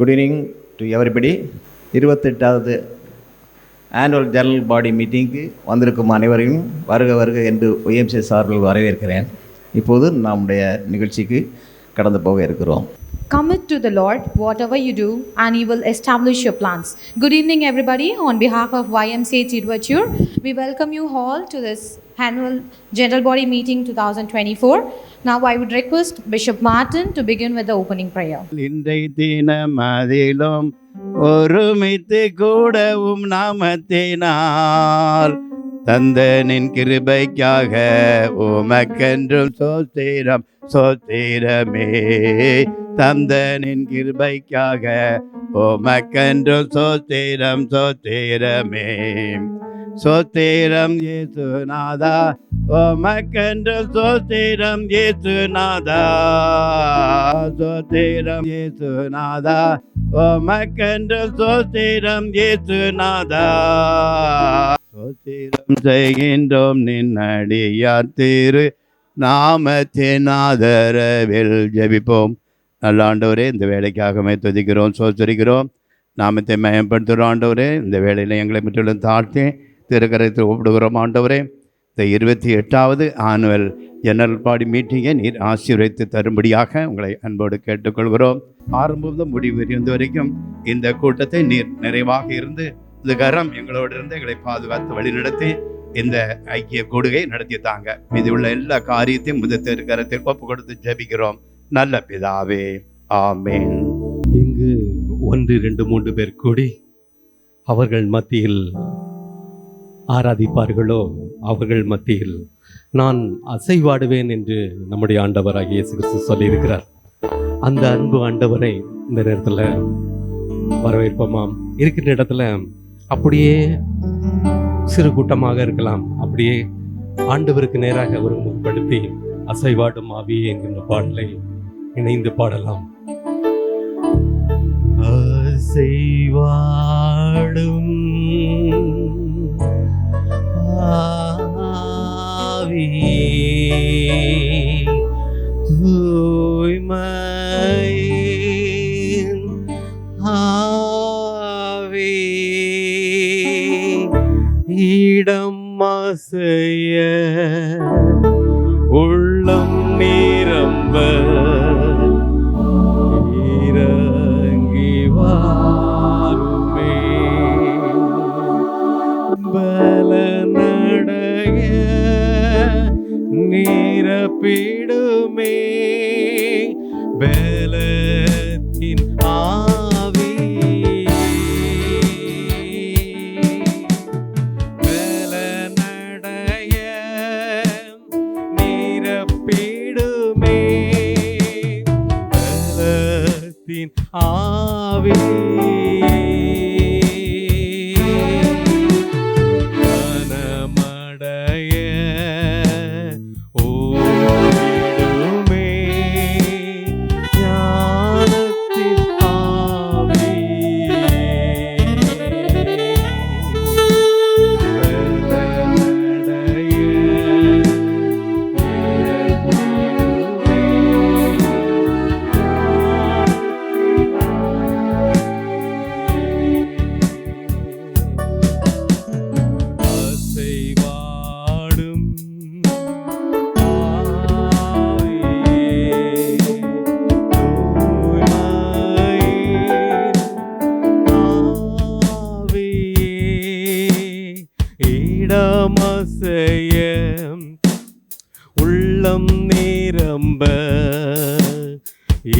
Good evening to everybody. 28வது annual general body மீட்டிங்க்கு வந்திருக்கும் அனைவரையும் வருக வருக என்று ஒய்எம்சி சார்பில் வரவேற்கிறேன். இப்போது நம்முடைய நிகழ்ச்சிக்கு கடந்து போக இருக்கிறோம். Commit to the Lord whatever you do, and He will establish your plans. Good evening, everybody. On behalf of YMCA Tiruvachur, we welcome you all to this annual General Body Meeting 2024. Now, I would request Bishop Martin to begin with the opening prayer. இன்றை தினம் அதிலும் ஒருமித்து கூடவும் நாமத்தினால் தந்தனின் கிருபைக்காக உமக்கென்றும் சோத்திரம் சோத்திரமே. தந்தனின் கிருபைக்காக உமக்கென்றும் சோத்திரம் சோத்திரமே. சோத்திரம் இயேசுநாதா உமக்கென்றும் சோத்திரம் இயேசுநாதா. சோத்திரம் இயேசுநாதா உமக்கென்றும் சோத்திரம் இயேசுநாதா. சோத்திரம் செய்கின்றோம் நின்னடியார் திரு நாமத்தின் ஆதரவில் ஜெபிப்போம். நல்ல ஆண்டவரே, இந்த வேலைக்காகவே துதிக்கிறோம், சோத்தரிக்கிறோம், நாமத்தை மயப்படுத்துகிறோம். ஆண்டவரே, இந்த வேலையில் எங்களை முற்றிலும் தாழ்த்தி திருக்கரத்தில் ஒப்பிடுகிறோம். ஆண்டவரே, இந்த 28வது ஆனுவல் ஜெனரல் பாடி மீட்டிங்கை நீர் ஆசீர்வதித்து தரும்படியாக உங்களை அன்போடு கேட்டுக்கொள்கிறோம். ஆரம்பம் முடிவு இருந்த வரைக்கும் இந்த கூட்டத்தை நீர் நிறைவாக இருந்து இந்த கரம் எங்களோடு இருந்து எங்களை பாதுகாத்து வழிநடத்தி இந்த ஐக்கிய கொடுகை நடத்தி தாங்க. இது உள்ள எல்லா காரியத்தையும் முதல் கரத்தில் ஒப்பு கொடுத்து ஜெபிக்கிறோம் நல்ல பிதாவே, ஆமேன். இங்கு 1, 2, 3 பேர் கூடி அவர்கள் மத்தியில் ஆராதிப்பார்களோ அவர்கள் மத்தியில் நான் அசைவாடுவேன் என்று நம்முடைய ஆண்டவராகிய இயேசு கிறிஸ்து சொல்லியிருக்கிறார். அந்த அன்பு ஆண்டவரை இந்த நேரத்தில் வரவேற்போமாம். இருக்கின்ற இடத்துல அப்படியே சிறு கூட்டமாக இருக்கலாம், அப்படியே ஆண்டவருக்கு நேராக ஒரு முற்படுத்தி அசைவாடும் ஆவியே என்கின்ற பாடலை இணைந்து பாடலாம். அசைவாடும் ஆவியே தூய்மையின் ஆவியே இடம் அசைய உள்ளம் நிரம்ப இறங்கி வாருமே. பலனடைய நிரப்பிடுமே பலத்தின் ஆவி. பலனடைய நிரப்பிடுமே பலத்தின் ஆவி. உள்ளம் நிரம்ப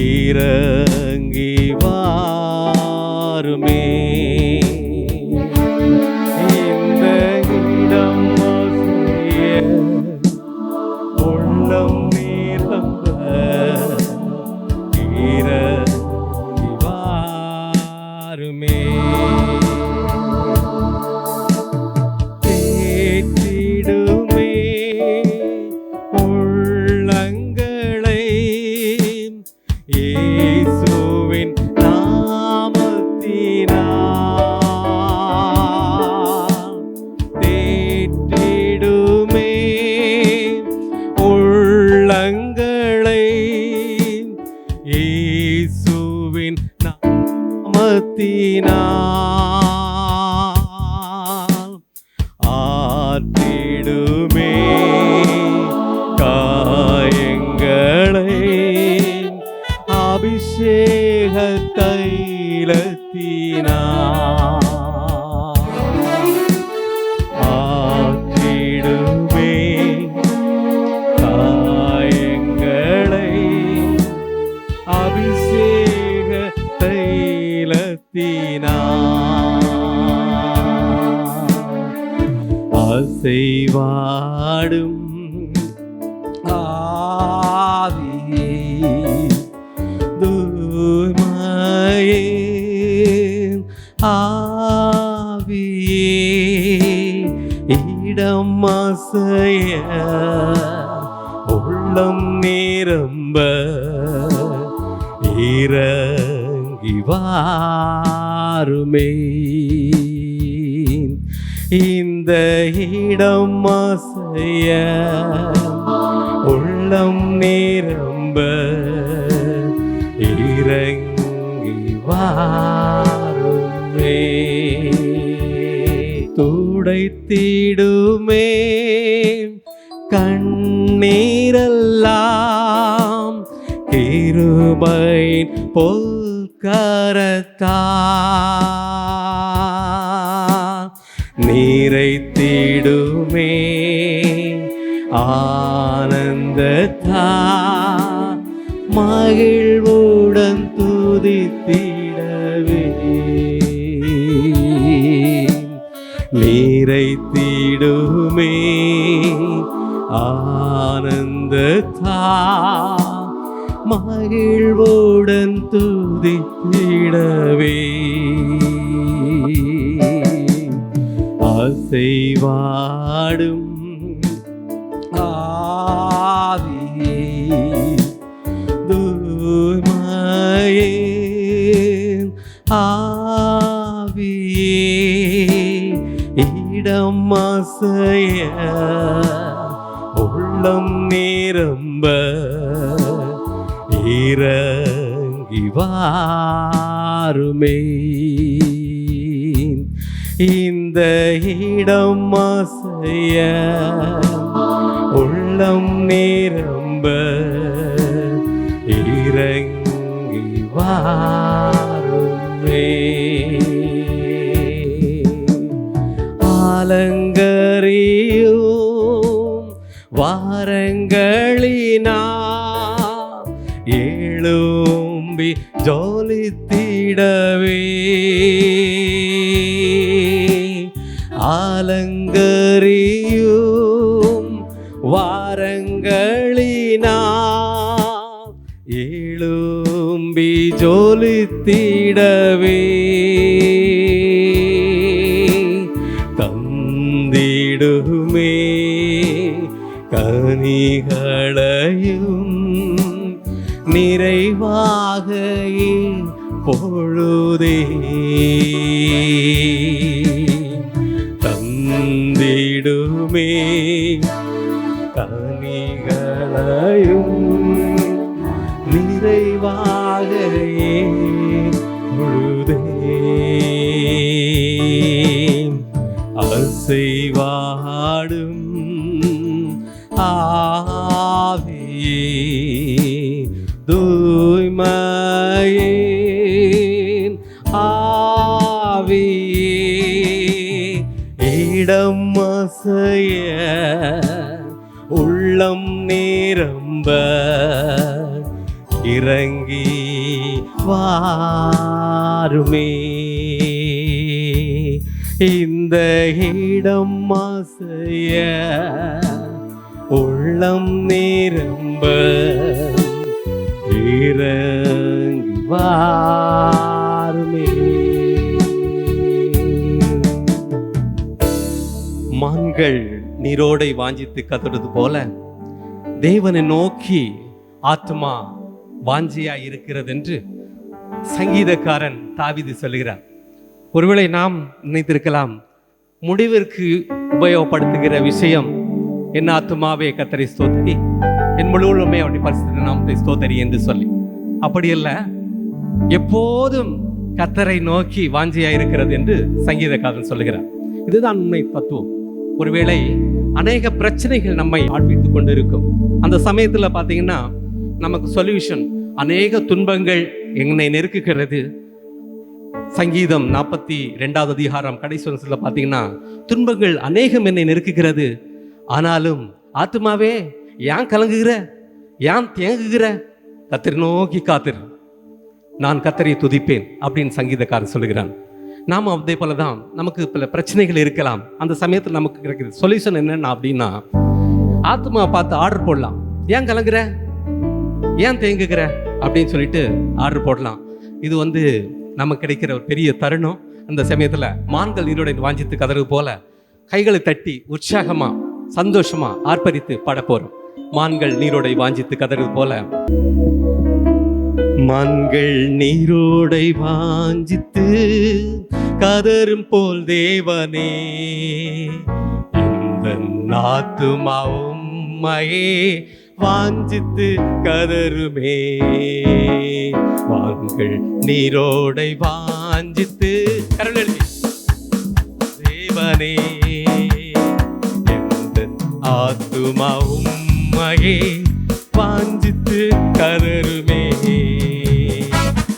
இறங்கி வாருமே. இந்த இடம் அசைய உள்ளம் நிரம்ப இறங்கி வாருமே. இயேசுவின் நாமத்தினால் ஆற்றிடுமே காயங்களை அபிஷேக தைலத்தினார் ஆற்றிடுமே காயங்களை அபிஷேக தைலத்தினார் அசைவாடும் ஆவியே தூய்மையே ஆவியே இடம் அசைய உள்ளம் நிரம்ப இறங்கி வாருமே இந்த இடம் அசைய உள்ளம் நிரம்ப இறங்கி வாருமே துடைத்திடுமே கண்ணீரெல்லாம் கிருபையின் பொற்கரத்தால் நிறைத்திடுமே ஆனந்தத்தால் மகிழ்வுடன் துதித்திடவே நிறைத்திடுமே ஆனந்தத்தால் மகிழ்வுடன் துதித்திடவே அசைவாடும் ஆவியே தூய்மையே ஆவியே இடம் அசைய உள்ளம் நிரம்ப இறங்கி வாருமே இந்த இடம் அசைய உள்ளம் நிரம்ப இறங்கி வாருமே அலங்கரியும் வாரங்களினா எழும்பி ஜொலித்திடவே அலங்கரியும் வாரங்களினா எழும்பி ஜொலித்திடவே தந்திடுமே கனிகளையும் நிறைவாக பொழுதே தந்திடுமே கனிகளையும் நிறைவாக பொழுதே அசைவாடும் ஆவியே தூய்மையே ஆவியே இடம் அசைய உள்ளம் நிரம்ப இறங்கி வாருமே இந்த இடம் அசைய உள்ளம் நிரம்ப இறங்கி வாருமே மான்கள் நீரோடை வாஞ்சித்து கதறது போல தேவனை நோக்கி ஆத்மா வாஞ்சியா இருக்கிறது என்று சங்கீதக்காரன் தாவீது சொல்கிறார். ஒருவேளை நாம் நினைத்திருக்கலாம், முடிவிற்கு உபயோகப்படுத்துகிற விஷயம் என் ஆத்துமாவே கர்த்தரை ஸ்தோத்திரி, என் முழுவதுமே அவருடைய பரிசுத்த நாமத்தை ஸ்தோத்திரி என்று சொல்லி. அப்படியல்ல, எப்போதும் கர்த்தரை நோக்கி வாஞ்சியா இருக்கிறது என்று சங்கீதக்காரன் சொல்லுகிறார். இதுதான் உண்மை தத்துவம். ஒருவேளை அநேக பிரச்சனைகள் நம்மை ஆட்பித்து கொண்டு இருக்கும். அந்த சமயத்தில் பார்த்தீங்கன்னா நமக்கு சொல்யூஷன், அநேக துன்பங்கள் என்னை நெருக்குகிறது. சங்கீதம் 42வது அதிகாரம் கடைசி வசனத்தில் பார்த்தீங்கன்னா, துன்பங்கள் அநேகம் என்னை நெருக்குகிறது, ஆனாலும் ஆத்துமாவே ஏன் கலங்குகிற, ஏன் தேங்குகிற, கர்த்தரை நோக்கி காத்திரு, நான் கர்த்தரை துதிப்பேன் அப்படின்னு சங்கீதக்காரன் சொல்லுகிறான். நாம் அதே போல தான், நமக்கு பல பிரச்சனைகள் இருக்கலாம். அந்த சமயத்தில் நமக்கு கிடைக்கிது சொல்யூஷன் என்னென்னா அப்படின்னா, ஆத்மா பார்த்து ஆர்டர் போடலாம். ஏன் கலங்குற, ஏன் தேங்குகிற அப்படின்னு சொல்லிட்டு ஆர்டர் போடலாம். இது நமக்கு கிடைக்கிற ஒரு பெரிய தருணம். அந்த சமயத்தில் மான்கள் நீரோடை வாஞ்சித்து கதறது போல கைகளை தட்டி உற்சாகமா சந்தோஷமா ஆர்ப்பரித்து பாட போறோம். மான்கள் நீரோடை வாஞ்சித்து கதறது போல. மான்கள் நீரோடை வாஞ்சித்து கதரும் போல் தேவனே, இந்த ஆத்துமாவும் உம்மையே வாஞ்சித்து கதருமே. மான்கள் நீரோடை வாஞ்சித்து கரல் எழுதி தேவனே, இந்த ஆத்துமா உம்மையே வாஞ்சித்து கதருமே.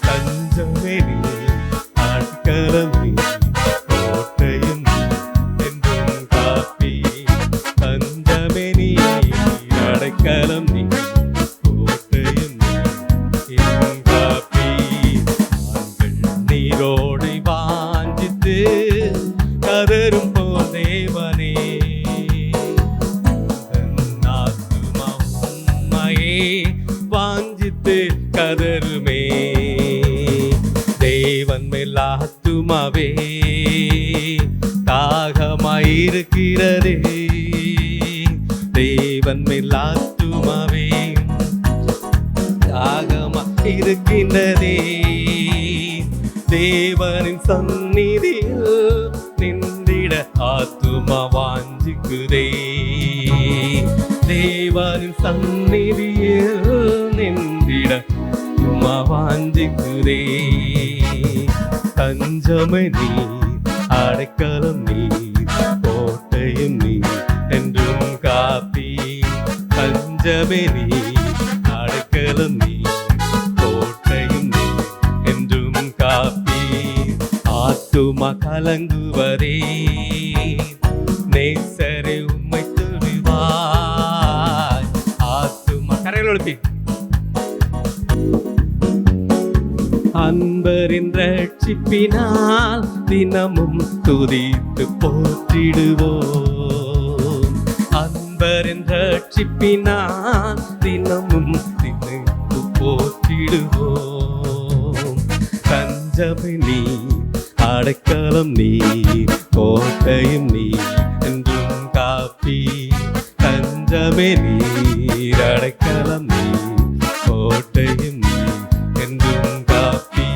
தஞ்சமே நீ, ஆட்களம் நீ, கோட்டையும் என்றும் காப்பி. தஞ்சமே நீ, அடைக்கலம் நீ, கோட்டையும் நீ என்றும் காப்பி. மான்கள் நீரோடை வாஞ்சித்து கதரும் போல் தேவனே, ஆத்துமா உம்மையே வாஞ்சித்து கதருமே. தேவன் மேல் ஆத்துமாவே தாகமாயிருக்கிறதே, தேவன் மேல் ஆத்துமாவே தாகமாயிருக்கின்றதே. தேவனின் சந்நிதியில் நின்றிட ஆத்துமா வாஞ்சிக்குதே, தேவனின் சந்நிதியில் நின்றிட ஆத்துமா வாஞ்சிக்குதே. தஞ்சமே நீ, அடைக்கலம் நீ, கோட்டையும் நீ என்றும் காப்பி. தஞ்சமே நீ, அடைக்கலம் நீ, கோட்டையும் நீ என்றும் காப்பி. ஆத்துமா கலங்குவதே, நேசரே உம்மை துதிவாய். ஆத்துமா கரையில் எழுப்பி அன்பரின் ரட்சிப்பினால் தினமும் துதித்து போற்றிடுவோம். அன்பரின் ரட்சிப்பினால் தினமும் தினைத்து போற்றிடுவோம். தஞ்சமே நீ, அடைக்கலம் நீ, கோட்டையும் நீ என்றும் காப்பி. தஞ்சமே நீ, அடைக்கலம் நீ, கோட்டையும் நீ என்றும் காப்பி.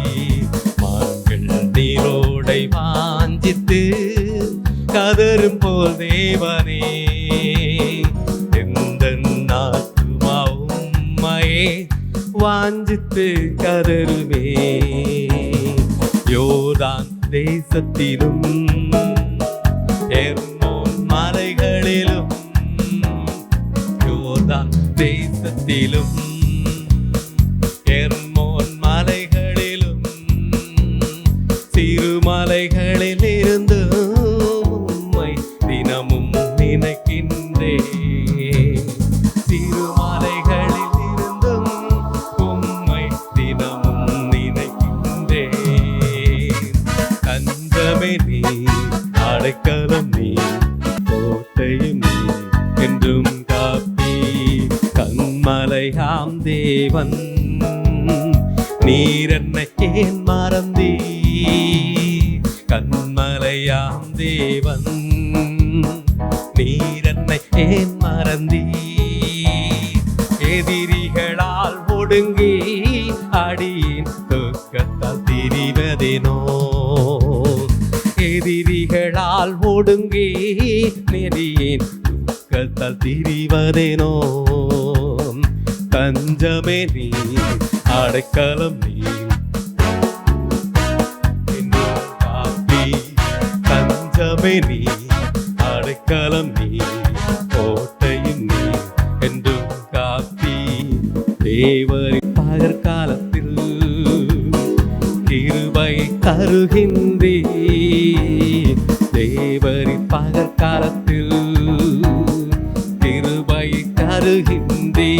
மான்கள் நீரோடை வாஞ்சித்து கதரும் போல் தேவனே, எந்த ஆத்துமா உம்மையே வாஞ்சித்து கதருமே. யோர்தான் தேசத்திலும் எர்மோன் மலைகளிலும், யோர்தான் தேசத்திலும் எர்மோன் மலைகளிலும், சிறுமலைகளில் இருந்து உம்மை தினமும் நினைக்கின்றேன். சிறுமலைகளில் இருந்தும் உம்மை தினமும் நினைக்கின்றேன். தஞ்சமே நீ, அடைக்கலம் நீ, கோட்டையும் நீ என்றும் காப்பி. கண்மலையாம் தேவன் நீர் என்னை ஏன் மறந்தீ. கண்மலையாம் தேவன் நீர் என்னை ஏன் மறந்தீ. எதிரிகளால் ஒடுங்கி அடியின் துக்கத்தால் திரிவதேனோ. எதிரிகளால் ஒடுங்கி நெறியின் துக்கத்தால் திரிவதேனோ. தஞ்சமே நீ, அடைக்கலம் நீ என்றும் காப்பி. தஞ்சமே நீ, அடைக்கலம் அடைக்கலம் நீ, கோட்டையும் நீ, என்றும் காப்பி. தேவரின் பகற்காலத்தில் கிருபை தருகின்றே, தேவரின் பகற்காலத்தில் கிருபை தருகின்றே.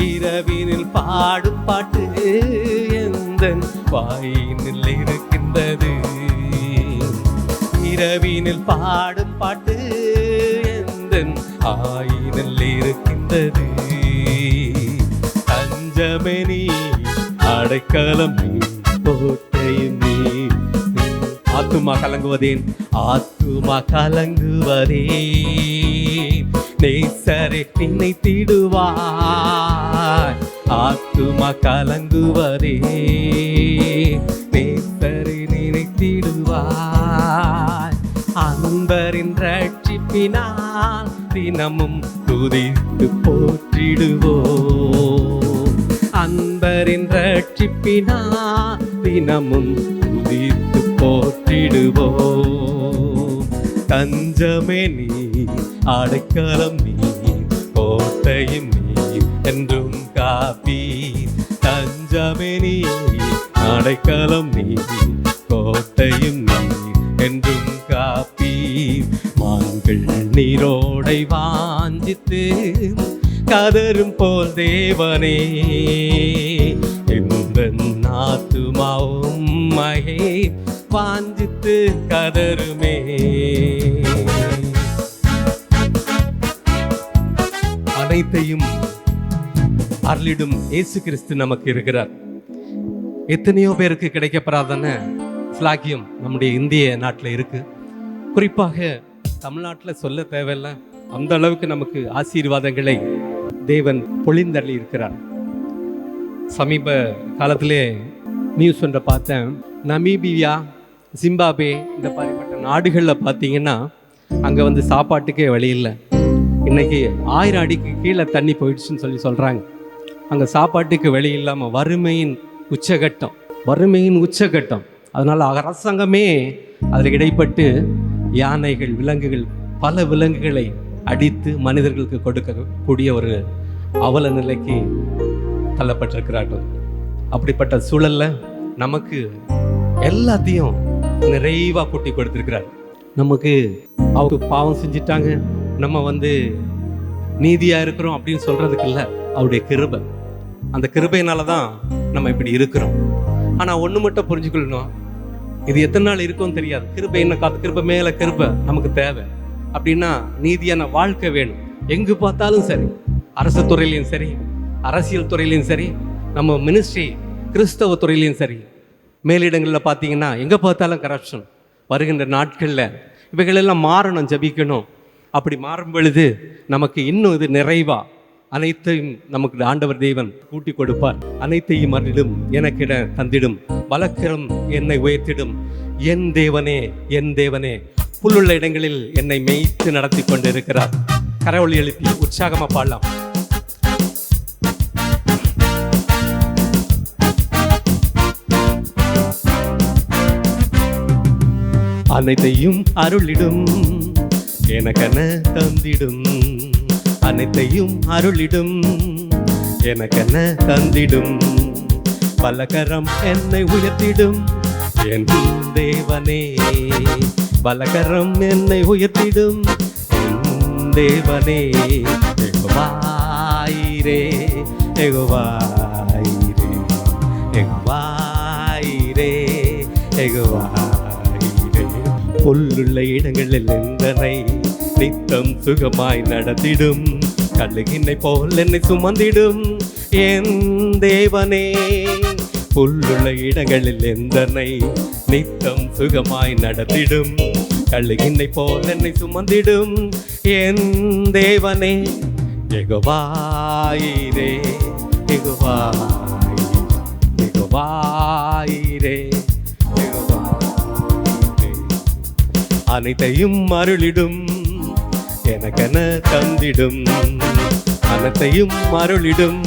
இரவினில் பாடும் பாட்டு எந்தன் வாயினில் இருக்கின்றது, இரவினில் பாடும் பாட்டு எந்தன் ஆயினில் இருக்கின்றது. தஞ்சமே நீ, அடைக்கலம் நீ, கோட்டையும் நீ. ஆத்துமா கலங்குவதேன், ஆத்துமா கலங்குவதேன், நேசரை நினைத்திடுவாய். ஆத்துமா கலங்குவதே, நேசரை நினைத்திடுவாய். அன்பரின் ரட்சிப்பினால் தினமும் துதித்து போற்றிடுவோம். அன்பரின் ரட்சிப்பினால் தினமும் துதித்து போற்றிடுவோம். தஞ்சமே நீ, அடைக்கலம் நீ, கோட்டையும் நீ, என்றும் காப்பி. தஞ்சமே நீ, அடைக்கலம் நீ, கோட்டையும் நீ, என்றும் காப்பி. மான்கள் நீரோடை வாஞ்சித்து கதரும் போல் தேவனே, இந்த ஆத்துமாவும் மகே வாஞ்சித்து கதருமே. அனைத்தையும் அருளிடும் இயேசு கிறிஸ்து நமக்கு இருக்கிறார். எத்தனையோ பேருக்கு கிடைக்கப்படாதான ஸ்லாக்கியம் நம்முடைய இந்திய நாட்டில் இருக்கு. குறிப்பாக தமிழ்நாட்டில் சொல்ல தேவையில்லை, அந்த அளவுக்கு நமக்கு ஆசீர்வாதங்களை தேவன் பொழிந்தள்ளி இருக்கிறார். சமீப காலத்திலே நியூஸ் ஒன்றை பார்த்தேன். நமீபியா, ஜிம்பாபே இந்த மாதிரிப்பட்ட நாடுகளில் பார்த்தீங்கன்னா அங்கே சாப்பாட்டுக்கே வழி இல்லை. இன்னைக்கு 1000 அடிக்கு கீழே தண்ணி போயிடுச்சுன்னு சொல்கிறாங்க. அங்கே சாப்பாட்டுக்கு வழி இல்லாமல் வறுமையின் உச்சகட்டம். அதனால் அரசாங்கமே அதில் இடைப்பட்டு யானைகள், விலங்குகள், பல விலங்குகளை அடித்து மனிதர்களுக்கு கொடுக்கக்கூடிய ஒரு அவல நிலைக்கு தள்ளப்பட்டிருக்கிறார்கள். அப்படிப்பட்ட சூழல்ல நமக்கு எல்லாத்தையும் நிறைவாக கூட்டி கொடுத்திருக்கிறார். நமக்கு அவங்க பாவம் செஞ்சிட்டாங்க, நம்ம நீதியா இருக்கிறோம் அப்படின்னு சொல்றதுக்கு இல்லை, அவருடைய கிருபை. அந்த கிருபையினால தான் நம்ம இப்படி இருக்கிறோம். ஆனால் ஒன்று மட்டும் புரிஞ்சுக்கொள்ளணும், இது எத்தனை நாள் இருக்கும்னு தெரியாது. கிருபை என்ன காத்து, கிருபை மேலே கிருபை நமக்கு தேவை. அப்படின்னா நீதியான வாழ்க்கை வேணும். எங்கு பார்த்தாலும் சரி, அரசு துறையிலையும் சரி, அரசியல் துறையிலையும் சரி, நம்ம மினிஸ்ட்ரி கிறிஸ்தவ துறையிலையும் சரி, மேலிடங்களில் பார்த்தீங்கன்னா எங்கே பார்த்தாலும் கரப்ஷன். வருகின்ற நாட்களில் இவைகளெல்லாம் மாறணும், ஜபிக்கணும். அப்படி மாறும் பொழுது நமக்கு இன்னும் இது நிறைவா அனைத்தையும் நமக்கு ஆண்டவர் தேவன் கூட்டி கொடுப்பார். அனைத்தையும் அருளிடும், எனக்கிட தந்திடும், பலக்கிரம் என்னை உயர்த்திடும். என் தேவனே, என் தேவனே, புல்லுள்ள இடங்களில் என்னை மேய்த்து நடத்தி கொண்டு இருக்கிறார். கரவொலி எழுப்பி உற்சாகமா பாடலாம். அனைத்தையும் அருளிடும், எனக்கென தந்திடும். அனைத்தையும் அருளிடும், எனக்கென தந்திடும். பலகரம் என்னை உயர்த்திடும், என் தேவனே. பலகரம் என்னை உயர்த்திடும், என் தேவனே. எகுவாயிரே, எகுவாயிரே, எகுவாயிரே, எகுவாயிரே. புல்லுள்ள இடங்களில் எந்தனை நித்தம் சுகமாய் நடத்திடும். கழுகினை போல் என்னை சுமந்திடும், என் தேவனே. புல்லுள்ள இடங்களில் எந்தனை நித்தம் சுகமாய் நடத்திடும். கழுகினை போல் என்னை சுமந்திடும், என் தேவனே. யெகோவாயிரே, யெகோவாயிரே, யெகோவாயிரே, யெகோவாயிரே. அனைத்தையும் அருளிடும், எனக்கென தந்திடும். அனைத்தையும் அருளிடும்,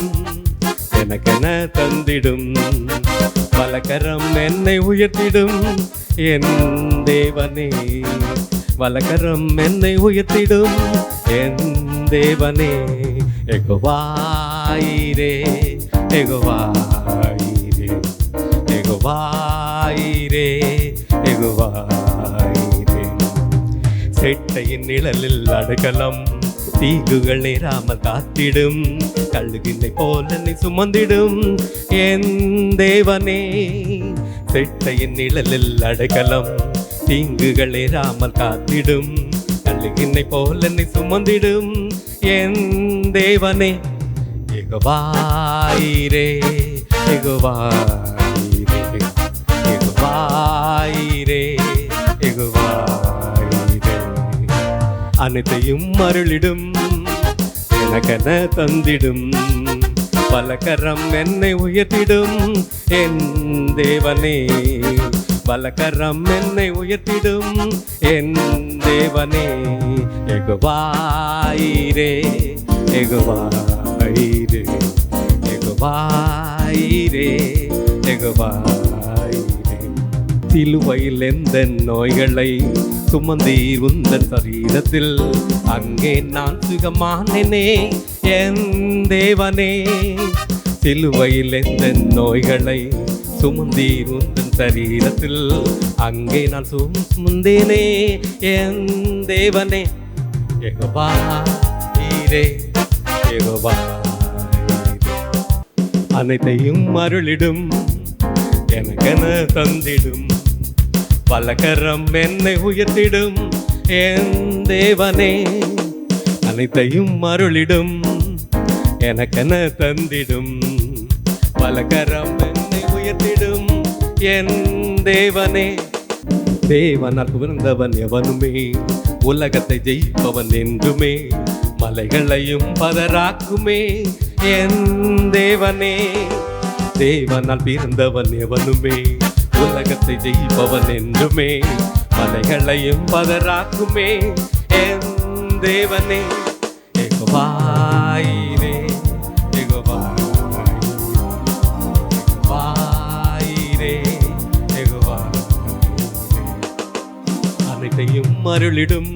எனக்கென தந்திடும். பலகரம் என்னை உயர்த்திடும், என் தேவனே. வலக்கரம் என்னை உயர்த்திடும் என் தேவனே. எகோவாயிரே எகோவாயிரே எகோவாயிரே எகோவாயிரே. செட்டையின் நிழலில் அடைக்கலம், தீங்குகள் நேராமல் காத்திடும், கழுகினை போல என்னை சுமந்திடும் என் தேவனே. செட்டையின் நிழலில் அடைக்கலம், தீங்குகள் நேராமல் காத்திடும், கழுகினை போல என்னை சுமந்திடும் என் தேவனே. எகோவாயிரே எகோவாயிரே எகோவாயிரே எகோவாயிரே. அனைத்தையும் அருளிடும், எனக்கென தந்திடும், வலக்கரம் என்னை உயர்த்திடும் என் தேவனே. வலக்கரம் என்னை உயர்த்திடும் என் தேவனே. எகோவாயிரே எகோவாயிரே எகோவாயிரே எகோவாயிரே. சிலுவையில் எந்த நோய்களை சுமந்தீர் உந்தன் சரீரத்தில், அங்கே நான் சுகமானேனே என் தேவனே. சிலுவையில் எந்த நோய்களை சுமந்தீர் உந்தன் சரீரத்தில், அங்கே நான் சுமந்தேனே என் தேவனே. எகோவாயிரே எகோவாயிரே. அனைத்தையும் அருளிடும், எனக்கென தந்திடும், வலக்கரம் என்னை உயர்த்திடும் என் தேவனே. அனைத்தையும் அருளிடும், எனக்கென தந்திடும், வலக்கரம் என்னை உயர்த்திடும் என் தேவனே. தேவனால் புகழ்ந்தவன் எவனுமே, உலகத்தை ஜெயிப்பவன் என்றுமே, மலைகளையும் பதராக்குமே என் தேவனே. தேவனால் பிறந்தவன் எவனுமே, உலகத்தை ஜெயிப்பவன் என்றுமே, மலைகளையும் பதராக்குமே என் தேவனே. எகோவாயிரே எகோவாயிரே எகோவாயிரே. அனைத்தையும் அருளிடும்,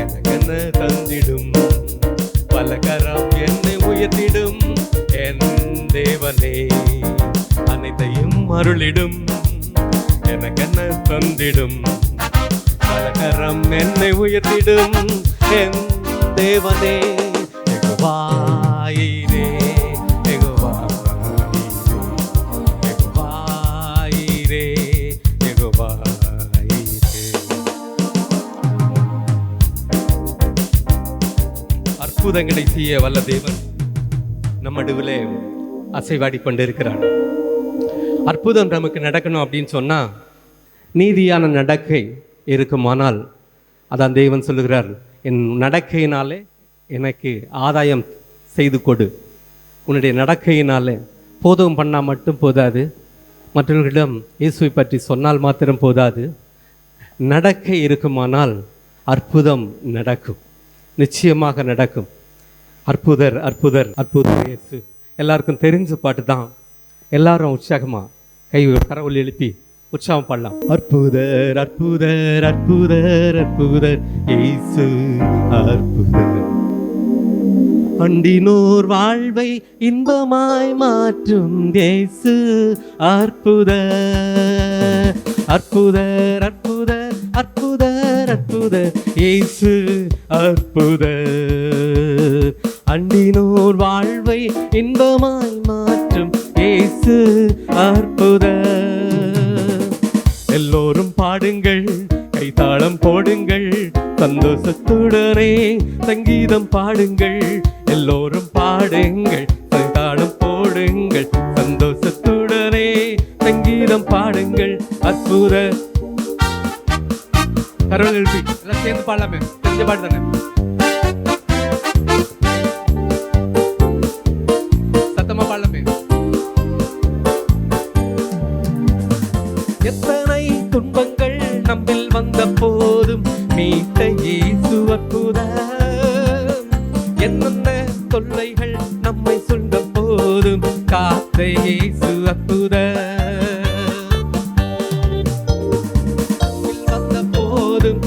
எனக்கென தந்திடும், வலக்கரம் என்னை உயர்த்திடும் என் தேவனே. அனைத்தையும் அருளிடும், எனக்கென தந்திடும், வலக்கரம் என்னை உயர்த்திடும் என் தேவனே. எகோவாயிரே எகோவாயிரே எகோவாயிரே எகோவாயிரே. அற்புதங்களை செய்ய வல்ல தேவன் நம்ம நடுவிலே அசைவாடி கொண்டிருக்கிறார். அற்புதம் நமக்கு நடக்கணும் அப்படின்னு சொன்னால் நீதியான நடக்கை இருக்குமானால், அதான் தேவன் சொல்லுகிறார், என் நடக்கையினாலே எனக்கு ஆதாயம் செய்து கொடு. உன்னுடைய நடக்கையினாலே போதும் பண்ணால் மட்டும் போதாது, மற்றவர்களிடம் இயேசுவை பற்றி சொன்னால் மாத்திரம் போதாது. நடக்கை இருக்குமானால் அற்புதம் நடக்கும், நிச்சயமாக நடக்கும். அற்புதர் அற்புதர் அற்புதர் இயேசு எல்லாருக்கும் தெரிஞ்ச பாட்டு தான். எல்லாரும் உற்சாகமாக கை கரவொலி எழுப்பி உற்சாகம் பாடலாம். அற்புதர் அற்புதர் அற்புதர் அற்புதர் இயேசு அற்புதர். அண்டினோர் வாழ்வை இன்பமாய் மாற்றும் இயேசு அற்புதர். அற்புதர் அற்புதர் அற்புதர் அற்புதர் இயேசு அற்புதர். அண்டினோர் வாழ்வை இன்பமாய் மாற்றும் இயேசு அற்புதர். எல்லோரும் பாடுங்கள், கைத்தாளம் போடுங்கள், சந்தோஷத்துடனே சங்கீதம் பாடுங்கள். எல்லோரும் பாடுங்கள், கைத்தாளம் போடுங்கள், சந்தோஷத்துடனே சங்கீதம் பாடுங்கள். அற்புத கரோல் எழுப்பி எல்லாம் சேர்ந்து பாடலாமே, தெரிஞ்ச பாட்டு தானே. சத்தமா பாடலாமே. எத்தனை துன்பங்கள் நம்மில் வந்த போதும் மீட்ட இயேசு அற்புதர். என்னென்ன தொல்லைகள் நம்மை சொல்ந்த போதும் காத்த இயேசு அற்புதர். வந்த போதும்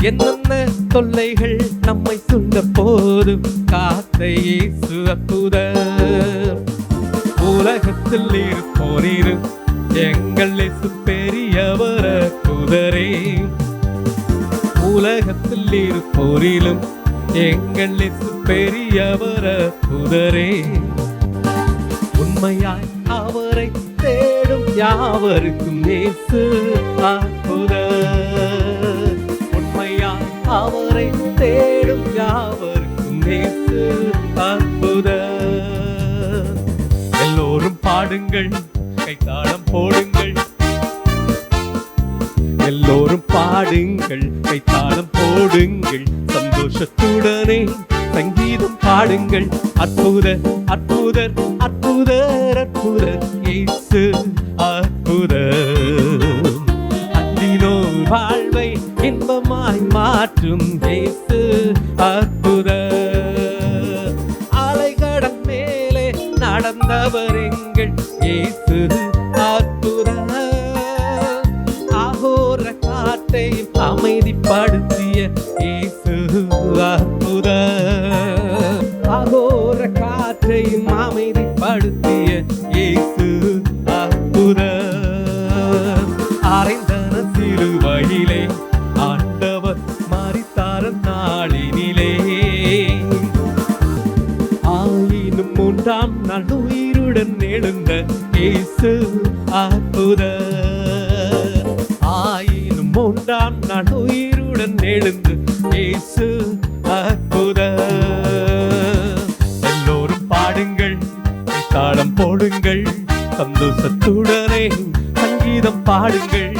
என்னென்ன தொல்லைகள் நம்மை சூழ்ந்த போதும் காத்த இயேசு அற்புதர். உலகத்தில் இருப்போரிலும் எங்கள் இயேசு பெரியவர் அற்புதரே. உலகத்தில் இருப்போரிலும் எங்கள் இயேசு பெரியவர் அற்புதரே. உண்மையாய் அவரை தேடும் யாவருக்கும் இயேசு அற்புதர். உண்மையாய் அவரை தேடும் யாவருக்கும் இயேசு அற்புதர். எல்லோரும் பாடுங்கள், கைத்தாளம் போடுங்கள். எல்லோரும் பாடுங்கள், கைத்தாளம் போடுங்கள். சந்தோஷத்துடனே சங்கீதம் பாடுங்கள். அற்புதர் அற்புதர் அற்புதர் அற்புதர் இயேசு அற்புதர். அன்பினோர் வாழ்வை இன்பமாய் மாற்றும் இயேசு அற்புதர். அலைகடல் மேலே நடந்தவர் எங்கள் இயேசு அற்புதர். ஆகோர காற்றை அமைதிப்படுத்திய இயேசு அற்புதர். ஆகோர காற்றையும் அமைதிப்படுத்திய இயேசு அற்புதர். அறைந்தன சிலுவையிலே ஆண்டவர் மரித்தார் நாளினிலே. ஆயினும் 3ஆம் நாள் உயிருடன் எழுந்த இயேசு அற்புதர். ஆயினும் 3ஆம் நாள் உயிருடன் எழுந்து இயேசு அற்புதர். எல்லோரும் பாடுங்கள், தாளம் போடுங்கள். சந்தோஷத்துடனே சங்கீதம் பாடுங்கள்.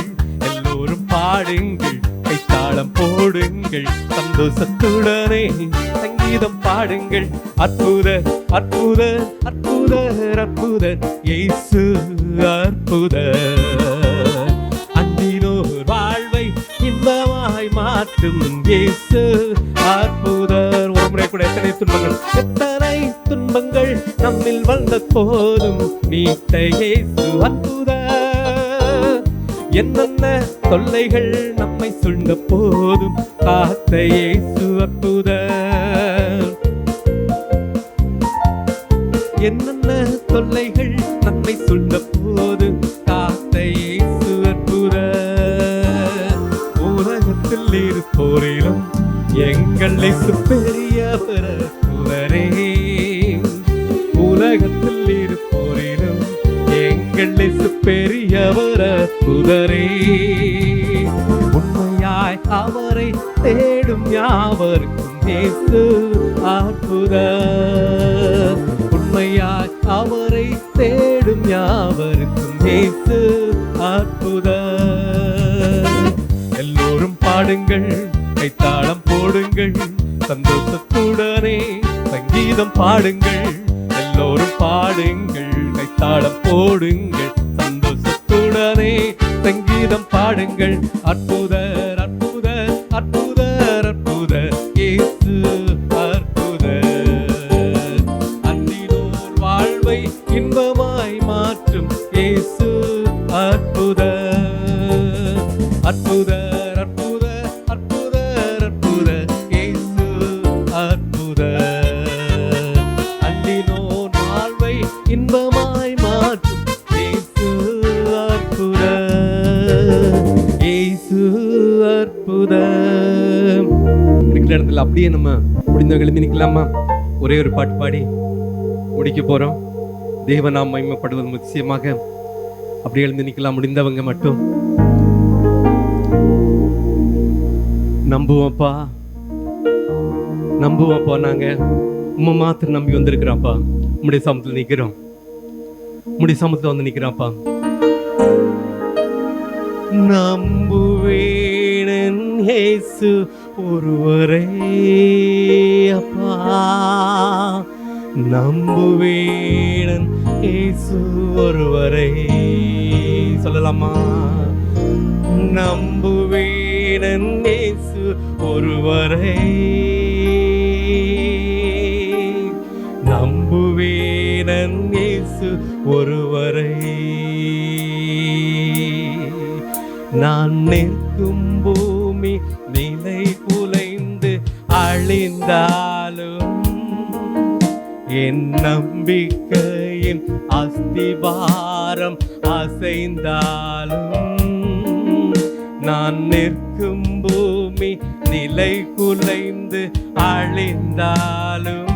எல்லோரும் பாடுங்கள், கைத்தாளம் போடுங்கள். சந்தோஷத்துடனே சங்கீதம் பாடுங்கள். அற்புதர் அற்புதர் அற்புதர் அற்புதர் இயேசு அற்புதர். அன்பினோர் வாழ்வை இன்பமாய் மாற்றும் இயேசு அற்புதர். ஒரு முறை கூட எத்தனை துன்பங்கள் நம்மில் வந்த போதும் நீட்ட இயேசு அற்புதர். என்னென்ன தொல்லைகள் நம்மை சூழ்ந்த போதும் காத்த இயேசு அற்புதர். என்னென்ன தொல்லைகள் நம்மை சூழ்ந்த போது காத்த இயேசு அற்புதர். உலகத்தில் இருப்போரிலும் எங்கள் இயேசு பெரியவர் அற்புதரே. உலகத்தில் இருப்போரிலும் எங்கள் இயேசு பெரியவர் அற்புதரே. உண்மையாய் அவரை தேடும் யாவருக்கும் இயேசு அற்புதர். உண்மையாய் அவரை தேடும் யாவருக்கும் இயேசு அற்புதர். எல்லோரும் பாடுங்கள், கைத்தாளம் போடுங்கள். சந்தோஷத்துடனே சங்கீதம் பாடுங்கள். எல்லோரும் பாடுங்கள், கைத்தாளம் போடுங்கள். சந்தோஷத்துடனே சங்கீதம் பாடுங்கள். அற்புதர் அற்புதர் அற்புதர் அற்புதர் இயேசு அற்புதர். அன்பினோர் வாழ்வை இன்பமாய் மாற்றும் இயேசு அற்புதர். அற்புதர் அற்புதர் அற்புதர் அற்புதர் இயேசு அற்புதர். அன்பினோர் வாழ்வை இன்பமாய் மாற்றும் இயேசு அற்புதர். இயேசு அற்புதர். இருக்கிற இடத்துல அப்படியே நம்ம முடிந்தவங்க எழுதி நிற்கலாமா? ஒரே ஒரு பாட்டு பாடி முடிக்க போறோம். தேவ நாம் மகிமைப்படுவது நிச்சயமாக. அப்படி எழுந்து நிற்கலாம் முடிந்தவங்க மட்டும். நம்புவோம்ப்பா, நம்புவோம்ப்பா. நாங்க உம்மை மாத்திரம் நம்பி வந்திருக்கிறோம்ப்பா. உம்முடைய சமூகத்தில் நிற்கிறோம், உம்முடைய சமூகத்தில் வந்து நிற்கிறோம்ப்பா. நம்புவேன் இயேசு ஒருவரே அப்பா. நம்புவேன் இயேசு ஒருவரே. சொல்லலாமா? நம்புவேன் இயேசு ஒருவரே. நம்புவேன் இயேசு ஒருவரே. நான் நிற்கும் பூமி நிலை அசைந்தாலும் என் நம்பிக்கையின் அஸ்திபாரம் அசைந்தாலும் நான் நிற்கும் பூமி நிலை குலைந்து அழிந்தாலும்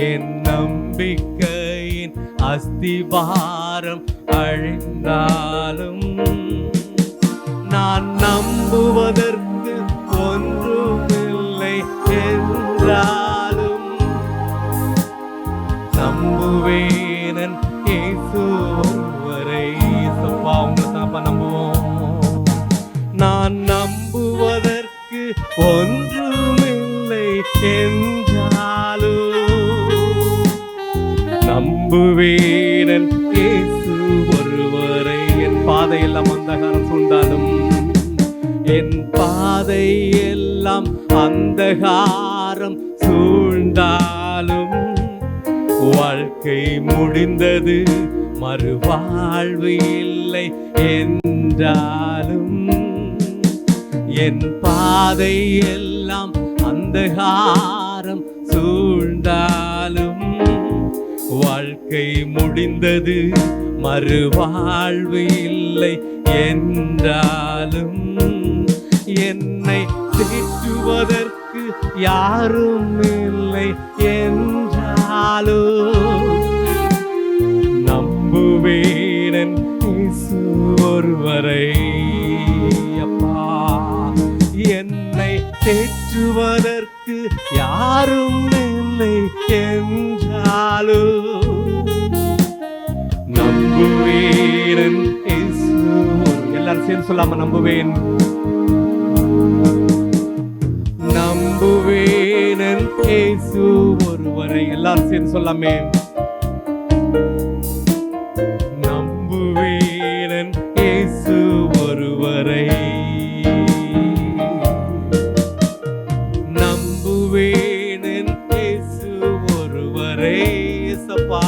என் நம்பிக்கையின் அஸ்திபாரம் அழிந்தாலும் நான் நம்புவதற்கு ஒன்றுமில்லை என்றாலும் நம்புவேனன் இயேசு ஒருவரை. சப்பா உங்களை தாப்பா நம்புவோம். நான் நம்புவதற்கு ஒன்றுமில்லை என்றாலும் நம்புவேனன் இயேசு ஒருவரை. என் பாதையெல்லாம் அந்தகாரம் சூழ்ந்தாலும் என் பாதையெல்லாம் அந்தகாரம் சூழ்ந்தாலும் வாழ்க்கை முடிந்தது மறுவாழ்வு இல்லை என்றாலும் என் பாதையெல்லாம் அந்தகாரம் சூழ்ந்தாலும் வாழ்க்கை முடிந்தது மறுவாழ்வு இல்லை என்றாலும் என்னை தேற்றுவதற்கு யாரும் இல்லை என்றாலும் நம்புவேனன் இயேசு ஒருவரை. அப்பா என்னை தேற்றுவதற்கு யாரும் இல்லை என்றாலும் நம்புவேன் இயேசு. எல்லாரும் சேர்ந்து சொல்லாம நம்புவேன். நம்புவேன் இயேசு ஒருவரை. எல்லாரும் சேர்ந்து சொல்லாமே. நம்புவேன் இயேசு ஒருவரை. நம்புவேன் இயேசு ஒருவரை. சப்பா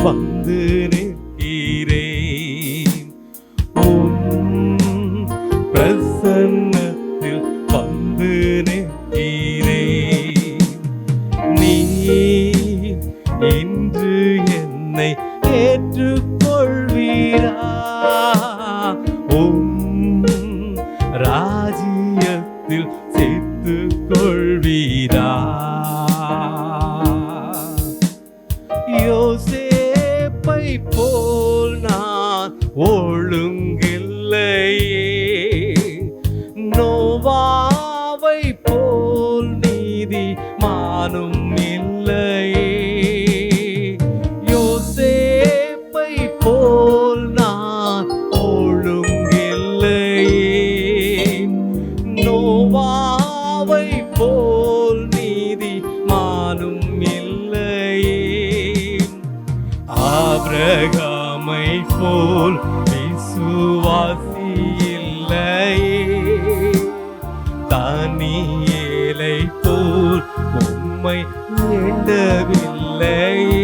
வந்து நிற்கிறேன் உம் பிரசன்னத்தில் வந்து நிற்கிறேன். நீ இன்று என்னை ஏற்றுக்கொள்வீரா உம் ராஜ்யத்தில் சேர்த்துக் கொள்வீரா. யோசேப்பை போல் நான் ஒழுங்கில்லையே, நோவாவை போல் நீதிமானும் இல்லையே. யோசேப்பை போல் நான் ஒழுங்கில்லையே, நோவாவை போல் நீதிமானும் ஆபிரகாமை போல் விசுவாசி இல்லையே, தானியேலை போல் உம்மை வேண்டவில்லையே.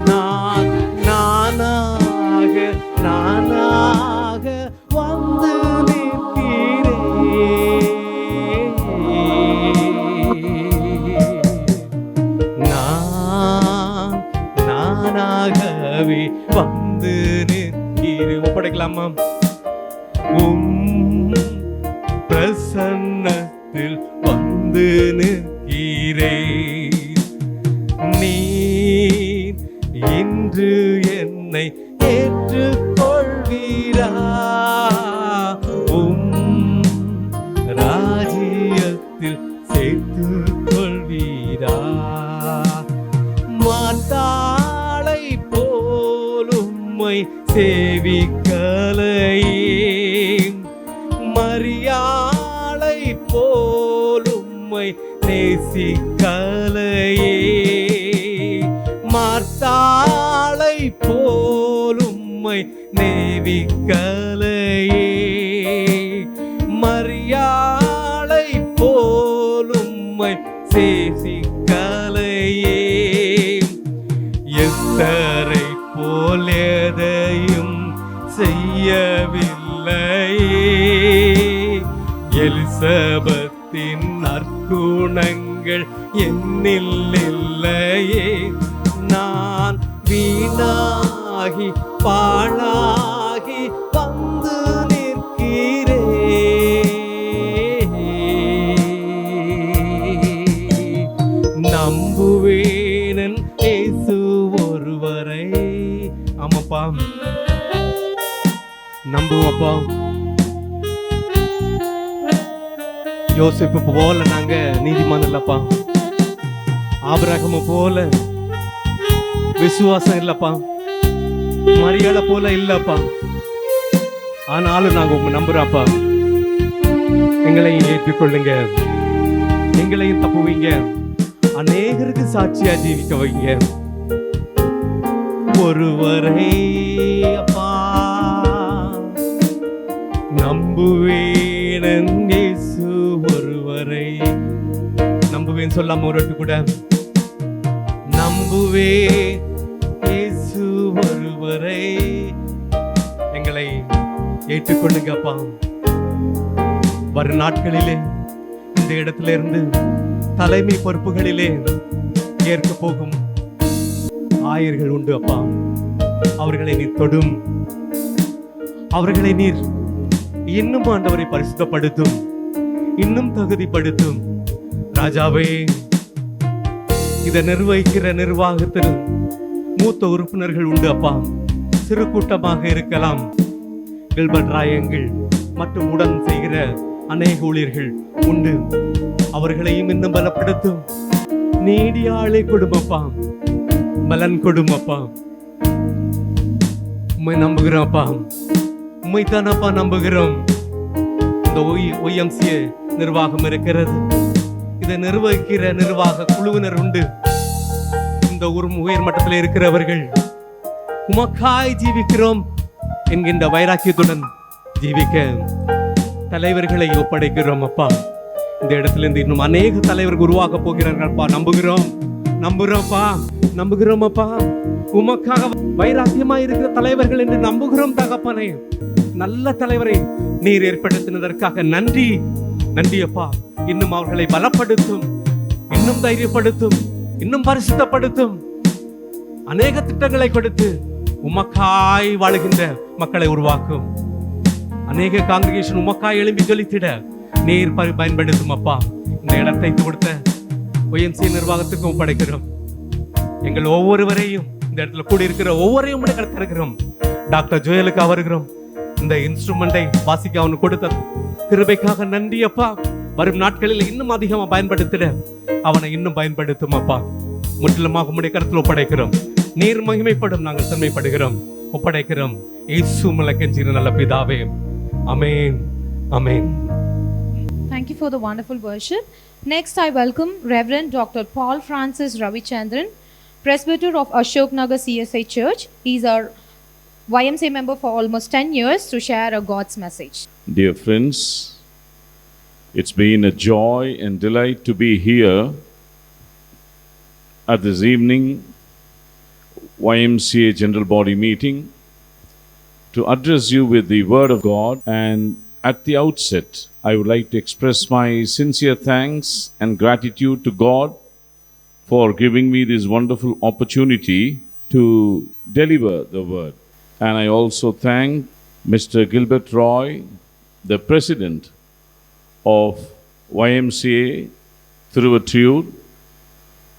நான் நானாக வந்து நிற்கிறேன். நானாகவே வந்து நிற்கிறேன். ஒப்படைக்கலாமா? பிரசன்னத்தில் வந்து நிற்கிறேன். நீ இன்று என்னை ஏற்றுக்கொள்வீரா ராஜ்யத்தில் சேர்த்துக் கொள்வீரா. மாத்தாளை போல் உம்மை சேவிக்கலையே, மரியாளை போல் உம்மை நேசிக்கலையே, மாத்தாளை போல் உம்மை நேவிக்கலையே, மரியாளை போல் உம்மை சேசி எலிசபத்தின் நற்குணங்கள் என்னில் இல்லையே. நான் வீணாகி பாழாகி வந்து நிற்கிறேன். நம்புவேன் இயேசு ஒருவரை. ஆமாப்பா, நம்புவோப்பா. யோசிப்பு போல நாங்க நீதிமான் இல்லப்பா. ஆபிரகாம் போல விசுவாசம் இல்லப்பா. மரியாதை போல இல்லப்பா. ஆனாலும் நாங்க உங்க நம்புறப்பா. எங்களையும் ஏற்றுக்கொள்ளுங்க, எங்களையும் தப்புவீங்க, அநேகருக்கு சாட்சியா ஜீவிக்க வைங்க. ஒருவரை அப்பா நம்புவேன், இயேசு ஒருவரை. நம்புவேன் சொல்லாம ஒரு வாட்டி கூட. நம்புவேன் இயேசு ஒருவரை. எங்களை ஏற்றுக்கொள்ளுங்க அப்பா. வரும் நாட்களிலே இந்த இடத்துல இருந்து தலைமை பொறுப்புகளிலே ஏற்க போகும் ஆயர்கள் உண்டு அப்பா. அவர்களை நீர் தொடும், அவர்களை நீர் இன்னும் ஆண்டவரை பரிசுத்தப்படுத்தும், இன்னும் தகுதிப்படுத்தும். ராஜாவே, இதை நிர்வகிக்கிற நிர்வாகத்தில் மூத்த உறுப்பினர்கள் உண்டு அப்பா. சிறு கூட்டமாக இருக்கலாம். கில்பர்ட் ராயங்கள் மற்றும் உடன் செய்கிற அநேக ஊழியர்கள் உண்டு. அவர்களையும் இன்னும் பலப்படுத்தும். நீடிய ஆளை கொடுமப்பா, பலன் கொடுமப்பா. உம்மை நம்புகிறோம்ப்பா, உம்மை தானப்பா நம்புகிறோம். இந்த OMCA நிர்வாகம் இருக்கிறது. இதை நிர்வகிக்கிற நிர்வாக குழுவினர் உண்டு. இந்த உயர் மட்டத்தில் இருக்கிறவர்கள் உமக்காய் ஜீவிக்கிறோம் என்கின்ற வைராக்கியத்துடன் ஜீவிக்க தலைவர்களை ஒப்படைக்கிறோம் அப்பா. இந்த இடத்துல இருந்து இன்னும் அநேக தலைவர்கள் உருவாக்க போகிறார்கள்ப்பா. நம்புகிறோம், நம்புகிறோம்ப்பா, நம்புகிறோமப்பா. உமக்காக வைராக்கியமா இருக்கிற தலைவர்கள் என்று நம்புகிறோம் தகப்பனே. நல்ல தலைவரை நீர் ஏற்படுத்தினதற்காக நன்றி, நன்றி அப்பா. இன்னும் அவர்களை பலப்படுத்தும், இன்னும் தைரியப்படுத்தும், இன்னும் பரிசுத்தப்படுத்தும். அநேக திட்டங்களை கொடுத்து உமக்காய் வாழுகின்ற மக்களை உருவாக்கும். அநேக காங்கிரிகேஷன் உமக்காய் எழும்பி ஜொலித்திட நீர் பயன்படுத்தும் அப்பா. இந்த இடத்தை கொடுத்த OMCA நிர்வாகத்துக்கும் ஒப்படைக்கிறோம். எங்கள் ஒவ்வொருவரையும், இந்த இடத்துல கூடியிருக்கிற ஒவ்வொருவரையும் கடத்திருக்கிறோம். டாக்டர் ஜோயலுக்கு வருகிறோம். இந்த இன்ஸ்ட்ருமெண்டை வாசிக்க அவனுக்கு கொடுத்த கிருபைக்காக நன்றி அப்பா. வரும் நாட்களில் இன்னும் அதிகமாக பயன்படுத்திட அவனை இன்னும் பயன்படுத்தும் அப்பா. முற்றிலுமாக உம்முடைய கருத்தில் ஒப்படைக்கிறோம். நீர் மகிமைப்படும், நாங்கள் தன்மைப்படுகிறோம், ஒப்படைக்கிறோம். இயேசு மூலம் கெஞ்சுகிற நல்ல பிதாவே, ஆமென், ஆமென். Thank you for the wonderful worship. Next, I welcome Reverend Dr. Paul Francis Ravichandran, Presbyter of Ashok Nagar CSI Church. He's our YMCA member for almost 10 years to share a God's message. Dear friends, it's been a joy and delight to be here at this evening YMCA General Body Meeting to address you with the Word of God. And at the outset, I would like to express my sincere thanks and gratitude to God for giving me this wonderful opportunity to deliver the Word. And I also thank Mr. Gilbert Roy, the President of YMCA Thiruvattur,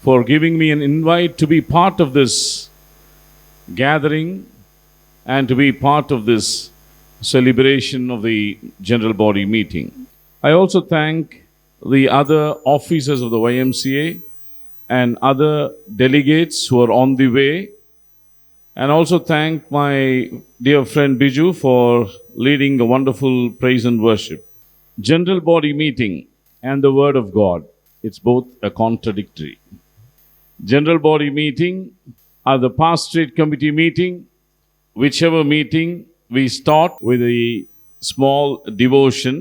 for giving me an invite to be part of this gathering and to be part of this celebration of the General Body Meeting. I also thank the other officers of the YMCA and other delegates who are on the way, and also thank my dear friend Biju for leading a wonderful praise and worship. General Body Meeting and the Word of God, it's both a contradictory. General Body Meeting or the Pastorate Committee meeting, whichever meeting, we start with a small devotion,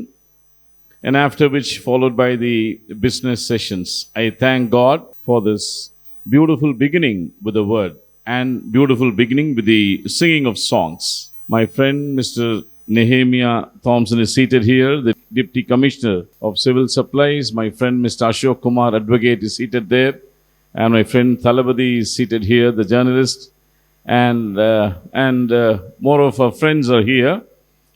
and after which followed by the business sessions. I thank God for this beautiful beginning with the Word and beautiful beginning with the singing of songs. My friend Mr. Nehemiah Thompson is seated here, the Deputy Commissioner of Civil Supplies. My friend Mr. Ashok Kumar, Advocate, is seated there. And my friend Thalabadi is seated here, the journalist. And more of our friends are here.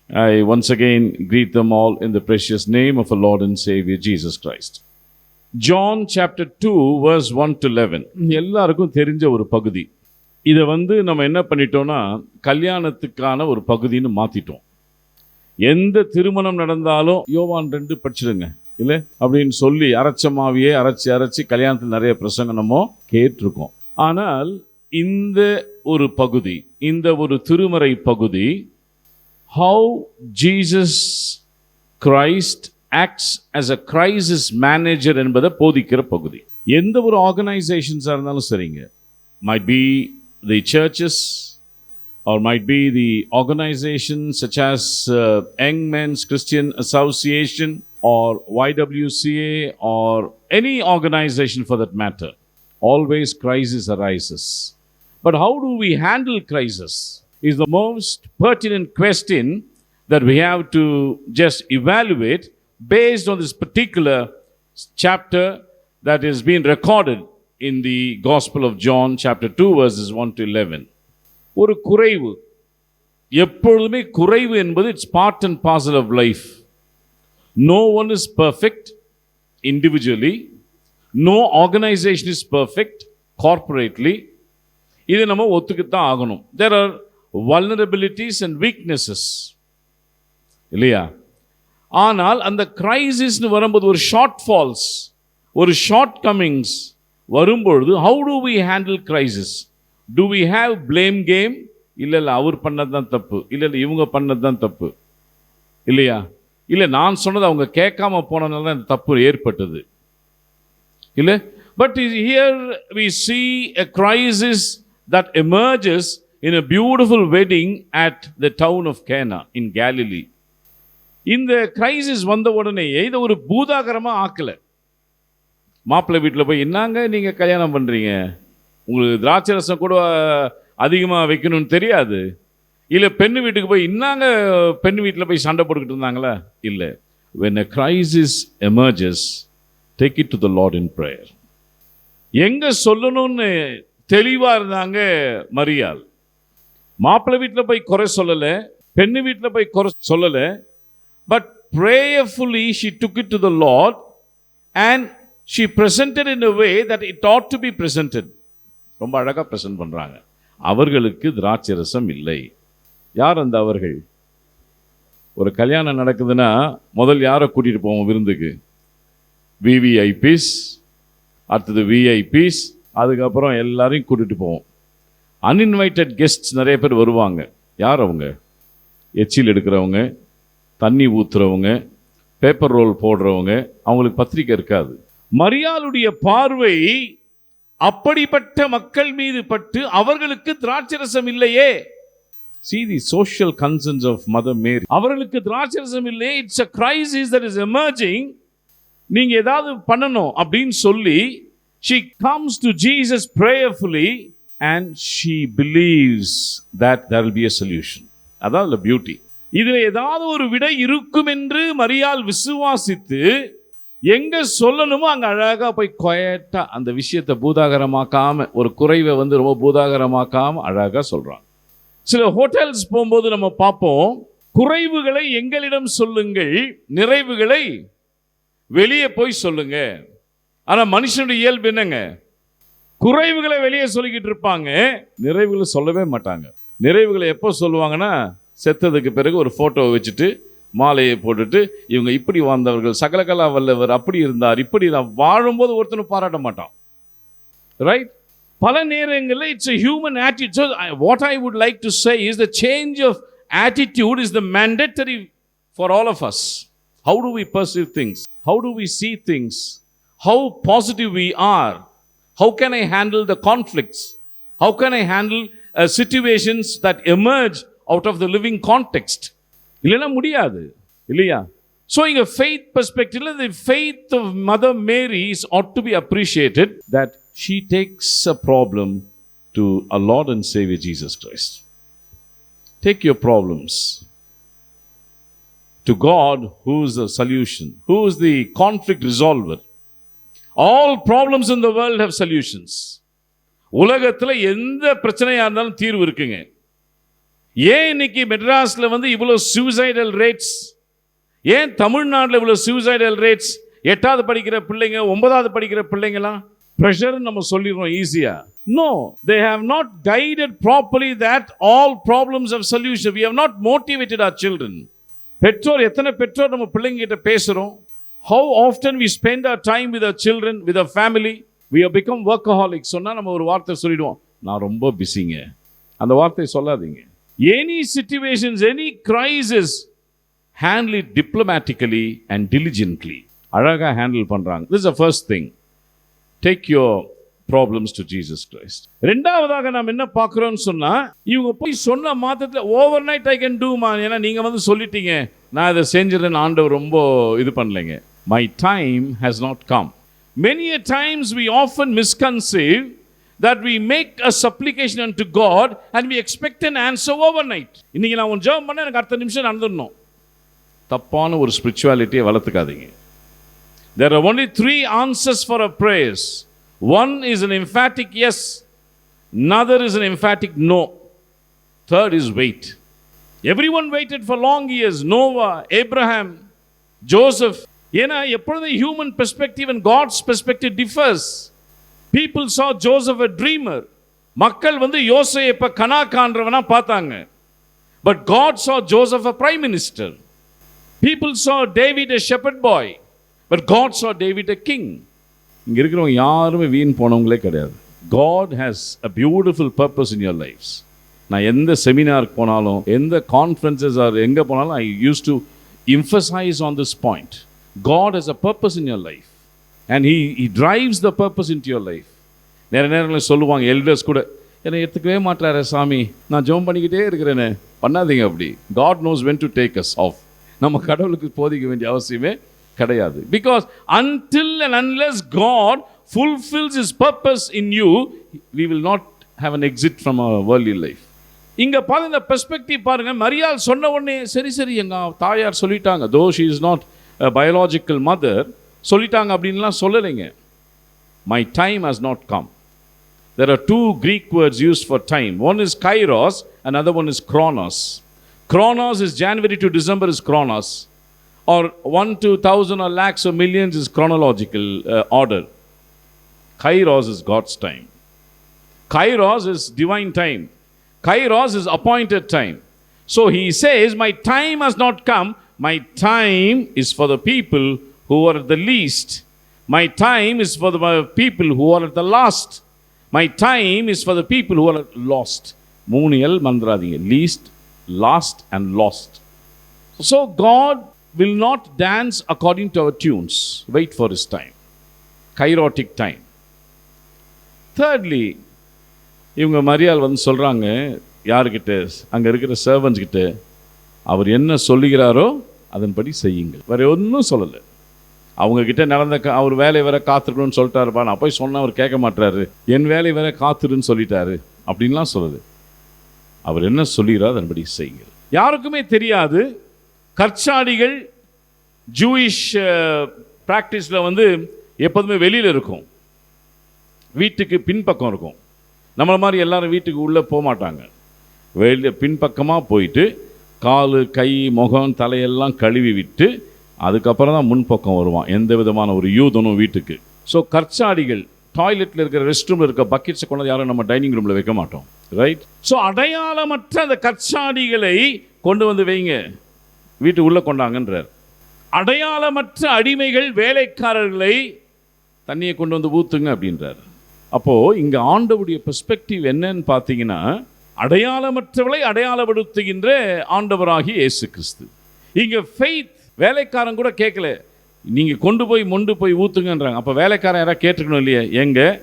I once again greet them all in the precious name of our Lord and Savior Jesus Christ. John chapter 2 verse 1 to 11. எல்லாருக்கும் தெரிஞ்ச ஒரு பகுதி. இதை நம்ம என்ன பண்ணிட்டோம்னா கல்யாணத்துக்கான ஒரு பகுதின்னு மாற்றிட்டோம். எந்த திருமணம் நடந்தாலும் யோவான் 2 படிச்சிடுங்க இல்லை அப்படின்னு சொல்லி அரைச்சமாவியே அரைச்சி கல்யாணத்தில் நிறைய பிரசங்கம் நம்ம கேட்டிருக்கோம். ஆனால் இந்த ஒரு பகுதி, இந்த ஒரு திருமறை பகுதி, how Jesus Christ acts as a crisis manager என்பதை போதிக்கிற பகுதி. எந்த ஒரு ஆர்கனைசேஷன்ஸாக இருந்தாலும் சரிங்க, might be the churches or might be the organizations such as Young Men's Christian Association or YWCA or any organization for that matter, always crisis arises. But how do we handle crisis is the most pertinent question that we have to just evaluate based on this particular chapter that is being recorded in the Gospel of John chapter 2 verses 1 to 11. ஒரு குறைவு, எப்பொழுதுமே குறைவு என்பது it's part and parcel of life. No one is perfect individually, no organisation is perfect corporately. இதை நம்ம ஒத்துக்கித்தான் ஆகணும். There are vulnerabilities and weaknesses இல்லையா? ஆனால் அந்த கிரைசிஸ்னு வரும்போது ஒரு ஷார்ட் ஃபால்ஸ், ஒரு ஷார்ட் கமிங்ஸ் வரும்பொழுது how do we handle crisis? Do we have blame game? இல்லை அவர் பண்ணது தான் தப்பு, இல்லை இவங்க பண்ணது தான் தப்பு இல்லையா? இல்லை நான் சொன்னது அவங்க கேட்காம போனதுனால தான் இந்த தப்பு ஏற்பட்டது இல்லை? But here we see a crisis that emerges in a beautiful wedding at the town of Cana in Galilee. இந்த கிரைசிஸ் வந்த உடனேயே இதை ஒரு பூதாகரமாக ஆக்கலை. மாப்பிள்ளை வீட்டில் போய் என்னங்க நீங்கள் கல்யாணம் பண்ணுறீங்க, உங்களுக்கு திராட்சை ரசம் கூட அதிகமாக வைக்கணும்னு தெரியாது. இல்லை பெண்ணு வீட்டுக்கு போய் இன்னாங்க பெண்ணு வீட்டில் போய் சண்டை போட்டுக்கிட்டு இருந்தாங்களா? இல்லை. when a crisis emerges, take it to the Lord in prayer. எங்கே சொல்லணும்னு தெளிவாக இருந்தாங்க மரியாள். மாப்பிள்ளை வீட்டில் போய் குறை சொல்லலை, பெண்ணு வீட்டில் போய் குறை சொல்லலை. But prayerfully she took it to the Lord and she presented in a way that it ought to be presented. ரொம்ப அழகாக ப்ரெசென்ட் பண்ணுறாங்க. அவர்களுக்கு திராட்சை ரசம் இல்லை. யார் அந்த அவர்கள்? ஒரு கல்யாணம் நடக்குதுன்னா முதல் யாரை கூட்டிகிட்டு போவோம் விருந்துக்கு? விவிஐபிஸ், அடுத்தது விஐபிஸ், அதுக்கப்புறம் எல்லாரையும் கூட்டிகிட்டு போவோம். அன்இன்வைட்டட் கெஸ்ட்ஸ் நிறைய பேர் வருவாங்க. யார் அவங்க? எச்சில் எடுக்கிறவங்க, தண்ணி ஊற்றுறவங்க, பேப்பர் ரோல் போடுறவங்க, அவங்களுக்கு பத்திரிக்கை இருக்காது. மரியாளுடைய பார்வை அப்படிப்பட்ட மக்கள் மீது பட்டு அவர்களுக்கு திராட்சரசம் இல்லையே. See the social concerns of Mother Mary. அவர்களுக்கு திராட்சரசம் இல்லையே. It's a crisis that is emerging. நீங்க ஏதாவது பண்ணணும் அப்படின்னு சொல்லி she comes to Jesus prayerfully and she believes that there will be a solution. அதாவது பியூட்டி. இதில் ஏதாவது ஒரு விடை இருக்கும் என்று மரியாள் விசுவாசித்து எங்க சொல்லணுமோ அங்கே அழகாக போய் குவைட்டா அந்த விஷயத்தை பூதாகரமாக்காம, ஒரு குறைவை ரொம்ப பூதாகரமாக்காம அழகாக சொல்றாங்க. சில ஹோட்டல்ஸ் போகும்போது நம்ம பார்ப்போம், குறைவுகளை எங்களிடம் சொல்லுங்கள், நிறைவுகளை வெளியே போய் சொல்லுங்க. ஆனால் மனுஷனுடைய இயல்பு என்னங்க? குறைவுகளை வெளியே சொல்லிக்கிட்டு இருப்பாங்க, நிறைவுகளை சொல்லவே மாட்டாங்க. நிறைவுகளை எப்போ சொல்லுவாங்கன்னா செத்ததுக்கு பிறகு ஒரு ஃபோட்டோவை வச்சுட்டு மாலையை போட்டுட்டு இவங்க இப்படி வாழ்ந்தவர்கள், சகலகலா வல்லவர், அப்படி இருந்தார், இப்படி வாழும்போது ஒருத்தனும் பாராட்ட மாட்டான். ரைட்? பல நேரங்களில் it's a human attitude. So what I would like to say is the change of attitude is the mandatory for all of us. How do we perceive things? How do we see things? How positive we are? How can I handle the conflicts? How can I handle situations that emerge out of the living context? இல்லைன்னா முடியாது இல்லையா? So இங்கே faith பெர்ஸ்பெக்டிவ்ல the faith of Mother Mary is ought to be appreciated, that she takes a problem to our Lord and Savior Jesus Christ. Take your problems to God, who is the solution, who is the conflict resolver. All problems in the world have solutions. உலகத்தில் எந்த பிரச்சனையாக இருந்தாலும் தீர்வு இருக்குங்க. ஏன் இன்னைக்கு மெட்ராஸில் வந்து இவ்வளோ சூசைடல் ரேட்ஸ், ஏன் தமிழ்நாட்டில் இவ்வளோ சூசைடல் ரேட்ஸ்? 8வது படிக்கிற பிள்ளைங்க, 9வது படிக்கிற பிள்ளைங்களாம் ப்ரெஷர்னு நம்ம சொல்லிடுறோம் ஈஸியாக. No, they have not guided properly that all problems have solution. We have not motivated our children. பெற்றோர், எத்தனை பெற்றோர் நம்ம பிள்ளைங்க கிட்ட பேசுகிறோம்? How often we spend our time with our children, with our family? We have become workaholics. சொன்னால் நம்ம ஒரு வார்த்தை சொல்லிடுவோம், நான் ரொம்ப பிஸிங்க. அந்த வார்த்தை சொல்லாதீங்க. Any situations, any crisis, handle it diplomatically and diligently. அழகாக ஹேண்டில் பண்ணுறாங்க. This is the first thing. Take your problems to Jesus Christ. ரெண்டாவதாக நாம் என்ன பார்க்குறோம்னு சொன்னால், இவங்க போய் சொன்ன மாதத்தில் over night I can do மா, ஏன்னா நீங்கள் வந்து சொல்லிட்டீங்க, நான் இதை செஞ்சிடறேன், ஆண்டவர் ரொம்ப இது பண்ணலைங்க. My time has not come. Many a times we often misconceive that we make a supplication unto God and we expect an answer overnight. இன்னைக்கு நான் ஒரு ஜெபம் பண்ண எனக்கு அடுத்த நிமிஷம் நடந்துடணும். தப்பான ஒரு ஸ்பிரிச்சுவாலிட்டியை வளர்த்துக்காதீங்க. There are only 3 answers for our prayers. One is an emphatic yes, another is an emphatic no, third is wait. Everyone waited for long years. Noah, Abraham, Joseph. ஏன்னா எப்பொழுதும் human perspective and God's perspective differs. People saw Joseph a dreamer. மக்கள் வந்து யோசேப்பை கனா காண்றவனா பார்த்தாங்க. But God saw Joseph a prime minister. People saw David a shepherd boy. But God saw David a king. இங்கே இருக்கிறவங்க யாருமே வீண் போனவங்களே கிடையாது. God has a beautiful purpose in your lives. நான் எந்த செமினாருக்கு போனாலும், எந்த கான்ஃபரன்சஸ் எங்கே போனாலும், I used to emphasize on this point. God has a purpose in your life. And He drives the purpose into your life. நிறைய நேரங்களில் சொல்லுவாங்க elders கூட, என்னை எடுத்துக்கவே மாட்டாரு சாமி, நான் ஜெபம் பண்ணிக்கிட்டே இருக்கிறேன்னு. பண்ணாதீங்க அப்படி. God knows when to take us off. நம்ம கடவுளுக்கு போதிக்க வேண்டிய அவசியமே கிடையாது. Because until and unless God fulfills His purpose in you, we will not have an exit from our worldly life. இங்க பாருங்க, இந்த பெர்ஸ்பெக்டிவ் பாருங்க. மரியாள் சொன்ன உடனே சரி எங்க தாயார் சொல்லிட்டாங்க, though she is not a biological mother, சொல்லிட்டாங்க அப்படின்லாம் சொல்லலைங்க. My time has not come. There are 2 Greek words used for time. One is kairos, another one is chronos. Chronos is January to December is chronos. Or 1 to 1,000 or lakhs or millions is chronological order. Kairos is God's time. Kairos is divine time. Kairos is appointed time. So He says, my time has not come. My time is for the people who are at the least. My time is for the people who are at the last. My time is for the people who are lost. 3 L மந்திராதீங்க. Least, last and lost. So God will not dance according to our tunes. Wait for His time. Kairotic time. Thirdly, இவங்க மரியாள் வந்து சொல்கிறாங்க யாருக்கிட்ட, அங்கே இருக்கிற சர்வன்ஸ் கிட்ட, அவர் என்ன சொல்லுகிறாரோ அதன்படி செய்யுங்கள். வேறு ஒன்றும் சொல்லலை. அவங்கக்கிட்ட நடந்த அவர் வேலை வேற காத்துருக்கணும்னு சொல்லிட்டாருப்பா, நான் போய் சொன்னால் அவர் கேட்க மாட்டாரு, என் வேலை வேற காத்துருன்னு சொல்லிட்டாரு அப்படின்லாம் சொல்லுது. அவர் என்ன சொல்லுகிறாரோ அதன்படி செய்யுங்கள். யாருக்குமே தெரியாது. கற்சாடிகள் ஜூயிஷ் ப்ராக்டிஸில் வந்து எப்போதுமே வெளியில் இருக்கும், வீட்டுக்கு பின்பக்கம் இருக்கும். நம்மளை மாதிரி எல்லாரும் வீட்டுக்கு உள்ளே போக மாட்டாங்க. வெளியில் பின்பக்கமாக போயிட்டு கால், கை, முகம், தலையெல்லாம் கழுவி விட்டு அதுக்கப்புறம் தான் முன்பக்கம் வருவான் எந்த விதமான ஒரு யூதனும் வீட்டுக்கு. ஸோ கற்சாடிகள், டாய்லெட்டில் இருக்கிற ரெஸ்ட் ரூமில் இருக்க பக்கெட்ஸை கொண்டு யாரும் நம்ம டைனிங் ரூமில் வைக்க மாட்டோம், ரைட்? ஸோ அடையாளமற்ற அந்த கற்சாடிகளை கொண்டு வந்து வைங்க, வீட்டு உள்ளே கொண்டாங்கன்றார். அடையாளமற்ற அடிமைகள், வேலைக்காரர்களை தண்ணியை கொண்டு வந்து ஊற்றுங்க அப்படின்றார். அப்போது இங்கே ஆண்டவருடைய பெர்ஸ்பெக்டிவ் என்னன்னு பார்த்தீங்கன்னா, அடையாளமற்றவளை அடையாளப்படுத்துகின்ற ஆண்டவராகிய இயேசு கிறிஸ்து. இங்கே ஃபெய்த், வேலைக்காரன் கூட கேட்கல, நீங்கள் கொண்டு போய் மொண்டு போய் ஊற்றுங்கன்றாங்க. அப்போ வேலைக்காரன் யாராவது கேட்டுக்கணும் இல்லையா? எங்கள்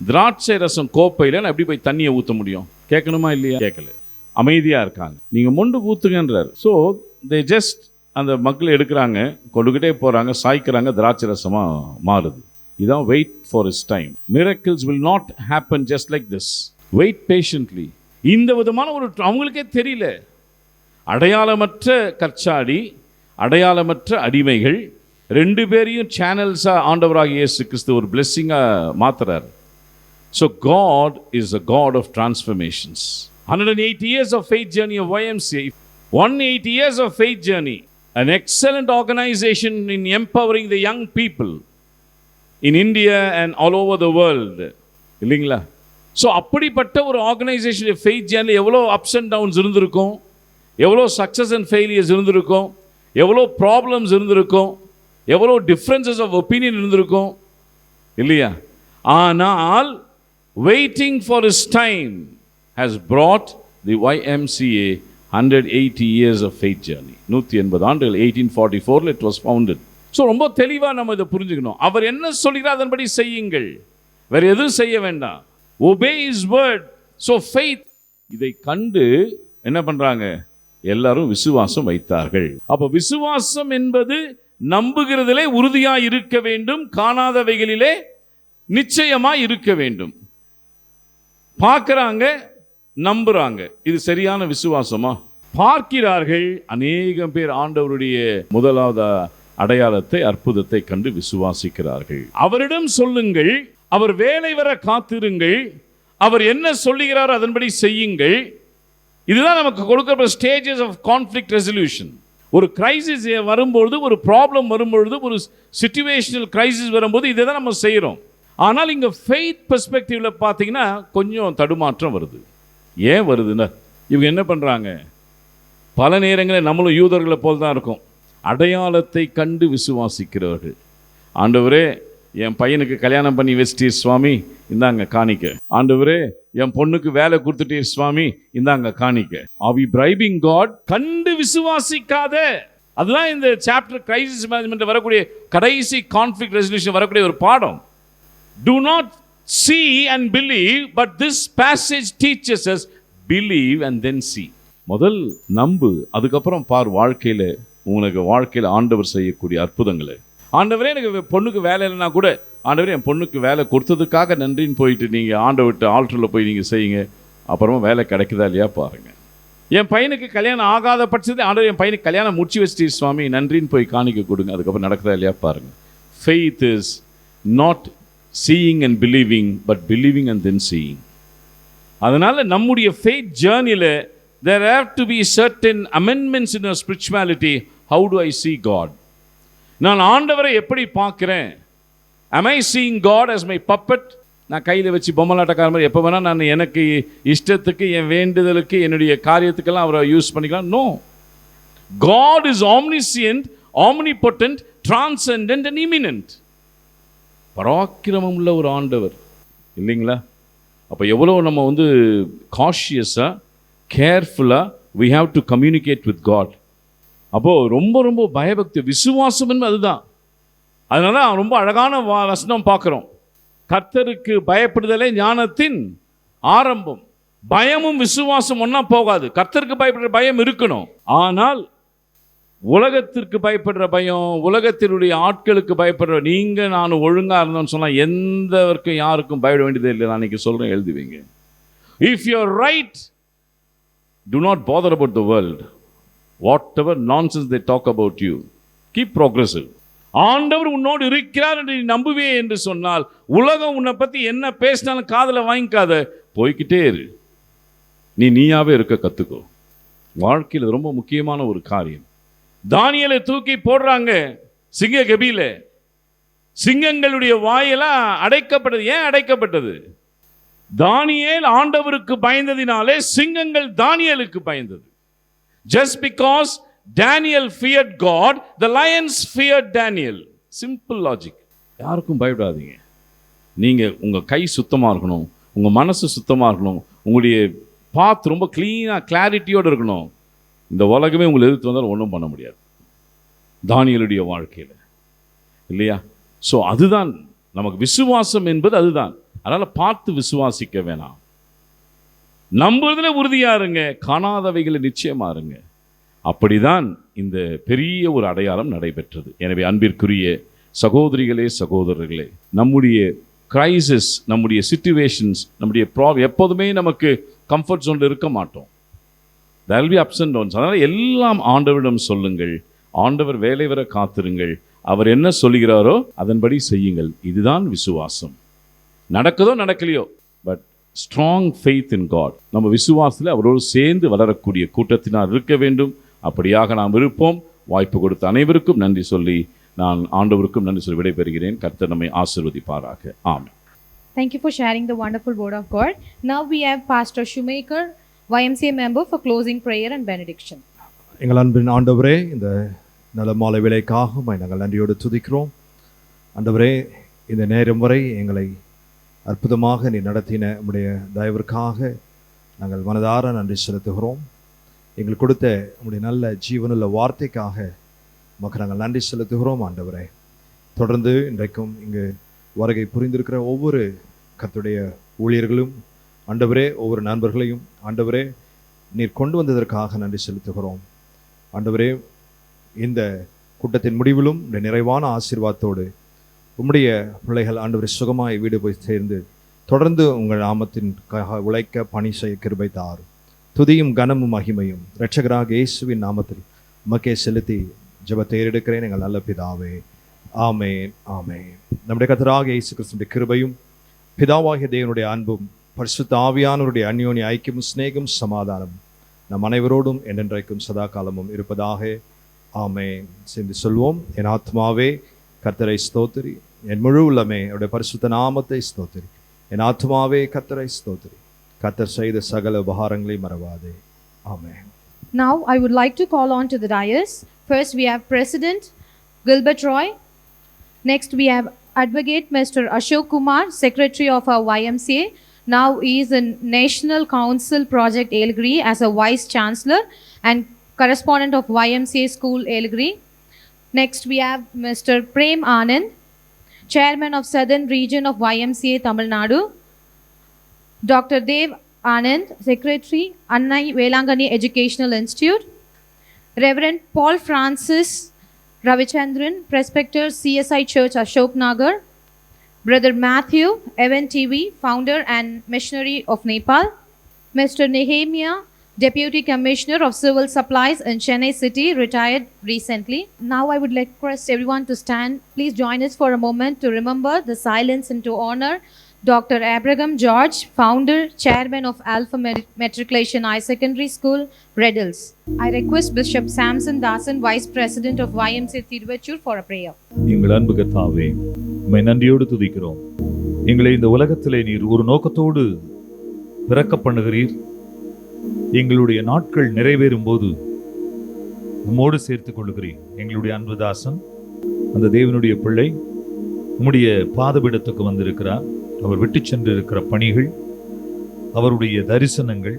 திராட்சை ரசம் கோப்பையில் நான் எப்படி போய் தண்ணியை ஊற்ற முடியும்? கேட்கணுமா இல்லையா? கேட்கல, அமைதியாக இருக்காங்க. நீங்கள் மொண்டு ஊற்றுங்கன்றார். ஸோ தே ஜஸ்ட் அந்த மக்களை எடுக்கிறாங்க, கொண்டுக்கிட்டே போகிறாங்க, சாய்க்கிறாங்க, திராட்சை ரசமாக மாறுது. இதான் wait for is time. Miracles will not happen just like this. Wait patiently. இந்த விதமான ஒரு அவங்களுக்கே தெரியல, அடையாளமற்ற கற்சாடி, அடையாளமற்ற அடிமைகள், ரெண்டு பேரையும் சேனல்ஸாக ஆண்டவராக இயேசு கிறிஸ்து ஒரு பிளெஸ்ஸிங்காக மாத்துறார். So God is a God of transformations. 180 years of faith journey of YMCA, 180 years of faith journey, an excellent organization in empowering the young people in India and all over the world. இல்லைங்களா? So அப்படிப்பட்ட ஒரு organisation faith journey எவ்வளோ ups and downs இருந்திருக்கும், எவ்வளோ success and failures இருந்திருக்கும், எவ்வளோ problems இருந்திருக்கும், எவ்வளோ டிஃப்ரென்சஸ் ஆஃப் ஒப்பீனியன் இருந்திருக்கும் இல்லையா? ஆனால் waiting for is time has brought the YMCA 180 years of faith journey. 180 ஆண்டுகள், 1844 it was founded. ஸோ ரொம்ப தெளிவாக நம்ம இதை புரிஞ்சுக்கணும். அவர் என்ன சொல்கிறார் அதன்படி செய்யுங்கள், வேறு எதுவும் செய்ய வேண்டாம். obey his word. So faith, இதை கண்டு என்ன பண்ணுறாங்க, எல்லாரும் விசுவாசம் வைத்தார்கள். அப்போ விசுவாசம் என்பது நம்புகிறதிலே உறுதியாக இருக்க வேண்டும், காணாதவைகளிலே நிச்சயமாக இருக்க வேண்டும். பார்க்குறாங்க, நம்புறாங்க. இது சரியான விசுவாசமா? பார்க்கிறார்கள், அநேகம் பேர் ஆண்டவருடைய முதலாவது அடையாளத்தை, அற்புதத்தை கண்டு விசுவாசிக்கிறார்கள். அவரிடம் சொல்லுங்கள், அவர் வேலை வர காத்திருங்கள், அவர் என்ன சொல்லுகிறாரோ அதன்படி செய்யுங்கள். இதுதான் நமக்கு கொடுக்கிற ஸ்டேஜஸ் ஆஃப் கான்ஃப்ளிக்ட் ரெசல்யூஷன். ஒரு கிரைசிஸ் வரும்பொழுது, ஒரு ப்ராப்ளம் வரும்பொழுது, ஒரு சிச்சுவேஷனல் கிரைசிஸ் வரும்போது இதை தான் நம்ம செய்கிறோம். ஆனால் இங்கே ஃபெய்த் பெர்ஸ்பெக்டிவில் பார்த்தீங்கன்னா கொஞ்சம் தடுமாற்றம் வருது. ஏன் வருதுன்னா, இவங்க என்ன பண்ணுறாங்க, பல நேரங்களில் நம்மளும் யூதர்களை போல் தான் இருக்கும். அடையாளத்தை கண்டு விசுவாசிக்கிறவர்கள். ஆண்டவரே, என் பையனுக்கு கல்யாணம் பண்ணி வச்சிட்டீர் சுவாமி, இந்தாங்க காணிக்க. ஆண்டவரே, என் பொண்ணுக்கு வேலை கொடுத்துட்டீர் சுவாமி, இந்தாங்க காணிக்க. Are we bribing God? கண்டு விசுவாசிக்காத. அதுதான் இந்த சாப்டர் கிரைசிஸ் மேனேஜ்மெண்ட் வரக்கூடிய கடைசி கான்ஃப்ளிக்ட் ரெசல்யூஷன் வரக்கூடிய ஒரு பாடம். Do not see and believe, but this passage teaches us believe and then see. முதல் நம்பு, அதுக்கப்புறம் பார் வாழ்க்கையில், உங்களுக்கு வாழ்க்கையில் ஆண்டவர் செய்யக்கூடிய அற்புதங்களை. ஆண்டவரே, எனக்கு பொண்ணுக்கு வேலை இல்லைன்னா கூட, ஆண்டவரே என் பொண்ணுக்கு வேலை கொடுத்ததுக்காக நன்றின்னு போயிட்டு நீங்கள் ஆண்டவர்கிட்ட ஆல்டரில் போய் நீங்கள் செய்யுங்க. அப்புறமா வேலை கிடைக்குதா இல்லையா பாருங்கள். என் பையனுக்கு கல்யாணம் ஆகாத பட்சத்தில், ஆண்டவர் என் பையனுக்கு கல்யாணம் முடிச்சு வச்சிட்டீர் சுவாமி, நன்றின்னு போய் காணிக்க கொடுங்க. அதுக்கப்புறம் நடக்குதா இல்லையா பாருங்கள். Faith is not seeing and believing, but believing and then seeing. அதனால நம்முடைய faith journeyல there have to be certain amendments in our spirituality. How do I see God? நான் ஆண்டவரை எப்படி பார்க்கிறேன்? Am I seeing God as my puppet? நான் கையில் வச்சு பொம்மலாட்டக்கார மாதிரி எப்போ வேணால் நான் எனக்கு இஷ்டத்துக்கு, என் வேண்டுதலுக்கு, என்னுடைய காரியத்துக்கெல்லாம் அவரை யூஸ் பண்ணிக்கலாம். No. God is omniscient, omnipotent, transcendent and imminent. பராக்கிரமம் உள்ள ஒரு ஆண்டவர் இல்லைங்களா? அப்போ எவ்வளோ நம்ம காஷியஸாக, கேர்ஃபுல்லாக we have to communicate with God. அப்போது ரொம்ப ரொம்ப பயபக்தி, விசுவாசம் என்பது அதுதான். அதனால ரொம்ப அழகான வசனம் பார்க்குறோம். கர்த்தருக்கு பயப்படுதலே ஞானத்தின் ஆரம்பம். பயமும் விசுவாசம் ஒன்றா போகாது. கர்த்தருக்கு பயப்படுற பயம் இருக்கணும். ஆனால் உலகத்திற்கு பயப்படுற பயம், உலகத்தினுடைய ஆட்களுக்கு பயப்படுற, நீங்கள் நான் ஒழுங்காக இருந்தோன்னு சொன்னால் எந்தவருக்கும் யாருக்கும் பயப்பட வேண்டியதே இல்லை. நான் இன்றைக்கி சொல்கிறேன், எழுதுவீங்க. If you are right, do not bother about the world. Whatever nonsense they talk about you, keep progressive. ஆண்டவர் உன்னோடு இருக்கிறார் என்று நீ நம்புவே என்று சொன்னால், உலகம் உன்னை பற்றி என்ன பேசினாலும் காதில் வாங்கிக்காத, போய்கிட்டே இரு. நீயாவே இருக்க கற்றுக்கோ. வாழ்க்கையில் ரொம்ப முக்கியமான ஒரு காரியம். தானியேலை தூக்கி போடுறாங்க சிங்க கபியில. சிங்கங்களுடைய வாயெல்லாம் அடைக்கப்பட்டது. ஏன் அடைக்கப்பட்டது? தானியேல் ஆண்டவருக்கு பயந்ததினாலே சிங்கங்கள் தானியேலுக்கு பயந்தது. Just because Daniel feared God, the lions feared Daniel. Simple logic. யாருக்கும் பயப்படாதீங்க. நீங்கள் உங்கள் கை சுத்தமாக இருக்கணும், உங்கள் மனசு சுத்தமாக இருக்கணும், உங்களுடைய பாத் ரொம்ப க்ளீனாக கிளாரிட்டியோடு இருக்கணும். இந்த உலகமே உங்களை எதிர்த்து வந்தாலும் ஒன்றும் பண்ண முடியாது. தானியேலுடைய வாழ்க்கையில் இல்லையா? ஸோ அதுதான் நமக்கு விசுவாசம் என்பது அதுதான். அதனால் பார்த்து விசுவாசிக்க வேணாம். நம்புறதுல உறுதியாக இருங்க, காணாதவைகளை நிச்சயமாக இருங்க. அப்படிதான் இந்த பெரிய ஒரு அடையாளம் நடைபெற்றது. எனவே அன்பிற்குரிய சகோதரிகளே, சகோதரர்களே, நம்முடைய கிரைசிஸ், நம்முடைய சிச்சுவேஷன்ஸ், நம்முடைய எப்போதுமே நமக்கு கம்ஃபர்ட் ஜோனில் இருக்க மாட்டோம். there will be ups and downs. அதனால் எல்லாம் ஆண்டவரிடம் சொல்லுங்கள். ஆண்டவர் வேலை வர காத்திருங்கள். அவர் என்ன சொல்லுகிறாரோ அதன்படி செய்யுங்கள். இதுதான் விசுவாசம். நடக்குதோ நடக்கலையோ, but strong faith in God. நம்ம விசுவாசத்தில் அவரோடு சேர்ந்து வளரக்கூடிய கூட்டத்தினால் இருக்க வேண்டும். அப்படியாக நாம் இருப்போம். வாய்ப்பு கொடுத்த அனைவருக்கும் நன்றி சொல்லி நான் ஆண்டவருக்கும் நன்றி சொல்லி விடைபெறுகிறேன். கர்த்தர் நம்மை ஆசீர்வதிப்பாராக. ஆமென். Thank you for sharing the wonderful word of God. Now we have Pastor Shoemaker, YMCA member, for closing prayer and benediction. எங்கள் அன்பின் ஆண்டவரே, இந்த நல்ல மாலை வேளைக்காக நாங்கள் நன்றியோடு துதிக்கிறோம். ஆண்டவரே, இந்த நேரம் வரை எங்களை அற்புதமாக நீ நடத்தின உம்முடைய தயவிற்காக நாங்கள் மனதார நன்றி செலுத்துகிறோம். எங்களுக்கு கொடுத்த உம்முடைய நல்ல ஜீவனுள்ள வார்த்தைக்காக உமக்கு நாங்கள் நன்றி செலுத்துகிறோம். ஆண்டவரே, தொடர்ந்து இன்றைக்கும் இங்கு வருகை புரிந்திருக்கிற ஒவ்வொரு கர்த்தருடைய ஊழியர்களும் ஆண்டவரே, ஒவ்வொரு நண்பர்களையும் ஆண்டவரே நீர் கொண்டு வந்ததற்காக நன்றி செலுத்துகிறோம். ஆண்டவரே, இந்த கூட்டத்தின் முடிவிலும் இந்த நிறைவான ஆசீர்வாதத்தோடு உம்முடைய பிள்ளைகள் ஆண்டவரே சுகமாய் வீடு போய் சேர்ந்து தொடர்ந்து உங்கள் நாமத்திற்காக உழைக்க பணி செய்ய கிருபை தாரும். துதியும் கனமும் மகிமையும் இரட்சகராக இயேசுவின் நாமத்தில் உமக்கே செலுத்தி ஜெபத்தை ஏறெடுக்கிறேன் எங்கள் நல்ல பிதாவே. ஆமென், ஆமென். நம்முடைய கர்த்தராக இயேசு கிறிஸ்துவின் கிருபையும் பிதாவாகிய தேவனுடைய அன்பும் பரிசுத்த ஆவியானவருடைய அந்யோன்ய ஐக்கியமும் சிநேகம் சமாதானம் நம் அனைவரோடும் என்றென்றைக்கும் சதா காலமும் இருப்பதாக. ஆமென். சேர்ந்து சொல்வோம். என் ஆத்மாவே கர்த்தரை ஸ்தோத்திரி, என் முழு உள்ளமே அவருடைய பரிசுத்த நாமத்தை ஸ்தோத்திரி. என் ஆத்மாவே கர்த்தரை ஸ்தோத்திரி, கர்த்தர் செய்த சகல உபகாரங்களை மறவாதே. ஆமென். Now I would like to call on to the dais. First we have President Gilbert Roy. Next we have Advocate Mr. Ashok Kumar, Secretary of our YMCA. Now he is in National Council Project Ailgiri as a Vice Chancellor and correspondent of YMCA School Ailgiri. Next we have Mr. Prem Anand, Chairman of Southern Region of YMCA Tamil Nadu. Dr. Dev Anand, Secretary, Annai Velangani Educational Institute. Reverend Paul Francis Ravichandran, Prospector, CSI Church, Ashok Nagar. Brother Matthew, Evan TV, founder and missionary of Nepal. Mr. Nehemiah, Deputy Commissioner of Civil Supplies in Chennai City, retired recently. Now I would request everyone to stand. Please join us for a moment to remember the silence and to honor Dr. Abraham George, founder, chairman of Alpha Matriculation High Secondary School, Red Hills. I request Bishop Samson Dasan, Vice President of YMCA Tiruvachur, for a prayer. எங்கள் அன்பு கர்த்தாவே, உம்மை நன்றியோடு துதிக்கிறோம். எங்களை இந்த உலகத்திலே நீர் ஒரு நோக்கத்தோடு பிறக்க பண்ணுகிறீர். எங்களுடைய நாட்கள் நிறைவேறும் போது உம்மோடு சேர்த்துக் கொள்ளுகிறீர். எங்களுடைய அன்பு தாசன், அந்த தேவனுடைய பிள்ளை உம்முடைய பாதபீடத்துக்கு வந்திருக்கிறார். அவர் விட்டு சென்று இருக்கிற பணிகள், அவருடைய தரிசனங்கள்,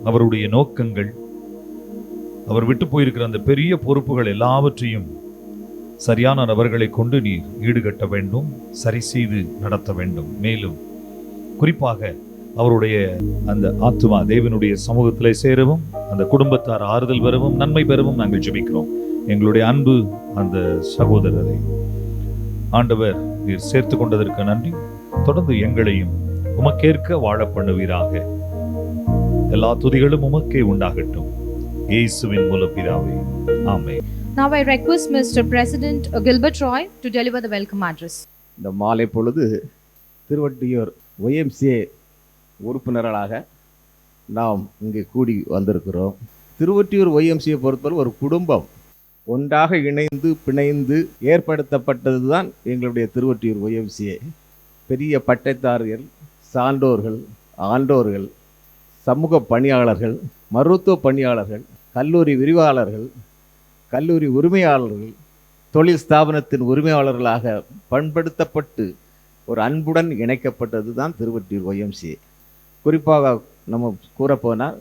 அவருடைய நோக்கங்கள், அவர் விட்டு போயிருக்கிற அந்த பெரிய பொறுப்புகள் எல்லாவற்றையும் சரியான நபர்களை கொண்டு நீர் ஈடுகட்ட வேண்டும், சரி செய்து நடத்த வேண்டும். மேலும் குறிப்பாக அவருடைய அந்த ஆத்துமா தேவனுடைய சமூகத்திலே சேரவும், அந்த குடும்பத்தார் ஆறுதல் பெறவும், நன்மை பெறவும் நாங்கள் ஜெபிக்கிறோம். எங்களுடைய அன்பு அந்த சகோதரரை ஆண்டவர் நீர் சேர்த்து கொண்டதற்கு நன்றி. தொடர்ந்து எங்களையும் உமக்கேற்க வாழ பண்ணுவீராக. எல்லா துதிகளும் உமக்கே உண்டாகட்டும். இயேசுவின் மூலம் பிதாவே, ஆமென். Now I request Mr. President Gilbert Roy to deliver the welcome address. இந்த மாலை பொழுது திருவொற்றியூர் YMCA உறுப்பினர்களாக நாம் இங்கே கூடி வந்திருக்கிறோம். திருவொற்றியூர் YMCA பொறுத்தவரை ஒரு குடும்பம் ஒன்றாக இணைந்து பிணைந்து ஏற்படுத்தப்பட்டது தான் எங்களுடைய திருவொற்றியூர் YMCA. பெரிய பட்டதாரிகள், சான்றோர்கள், ஆண்டோர்கள், சமூக பணியாளர்கள், மருத்துவ பணியாளர்கள், கல்லூரி விரிவாளர்கள், கல்லூரி உரிமையாளர்கள், தொழில் ஸ்தாபனத்தின் உரிமையாளர்களாக பண்படுத்தப்பட்டு ஒரு அன்புடன் இணைக்கப்பட்டது தான் திருவொற்றியூர் YMCA. குறிப்பாக நம்ம கூறப்போனால்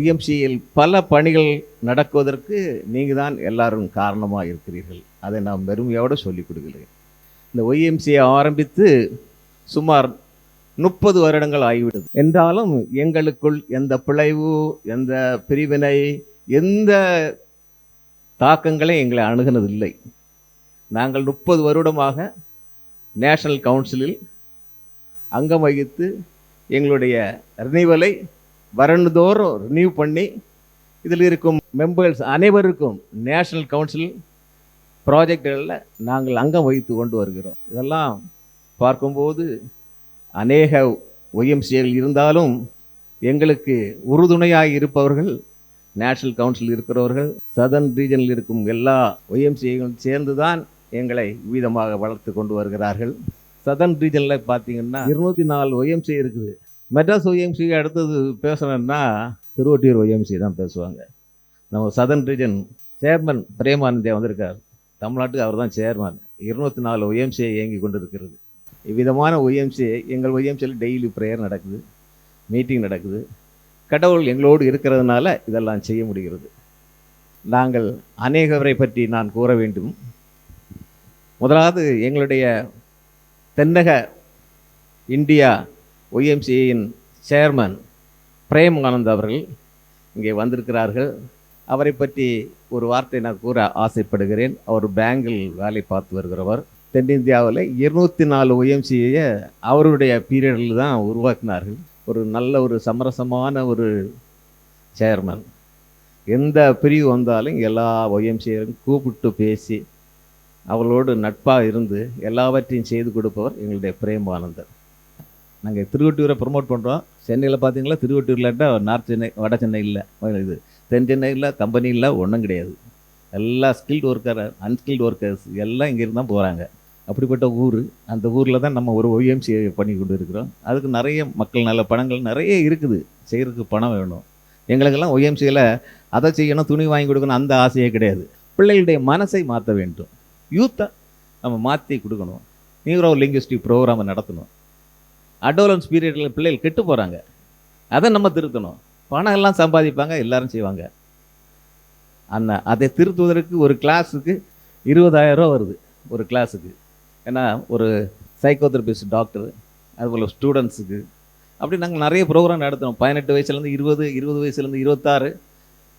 YMCAயில் பல பணிகள் நடக்குவதற்கு நீங்கள் தான் எல்லாரும் காரணமாக இருக்கிறீர்கள். அதை நான் பெருமையோடு சொல்லிக் கொடுக்கிறேன். இந்த YMCA ஆரம்பித்து சுமார் 30 வருடங்கள் ஆகிவிட்டது. என்றாலும் எங்களுக்குள் எந்த பிழைவு, எந்த பிரிவினை, எந்த தாக்கங்களே எங்களை அணுகினதில்லை. நாங்கள் 30 வருடமாக நேஷனல் கவுன்சிலில் அங்கம் வகித்து எங்களுடைய ரினியூவலை வருடந்தோறும் ரினியூ பண்ணி இதில் இருக்கும் மெம்பர்ஸ் அனைவருக்கும் நேஷனல் கவுன்சில் ப்ராஜெக்டுகளில் நாங்கள் அங்கம் வகித்து கொண்டு வருகிறோம். இதெல்லாம் பார்க்கும்போது அநேக ஒய்எம்சிஏகள் இருந்தாலும் எங்களுக்கு உறுதுணையாக இருப்பவர்கள் நேஷனல் கவுன்சில் இருக்கிறவர்கள், சதர்ன் ரீஜனில் இருக்கும் எல்லா ஒய்எம்சிஏகளும் சேர்ந்து தான் எங்களை விதமாக வளர்த்து கொண்டு வருகிறார்கள். சதர்ன் ரீஜனில் பார்த்தீங்கன்னா 204 ஒய்எம்சிஏ இருக்குது. மெட்ராஸ் ஒய்எம்சி அடுத்தது பேசணுன்னா திருவொட்டியூர் ஒய்எம்சி தான் பேசுவாங்க. நம்ம சதர்ன் ரீஜன் சேர்மன் பிரேமானந்தே வந்திருக்கார். தமிழ்நாட்டுக்கு அவர் தான் சேர்மன். 204 ஒய்எம்சிஏ இயங்கி கொண்டு இருக்கிறது. இவ்விதமான ஒய்எம்சிஏ எங்கள் ஒய்எம்சியில் டெய்லி ப்ரேயர் நடக்குது, மீட்டிங் நடக்குது. கடவுள் எங்களோடு இருக்கிறதுனால இதெல்லாம் செய்ய முடிகிறது. நாங்கள் அநேகவரை பற்றி நான் கூற வேண்டும். முதலாவது எங்களுடைய தென்னக இந்தியா ஒய்எம்சிஏயின் சேர்மன் பிரேம் ஆனந்த் அவர்கள் இங்கே வந்திருக்கிறார்கள். அவரை பற்றி ஒரு வார்த்தை நான் கூற ஆசைப்படுகிறேன். அவர் பேங்கில் வேலை பார்த்து வருகிறவர். தென்னிந்தியாவில் 204 ஒய்எம்சியை அவருடைய பீரியடில் தான் உருவாக்கினார்கள். ஒரு நல்ல ஒரு சமரசமான ஒரு சேர்மன். எந்த பிரிவு வந்தாலும் எல்லா ஒய்எம்சியையும் கூப்பிட்டு பேசி அவர்களோடு நட்பாக இருந்து எல்லாவற்றையும் செய்து கொடுப்பவர் எங்களுடைய பிரேம் ஆனந்தர். நாங்கள் திருவொட்டியூரை ப்ரொமோட் பண்ணுறோம். சென்னையில் பார்த்தீங்களா, திருவொட்டியூரில் நார்த் சென்னை, வட சென்னை இல்லை, இது தென் சென்னையில் கம்பெனி இல்லை, ஒன்றும் கிடையாது. எல்லா ஸ்கில்டு ஒர்க்கர், அன்ஸ்கில்டு ஒர்க்கர்ஸ் எல்லாம் இங்கேருந்து தான் போகிறாங்க. அப்படிப்பட்ட ஊர். அந்த ஊரில் தான் நம்ம ஒரு ஒய்எம்சி பண்ணி கொண்டு இருக்கிறோம். அதுக்கு நிறைய மக்கள் நல்ல பணங்கள் நிறைய இருக்குது. செய்கிறதுக்கு பணம் வேணும். எங்களுக்கெல்லாம் ஒய்எம்சியில் அதை செய்யணும், துணி வாங்கி கொடுக்கணும், அந்த ஆசையே கிடையாது. பிள்ளைகளுடைய மனசை மாற்ற வேண்டும். யூத்தை நம்ம மாற்றி கொடுக்கணும். நியூரோ லிங்குவிஸ்டிக் ப்ரோக்ராமை நடத்தணும். அடோலன்ஸ் பீரியடில் பிள்ளைகள் கெட்டு போகிறாங்க, அதை நம்ம திருத்தணும். பணம் எல்லாம் சம்பாதிப்பாங்க, எல்லாரும் செய்வாங்க. அதை திருத்துவதற்கு ஒரு கிளாஸுக்கு 20,000 ரூபா வருது ஒரு கிளாஸுக்கு. ஏன்னா ஒரு சைக்கோதெரபிஸ்ட் டாக்டர், அதுபோல் ஸ்டூடெண்ட்ஸுக்கு அப்படி நாங்கள் நிறைய ப்ரோக்ராம் நடத்துகிறோம். 18 வயசுலேருந்து 20, 20 வயசுலேருந்து 26.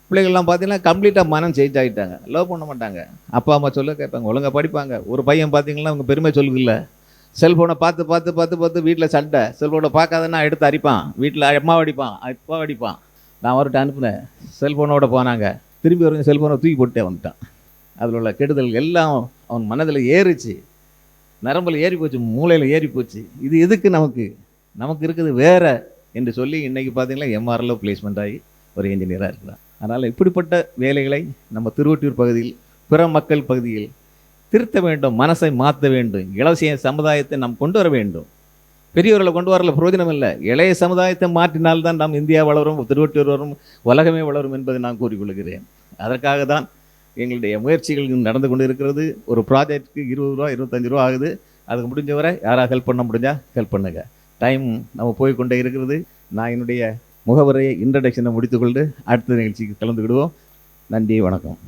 பிள்ளைகள்லாம் பார்த்தீங்கன்னா கம்ப்ளீட்டாக மனம் சேஞ்ச் ஆகிட்டாங்க. லவ் பண்ண மாட்டாங்க, அப்பா அம்மா சொல்ல கேட்பாங்க, ஒழுங்காக படிப்பாங்க. ஒரு பையன் பார்த்தீங்கன்னா அவங்க பெருமை சொல்லுதில்ல, செல்ஃபோனை பார்த்து பார்த்து பார்த்து பார்த்து வீட்டில் சண்டை. செல்ஃபோனை பார்க்காதன்னா எடுத்து அடிப்பான், வீட்டில் அம்மா அடிப்பான், அப்பா அடிப்பான். நான் அவர்கிட்ட அனுப்புனேன், செல்ஃபோனோட போனாங்க, திரும்பி வரைக்கும் செல்ஃபோனை தூக்கி போட்டே வந்துட்டான். அதில் உள்ள கெடுதல் எல்லாம் அவன் மனதில் ஏறிச்சு, நரம்பில் ஏறி போச்சு, மூளையில் ஏறி போச்சு. இது எதுக்கு நமக்கு இருக்குது வேறு என்று சொல்லி இன்றைக்கி பார்த்தீங்கன்னா எம்ஆர்எல்ல பிளேஸ்மெண்ட் ஆகி ஒரு இன்ஜினியராக இருக்கிறான். அதனால் இப்படிப்பட்ட வேலைகளை நம்ம திருவொட்டியூர் பகுதியில், பிற மக்கள் பகுதியில் திருத்த வேண்டும், மனசை மாற்ற வேண்டும். இளைய சமுதாயத்தை நாம் கொண்டு வர வேண்டும். பெரியவர்களை கொண்டு வரல பிரயோஜனம் இல்லை. இளைய சமுதாயத்தை மாற்றினால்தான் நாம் இந்தியா வளரும், திருவொட்டியூர் வரும், உலகமே வளரும் என்பதை நான் கூறிக்கொள்கிறேன். அதற்காக தான் எங்களுடைய முயற்சிகள் நடந்து கொண்டு இருக்கிறது. ஒரு ப்ராஜெக்ட்டுக்கு 20 ரூபா 25 ரூபா ஆகுது. அதுக்கு முடிஞ்சவரை யாராக ஹெல்ப் பண்ண முடிஞ்சால் ஹெல்ப் பண்ணுங்க. டைம் நம்ம போய்கொண்டே இருக்கிறது. நான் என்னுடைய முகவரையை இன்ட்ரடக்ஷனை முடித்துக்கொண்டு அடுத்த நிகழ்ச்சிக்கு கலந்துக்கிடுவோம். நன்றி, வணக்கம்.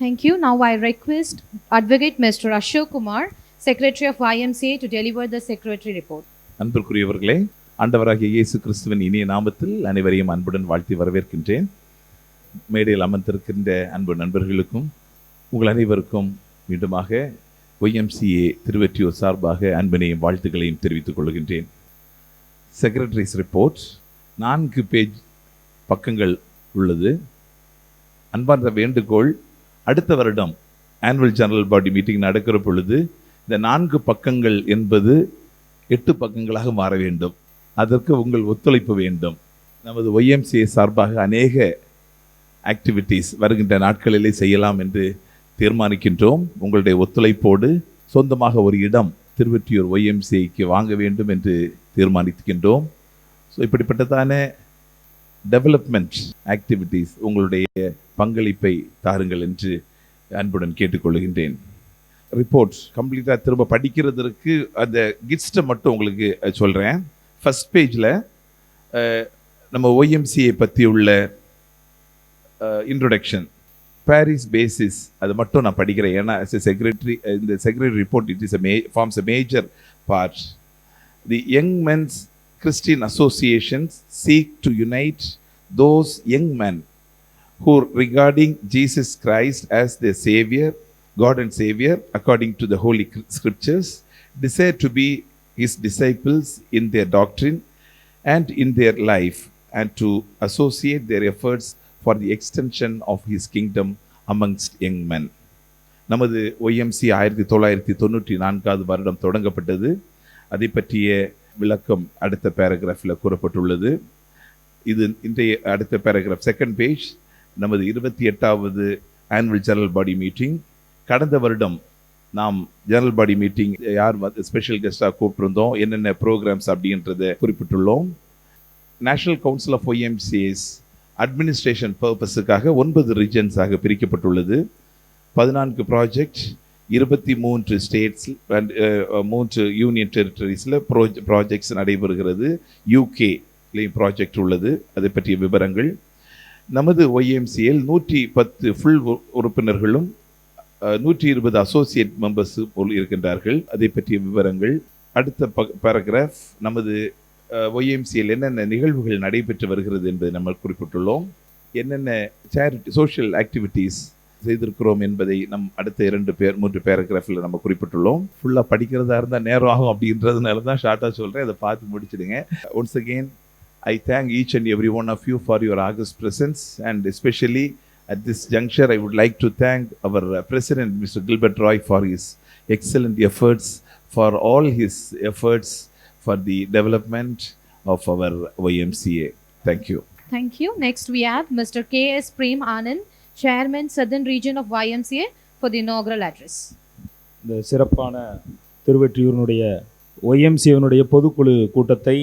Thank you. Now I request Advocate Mr. Ashok Kumar, Secretary of YMCA, to deliver the Secretary report. அன்பிற்குரியவர்களே, ஆண்டவராகிய இயேசு கிறிஸ்துவின் இனிய நாமத்தில் அனைவரையும் அன்புடன் வாழ்த்தி வரவேற்கின்றேன். மேடையில் அமர்ந்திருக்கின்ற அன்பு நண்பர்களுக்கும் உங்கள் அனைவருக்கும் மீண்டுமாக ஒய்எம்சிஏ திருவொற்றியூர் சார்பாக அன்பினையும் வாழ்த்துக்களையும் தெரிவித்துக் கொள்கின்றேன். செக்ரட்டரிஸ் ரிப்போர்ட் 4 பேஜ் பக்கங்கள் உள்ளது. அன்பார்ந்த வேண்டுகோள், அடுத்த வருடம் ஆனுவல் ஜெனரல் பாடி மீட்டிங் நடக்கிற பொழுது இந்த 4 பக்கங்கள் என்பது 8 பக்கங்களாக மாற வேண்டும். அதற்கு உங்கள் ஒத்துழைப்பு வேண்டும். நமது ஒய்எம்சிஏ சார்பாக அநேக ஆக்டிவிட்டீஸ் வருகின்ற நாட்களிலே செய்யலாம் என்று தீர்மானிக்கின்றோம். உங்களுடைய ஒத்துழைப்போடு சொந்தமாக ஒரு இடம் திருவொற்றியூர் ஒய்எம்சிஏக்கு வாங்க வேண்டும் என்று தீர்மானிக்கின்றோம். ஸோ இப்படிப்பட்டதான டெவலப்மெண்ட் ஆக்டிவிட்டீஸ் உங்களுடைய பங்களிப்பை தாருங்கள் என்று அன்புடன் கேட்டுக்கொள்கின்றேன். ரிப்போர்ட் கம்ப்ளீட்டாக திரும்ப படிக்கிறதுக்கு அந்த கிட்ஸ்ட்டை மட்டும் உங்களுக்கு சொல்கிறேன். ஃபஸ்ட் பேஜில் நம்ம ஒய்எம்சிஏ பற்றி உள்ள இன்ட்ரொடக்ஷன், பாரிஸ் பேசிஸ், அது மட்டும் நான் படிக்கிறேன். ஏன்னா செக்ரட்டரி இந்த secretary report it is forms a major part. The Young Men's Christian Associations seek to unite those young men who, regarding Jesus Christ as their Savior, God and Savior, according to the Holy Scriptures, desire to be His disciples in their doctrine and in their life, and to associate their efforts for the extension of his kingdom amongst young men. நமது OMC 1994 வருடம் தொடங்கப்பட்டது. அதை பற்றிய விளக்கம் அடுத்த பேராகிராஃபில் கூறப்பட்டுள்ளது. இது இன்றைய அடுத்த பேராகிராஃப், செகண்ட் பேஜ். நமது 28வது ஆனுவல் ஜெனரல் பாடி மீட்டிங். கடந்த வருடம் நாம் ஜெனரல் பாடி மீட்டிங் யார் ஸ்பெஷல் கெஸ்டாக கூப்பிட்டுருந்தோம், என்னென்ன ப்ரோக்ராம்ஸ் அப்படின்றத குறிப்பிட்டுள்ளோம். National council of OMCA's administration பர்பஸுக்காக 9 ரீஜன்ஸாக பிரிக்கப்பட்டுள்ளது. 14 ப்ராஜெக்ட், 23 ஸ்டேட்ஸ் அண்ட் 3 யூனியன் டெரிட்டரிஸில் ப்ராஜெக்ட்ஸ் நடைபெறுகிறது. யூகேலையும் ப்ராஜெக்ட் உள்ளது. அதை பற்றிய விவரங்கள். நமது OMCL 110 ஃபுல் உறுப்பினர்களும் 120 அசோசியேட் மெம்பர்ஸ் போல் இருக்கின்றார்கள். அதை பற்றிய விவரங்கள். அடுத்த பேராகிராஃப், நமது OMCL என்னென்ன நிகழ்வுகள் நடைபெற்று வருகிறது என்பதை நம்ம குறிப்பிட்டுள்ளோம். என்னென்ன சேரிட்டி சோஷியல் ஆக்டிவிட்டீஸ் செய்திருக்கிறோம் என்பதை அடுத்த 3 பேராகிராஃபில் நம்ம குறிப்பிட்டுள்ளோம். ஃபுல்லாக படிக்கிறதா இருந்தால் நேரம் ஆகும் அப்படின்றதுனால தான் ஷார்ட்டாக சொல்கிறேன். அதை பார்த்து முடிச்சிடுங்க. Once again I thank each and every one of you for your august presence, and especially at this juncture I would like to thank our President Mr. Gilbert Roy for his excellent efforts, for all his efforts for the development of our YMCA. Thank you. Thank you. Next we have Mr. K.S. Prem Anand, Chairman, Southern Region of YMCA, for the inaugural address. இந்த சிறப்பான திருவெற்றியூரினுடைய OMCA பொதுக்குழு கூட்டத்தை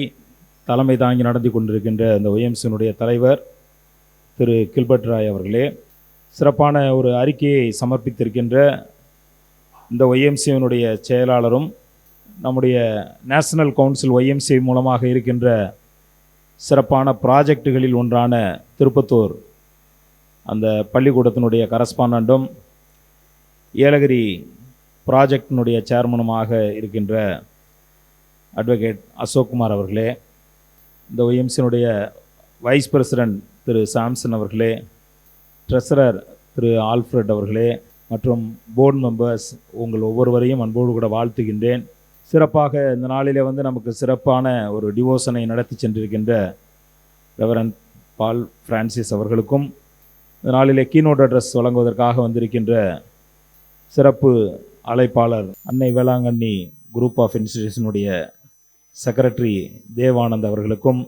தலைமை தாங்கி நடத்தி கொண்டிருக்கின்ற இந்த OMCA தலைவர் திரு கில்பர்ட் ராய் அவர்களே, சிறப்பான ஒரு அறிக்கையை சமர்ப்பித்திருக்கின்ற இந்த OMCA செயலாளரும் நம்முடைய நேஷனல் கவுன்சில் YMCA மூலமாக இருக்கின்ற சிறப்பான ப்ராஜெக்டுகளில் ஒன்றான திருப்பத்தூர் அந்த பள்ளிக்கூடத்தினுடைய கரஸ்பாண்டும் ஏலகிரி ப்ராஜெக்டினுடைய சேர்மனுமாக இருக்கின்ற அட்வொகேட் அசோக்குமார் அவர்களே, இந்த OMCA வைஸ் பிரசிடென்ட் திரு சாம்சன் அவர்களே, ட்ரெஸரர் திரு ஆல்ஃப்ரட் அவர்களே மற்றும் போர்டு மெம்பர்ஸ், உங்கள் ஒவ்வொருவரையும் அன்போடு கூட வாழ்த்துகின்றேன். சிறப்பாக இந்த நாளிலே நமக்கு சிறப்பான ஒரு டிவோஷனை நடத்தி சென்றிருக்கின்ற ரெவரண்ட் பால் பிரான்சிஸ் அவர்களுக்கும், இந்த நாளிலே கீனோட் அட்ரஸ் வழங்குவதற்காக வந்திருக்கின்ற சிறப்பு அழைப்பாளர் அன்னை வேளாங்கண்ணி குரூப் ஆஃப் இன்ஸ்டிடியூஷனுடைய செக்ரட்டரி தேவானந்த் அவர்களுக்கும்,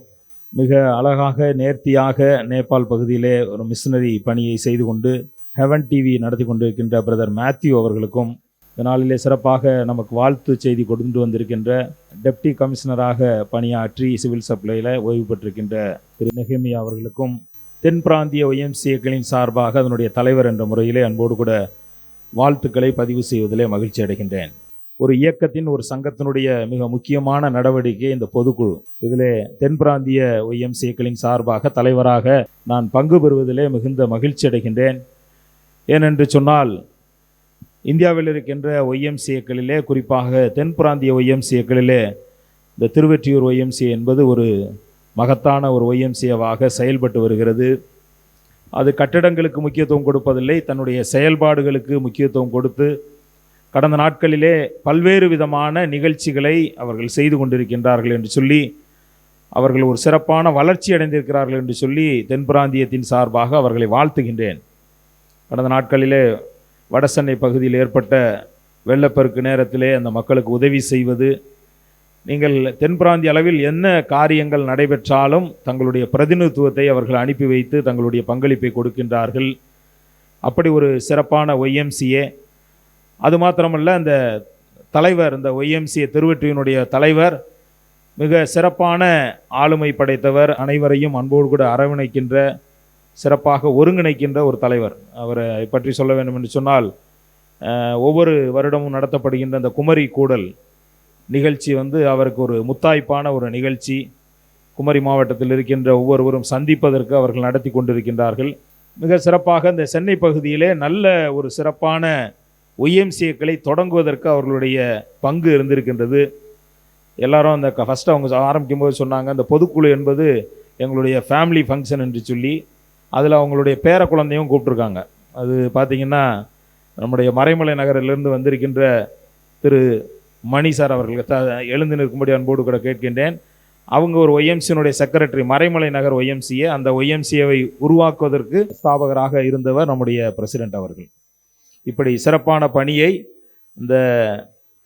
மிக அழகாக நேர்த்தியாக நேபாள் பகுதியிலே ஒரு மிஷனரி பணியை செய்து கொண்டு ஹெவன் டிவி நடத்தி கொண்டிருக்கின்ற பிரதர் மேத்யூ அவர்களுக்கும், இந்த நாளிலே சிறப்பாக நமக்கு வாழ்த்து செய்தி கொண்டு வந்திருக்கின்ற டெப்டி கமிஷனராக பணியாற்றி சிவில் சப்ளையில் ஓய்வு பெற்றிருக்கின்ற திரு நெஹேமியா அவர்களுக்கும், தென் பிராந்திய OMCAக்களின் சார்பாக அதனுடைய தலைவர் என்ற முறையிலே அன்போடு கூட வாழ்த்துக்களை பதிவு செய்வதிலே மகிழ்ச்சி அடைகின்றேன். ஒரு இயக்கத்தின் ஒரு சங்கத்தினுடைய மிக முக்கியமான நடவடிக்கை இந்த பொதுக்குழு. இதிலே தென் பிராந்திய OMCAக்களின் சார்பாக தலைவராக நான் பங்கு பெறுவதிலே மிகுந்த மகிழ்ச்சி அடைகின்றேன். ஏனென்று சொன்னால், இந்தியாவில் இருக்கின்ற OMCAக்களிலே, குறிப்பாக தென் பிராந்திய OMCAக்களிலே இந்த திருவெற்றியூர் OMCA என்பது ஒரு மகத்தான ஒரு OMCAவாக செயல்பட்டு வருகிறது. அது கட்டிடங்களுக்கு முக்கியத்துவம் கொடுப்பதில்லை, தன்னுடைய செயல்பாடுகளுக்கு முக்கியத்துவம் கொடுத்து கடந்த நாட்களிலே பல்வேறு விதமான நிகழ்ச்சிகளை அவர்கள் செய்து கொண்டிருக்கின்றார்கள் என்று சொல்லி, அவர்கள் ஒரு சிறப்பான வளர்ச்சி அடைந்திருக்கிறார்கள் என்று சொல்லி தென் பிராந்தியத்தின் சார்பாக அவர்களை வாழ்த்துகின்றேன். கடந்த நாட்களிலே வடசென்னை பகுதியில் ஏற்பட்ட வெள்ளப்பெருக்கு நேரத்திலே அந்த மக்களுக்கு உதவி செய்வது, நீங்கள் தென் பிராந்திய அளவில் என்ன காரியங்கள் நடைபெற்றாலும் தங்களுடைய பிரதிநிதித்துவத்தை அவர்கள் அனுப்பி வைத்து தங்களுடைய பங்களிப்பை கொடுக்கின்றார்கள். அப்படி ஒரு சிறப்பான OMCA. அது மாத்திரமல்ல, அந்த தலைவர், இந்த OMCA திருவெற்றியினுடைய தலைவர் மிக சிறப்பான ஆளுமை படைத்தவர், அனைவரையும் அன்போடு கூட அரவணைக்கின்ற, சிறப்பாக ஒருங்கிணைக்கின்ற ஒரு தலைவர். அவரை பற்றி சொல்ல வேண்டும் என்று சொன்னால், ஒவ்வொரு வருடமும் நடத்தப்படுகின்ற அந்த குமரி கூடல் நிகழ்ச்சி அவருக்கு ஒரு முத்தாய்ப்பான ஒரு நிகழ்ச்சி. குமரி மாவட்டத்தில் இருக்கின்ற ஒவ்வொருவரும் சந்திப்பதற்கு அவர்கள் நடத்தி கொண்டிருக்கின்றார்கள். மிக சிறப்பாக இந்த சென்னை பகுதியிலே நல்ல ஒரு சிறப்பான OMCAக்களை தொடங்குவதற்கு அவர்களுடைய பங்கு இருந்திருக்கின்றது. எல்லாரும் அந்த ஃபஸ்ட்டு அவங்க ஆரம்பிக்கும் போது சொன்னாங்க, அந்த பொதுக்குழு என்பது எங்களுடைய ஃபேமிலி ஃபங்க்ஷன் என்று சொல்லி அதில் அவங்களுடைய பேர குழந்தையும் கூப்பிட்ருக்காங்க. அது பார்த்திங்கன்னா நம்முடைய மறைமலை நகரிலிருந்து வந்திருக்கின்ற திரு மணி சார் அவர்கள் எழுந்து நிற்கும்படி அன்போடு கூட கேட்கின்றேன். அவங்க ஒரு ஒய்எம்சியினுடைய செக்ரட்டரி, மறைமலை நகர் ஒய்எம்சிஏ. அந்த ஒய்எம்சிஏவை உருவாக்குவதற்கு ஸ்தாபகராக இருந்தவர் நம்முடைய பிரசிடென்ட் அவர்கள். இப்படி சிறப்பான பணியை இந்த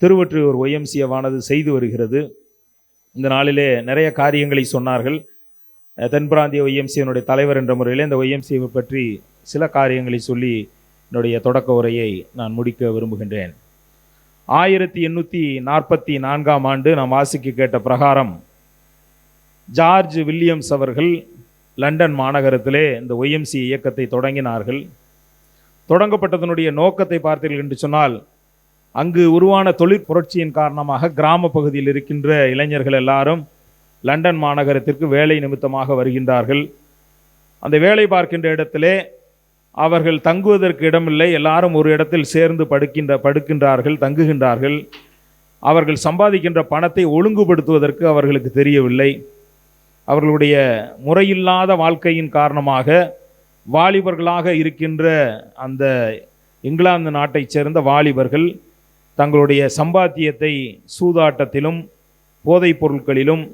திருவொற்றியூர் ஒய்எம்சிஏவானது செய்து வருகிறது. இந்த நாளிலே நிறைய காரியங்களை சொன்னார்கள். தென்பிராந்திய ஒய்எம்சியினுடைய தலைவர் என்ற முறையில் இந்த ஒய்எம்சியை பற்றி சில காரியங்களை சொல்லி என்னுடைய தொடக்க உரையை நான் முடிக்க விரும்புகின்றேன். 1844ஆம் ஆண்டு நாம் வாசிக்க கேட்ட பிரகாரம் ஜார்ஜ் வில்லியம்ஸ் அவர்கள் லண்டன் மாநகரத்திலே இந்த ஒய்எம்சி இயக்கத்தை தொடங்கினார்கள். தொடங்கப்பட்டதனுடைய நோக்கத்தை பார்த்தீர்கள் என்று சொன்னால், அங்கு உருவான தொழிற் புரட்சியின் காரணமாக கிராம பகுதியில் இருக்கின்ற இளைஞர்கள் எல்லாரும் லண்டன் மாநகரத்திற்கு வேலை நிமித்தமாக வருகின்றார்கள். அந்த வேலை பார்க்கின்ற இடத்திலே அவர்கள் தங்குவதற்கு இடமில்லை. எல்லாரும் ஒரு இடத்தில் சேர்ந்து படுக்கின்றார்கள், தங்குகின்றார்கள். அவர்கள் சம்பாதிக்கின்ற பணத்தை ஒழுங்குபடுத்துவதற்கு அவர்களுக்கு தெரியவில்லை. அவர்களுடைய முறையில்லாத வாழ்க்கையின் காரணமாக வாலிபர்களாக இருக்கின்ற அந்த இங்கிலாந்து நாட்டைச் சேர்ந்த வாலிபர்கள் தங்களுடைய சம்பாத்தியத்தை சூதாட்டத்திலும் போதைப் பொருட்களிலும்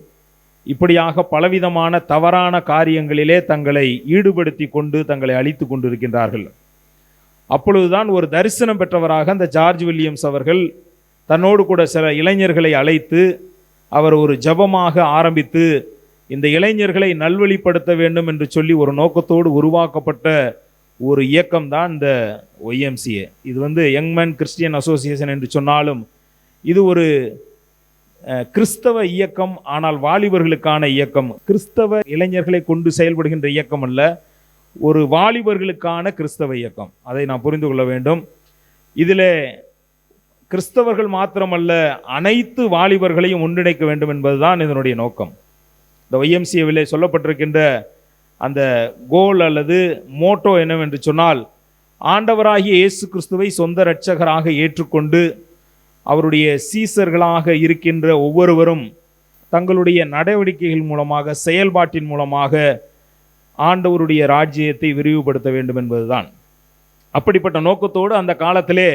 இப்படியாக பலவிதமான தவறான காரியங்களிலே தங்களை ஈடுபடுத்தி கொண்டு தங்களை அழித்து கொண்டிருக்கின்றார்கள். அப்பொழுதுதான் ஒரு தரிசனம் பெற்றவராக அந்த ஜார்ஜ் வில்லியம்ஸ் அவர்கள் தன்னோடு கூட சில இளைஞர்களை அழைத்து அவர் ஒரு ஜெபமாக ஆரம்பித்து இந்த இளைஞர்களை நல்வழிப்படுத்த வேண்டும் என்று சொல்லி ஒரு நோக்கத்தோடு உருவாக்கப்பட்ட ஒரு இயக்கம்தான் இந்த ஒய்எம்சிஏ. இது யங் மேன் கிறிஸ்டியன் அசோசியேஷன் என்று சொன்னாலும் இது ஒரு கிறிஸ்தவ இயக்கம். ஆனால் வாலிபர்களுக்கான இயக்கம், கிறிஸ்தவ இளைஞர்களை கொண்டு செயல்படுகின்ற இயக்கம் அல்ல, ஒரு வாலிபர்களுக்கான கிறிஸ்தவ இயக்கம். அதை நாம் புரிந்து கொள்ள வேண்டும். இதில் கிறிஸ்தவர்கள் மாத்திரமல்ல, அனைத்து வாலிபர்களையும் ஒன்றிணைக்க வேண்டும் என்பதுதான் இதனுடைய நோக்கம். இந்த ஒய்எம்சிஏவிலே சொல்லப்பட்டிருக்கின்ற அந்த கோல் அல்லது மோட்டோ என்னவென்று சொன்னால், ஆண்டவராகிய இயேசு கிறிஸ்துவை சொந்த இரட்சகராக ஏற்றுக்கொண்டு அவருடைய சீசர்களாக இருக்கின்ற ஒவ்வொருவரும் தங்களுடைய நடவடிக்கைகள் மூலமாக, செயல்பாட்டின் மூலமாக ஆண்டவருடைய ராஜ்யத்தை விரிவுபடுத்த வேண்டும் என்பதுதான். அப்படிப்பட்ட நோக்கத்தோடு அந்த காலத்திலே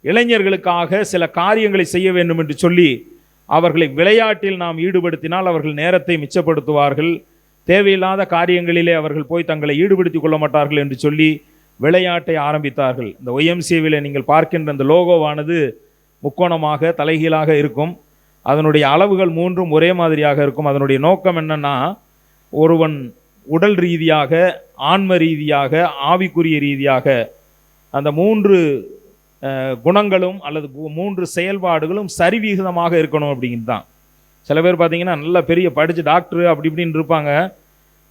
இளைஞர்களுக்காக சில காரியங்களை செய்ய வேண்டும் என்று சொல்லி அவர்களை விளையாட்டில் நாம் ஈடுபடுத்தினால் அவர்கள் நேரத்தை மிச்சப்படுத்துவார்கள், தேவையில்லாத காரியங்களிலே அவர்கள் போய் தங்களை ஈடுபடுத்தி கொள்ள மாட்டார்கள் என்று சொல்லி விளையாட்டை ஆரம்பித்தார்கள். இந்த ஒய்எம்சிஏவில் நீங்கள் பார்க்கின்ற அந்த லோகோவானது முக்கோணமாக தலைகீழாக இருக்கும். அதனுடைய அளவுகள் மூன்றும் ஒரே மாதிரியாக இருக்கும். அதனுடைய நோக்கம் என்னன்னா, ஒருவன் உடல் ரீதியாக, ஆன்ம ரீதியாக, ஆவிக்குரிய ரீதியாக அந்த மூன்று குணங்களும் அல்லது மூன்று செயல்பாடுகளும் சரிவிகிதமாக இருக்கணும் அப்படிங்கிறது தான். சில பேர் பார்த்தீங்கன்னா நல்ல பெரிய படித்து டாக்டர் அப்படி இப்படின்னு இருப்பாங்க,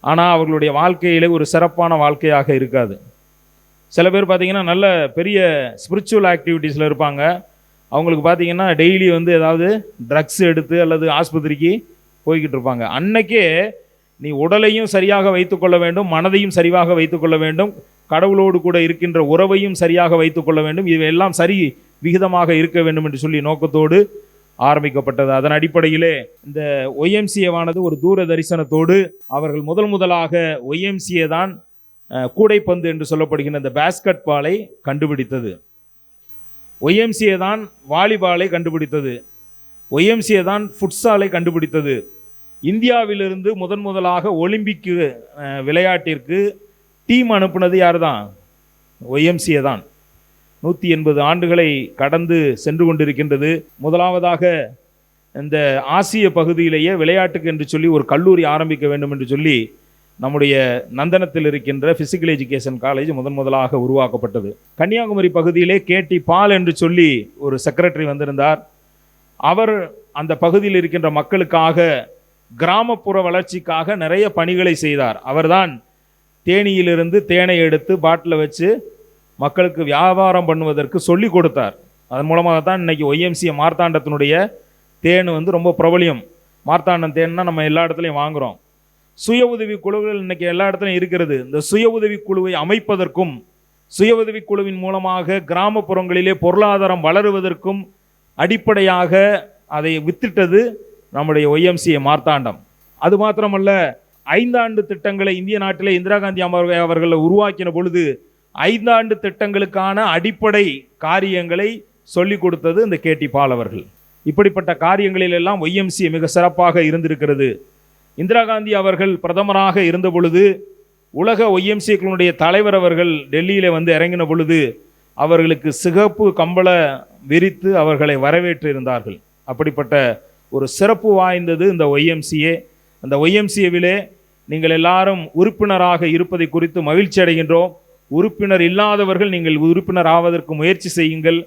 ஆனால் அவர்களுடைய வாழ்க்கையிலே ஒரு சிறப்பான வாழ்க்கையாக இருக்காது. சில பேர் பார்த்தீங்கன்னா நல்ல பெரிய ஸ்பிரிச்சுவல் ஆக்டிவிட்டீஸில் இருப்பாங்க, அவங்களுக்கு பார்த்தீங்கன்னா டெய்லி ஏதாவது ட்ரக்ஸ் எடுத்து அல்லது ஆஸ்பத்திரிக்கு போய்கிட்டு இருப்பாங்க. அன்னைக்கே நீ உடலையும் சரியாக வைத்துக்கொள்ள வேண்டும், மனதையும் சரியாக வைத்துக்கொள்ள வேண்டும், கடவுளோடு கூட இருக்கின்ற உறவையும் சரியாக வைத்துக்கொள்ள வேண்டும், இவையெல்லாம் சரி விகிதமாக இருக்க வேண்டும் என்று சொல்லி நோக்கத்தோடு ஆரம்பிக்கப்பட்டது. அதன் அடிப்படையிலே இந்த ஒய்எம்சிஏவானது ஒரு தூர தரிசனத்தோடு அவர்கள் முதலாக ஒய்எம்சிஏ தான் கூடைப்பந்து என்று சொல்லப்படுகின்ற இந்த பேஸ்கெட் பாலை கண்டுபிடித்தது. ஒய்எம்சிஏ தான் வாலிபாலை கண்டுபிடித்தது. ஒய்எம்சிஏ தான் ஃபுட்சாலை கண்டுபிடித்தது. இந்தியாவிலிருந்து முதலாக ஒலிம்பிக் விளையாட்டிற்கு டீம் அனுப்புனது யார் தான்? ஒய்எம்சிஏ தான். 180 ஆண்டுகளை கடந்து சென்று கொண்டிருக்கின்றது. முதலாவதாக இந்த ஆசிய பகுதியிலேயே விளையாட்டுக்கு என்று சொல்லி ஒரு கல்லூரி ஆரம்பிக்க வேண்டும் என்று சொல்லி நம்முடைய நந்தனத்தில் இருக்கின்ற ஃபிசிக்கல் எஜுகேஷன் காலேஜ் முதலாக உருவாக்கப்பட்டது. கன்னியாகுமரி பகுதியிலே கேடி பால் என்று சொல்லி ஒரு செக்ரட்டரி வந்திருந்தார். அவர் அந்த பகுதியில் இருக்கின்ற மக்களுக்காக, கிராமப்புற வளர்ச்சிக்காக நிறைய பணிகளை செய்தார். அவர்தான் தேனியிலிருந்து தேனை எடுத்து பாட்டில் வச்சு மக்களுக்கு வியாபாரம் பண்ணுவதற்கு சொல்லி கொடுத்தார். அதன் மூலமாகத்தான் இன்னைக்கு ஒய்எம்சிஏ மார்த்தாண்டத்தினுடைய தேன் ரொம்ப பிரபலியம். மார்த்தாண்டம் தேன்னா நம்ம எல்லா இடத்துலையும் வாங்குகிறோம். சுய உதவி குழுக்கள் இன்னைக்கு எல்லா இடத்துலையும் இருக்கிறது. இந்த சுய உதவி குழுவை அமைப்பதற்கும், சுய உதவி குழுவின் மூலமாக கிராமப்புறங்களிலே பொருளாதாரம் வளருவதற்கும் அடிப்படையாக அதை வித்திட்டது நம்முடைய ஒய்எம்சிஏ மார்த்தாண்டம். அது மாத்திரமல்ல, 5 ஆண்டு திட்டங்களை இந்திய நாட்டிலே இந்திரா காந்தி அவர்கள் உருவாக்கின பொழுது 5 ஆண்டு திட்டங்களுக்கான அடிப்படை காரியங்களை சொல்லிக் கொடுத்தது இந்த கேடி பால் அவர்கள். இப்படிப்பட்ட காரியங்களில் எல்லாம் ஒய்எம்சிஏ மிக சிறப்பாக இருந்திருக்கிறது. இந்திரா காந்தி அவர்கள் பிரதமராக இருந்த பொழுது உலக ஒய்எம்சிக்களுடைய தலைவர் அவர்கள் டெல்லியில் வந்து இறங்கின பொழுது அவர்களுக்கு சிகப்பு கம்பள விரித்து அவர்களை வரவேற்று இருந்தார்கள். அப்படிப்பட்ட ஒரு சிறப்பு வாய்ந்தது இந்த ஒய்எம்சிஏ. அந்த ஒய்எம்சிஏவிலே நீங்கள் எல்லாரும் உறுப்பினராக இருப்பதை குறித்து மகிழ்ச்சி அடைகின்றோம். உறுப்பினர் இல்லாதவர்கள் நீங்கள் உறுப்பினர் ஆவதற்கு முயற்சி செய்யுங்கள்.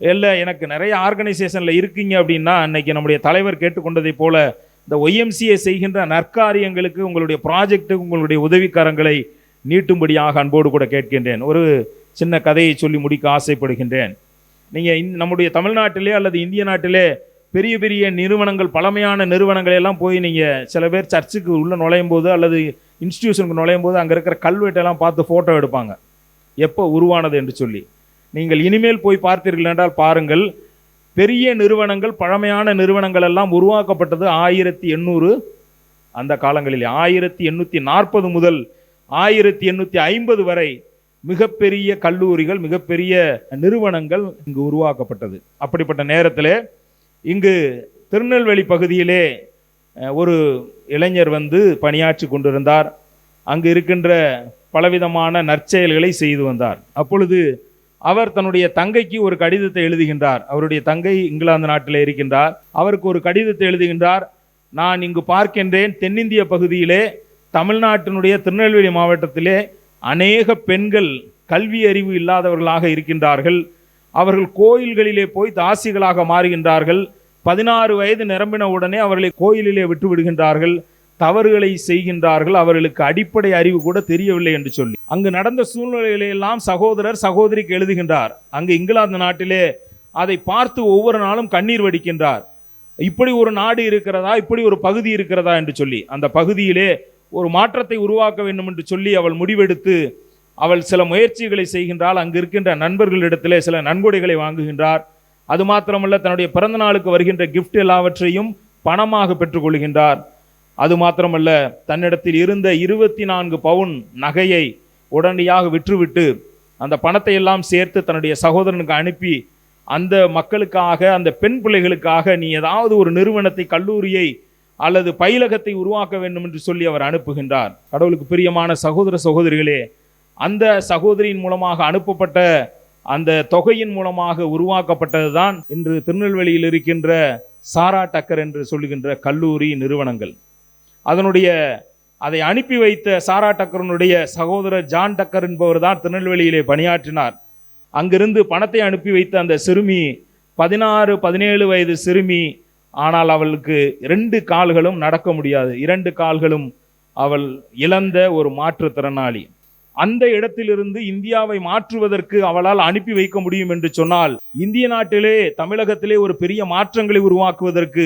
இல்லை எனக்கு நிறைய ஆர்கனைசேஷனில் இருக்கீங்க அப்படின்னா, அன்னைக்கு நம்முடைய தலைவர் கேட்டுக்கொண்டதை போல இந்த ஒய்எம்சிஏ செய்கின்ற நற்காரியங்களுக்கு உங்களுடைய ப்ராஜெக்ட்டுக்கு உங்களுடைய உதவிக்கரங்களை நீட்டும்படியாக அன்போடு கூட கேட்கின்றேன். ஒரு சின்ன கதையை சொல்லி முடிக்க ஆசைப்படுகின்றேன். நீங்கள் நம்முடைய தமிழ்நாட்டிலே அல்லது இந்திய நாட்டிலே பெரிய பெரிய நிறுவனங்கள், பழமையான நிறுவனங்கள் எல்லாம் போய் நீங்கள் சில பேர் சர்ச்சுக்கு உள்ளே நுழையும் போது அல்லது இன்ஸ்டிடியூஷனுக்கு நுழையும் போது அங்கே இருக்கிற கல்வெட்டெல்லாம் பார்த்து ஃபோட்டோ எடுப்பாங்க, எப்போ உருவானது என்று சொல்லி. நீங்கள் இனிமேல் போய் பார்த்தீர்கள் என்றால் பாருங்கள், பெரிய நிறுவனங்கள், பழமையான நிறுவனங்கள் எல்லாம் உருவாக்கப்பட்டது 1800 அந்த காலங்களிலே. 1840 முதல் 1850 வரை மிகப்பெரிய கல்லூரிகள், மிகப்பெரிய நிறுவனங்கள் இங்கு உருவாக்கப்பட்டது. அப்படிப்பட்ட நேரத்தில் இங்கு திருநெல்வேலி பகுதியிலே ஒரு இளைஞர் வந்து பணியாற்றி கொண்டிருந்தார். அங்கு இருக்கின்ற பலவிதமான நற்செயல்களை செய்து வந்தார். அப்பொழுது அவர் தன்னுடைய தங்கைக்கு ஒரு கடிதத்தை எழுதுகின்றார். அவருடைய தங்கை இங்கிலாந்து நாட்டில் இருக்கின்றார். அவருக்கு ஒரு கடிதத்தை எழுதுகின்றார். நான் இங்கு பார்க்கின்றேன், தென்னிந்திய பகுதியிலே தமிழ்நாட்டினுடைய திருநெல்வேலி மாவட்டத்திலே அநேக பெண்கள் கல்வி அறிவு இல்லாதவர்களாக இருக்கின்றார்கள். அவர்கள் கோயில்களிலே போய் தாசிகளாக மாறுகின்றார்கள். 16 வயது நிரம்பின உடனே அவர்களை கோயிலிலே விட்டு விடுகின்றார்கள், தவறுகளை செய்கின்றார்கள், அவர்களுக்கு அடிப்படை அறிவு கூட தெரியவில்லை என்று சொல்லி அங்கு நடந்த சூழ்நிலைகளெல்லாம் சகோதரர் சகோதரிக்கு எழுதுகின்றார். அங்கு இங்கிலாந்து நாட்டிலே அதை பார்த்து ஒவ்வொரு நாளும் கண்ணீர் வடிக்கின்றார். இப்படி ஒரு நாடு இருக்கிறதா, இப்படி ஒரு பகுதி இருக்கிறதா என்று சொல்லி அந்த பகுதியிலே ஒரு மாற்றத்தை உருவாக்க வேண்டும் என்று சொல்லி அவள் முடிவெடுத்து அவள் சில முயற்சிகளை செய்கின்றாள். அங்கு இருக்கின்ற நண்பர்களிடத்திலே சில நன்கொடைகளை வாங்குகின்றார். அது மாத்திரமல்ல, தன்னுடைய பிறந்த நாளுக்கு வருகின்ற கிஃப்ட் எல்லாவற்றையும் பணமாக பெற்றுக்கொள்கின்றார். அது மாத்திரமல்ல, தன்னிடத்தில் இருந்த 24 பவுன் நகையை உடனடியாக விற்றுவிட்டு அந்த பணத்தை எல்லாம் சேர்த்து தன்னுடைய சகோதரனுக்கு அனுப்பி, அந்த மக்களுக்காக, அந்த பெண் பிள்ளைகளுக்காக நீ ஏதாவது ஒரு நிறுவனத்தை, கல்லூரியை அல்லது பயிலகத்தை உருவாக்க வேண்டும் என்று சொல்லி அவர் அனுப்புகின்றார். கடவுளுக்கு பிரியமான சகோதர சகோதரிகளே, அந்த சகோதரியின் மூலமாக அனுப்பப்பட்ட அந்த தொகையின் மூலமாக உருவாக்கப்பட்டது தான் இன்று திருநெல்வேலியில் இருக்கின்ற சாரா டக்கர் என்று சொல்லுகின்ற கல்லூரி நிறுவனங்கள். அதை அனுப்பி வைத்த சாரா டக்கரனுடைய சகோதரர் ஜான் டக்கர் என்பவர் தான் திருநெல்வேலியிலே பணியாற்றினார். அங்கிருந்து பணத்தை அனுப்பி வைத்த அந்த சிறுமி 16-17 வயது சிறுமி. ஆனால் அவளுக்கு 2 கால்களும் நடக்க முடியாது, 2 கால்களும் அவள் இழந்த ஒரு மாற்றுத்திறனாளி. அந்த இடத்திலிருந்து இந்தியாவை மாற்றுவதற்கு அவளால் அனுப்பி வைக்க முடியும் என்று சொன்னால், இந்திய நாட்டிலே, தமிழகத்திலே ஒரு பெரிய மாற்றங்களை உருவாக்குவதற்கு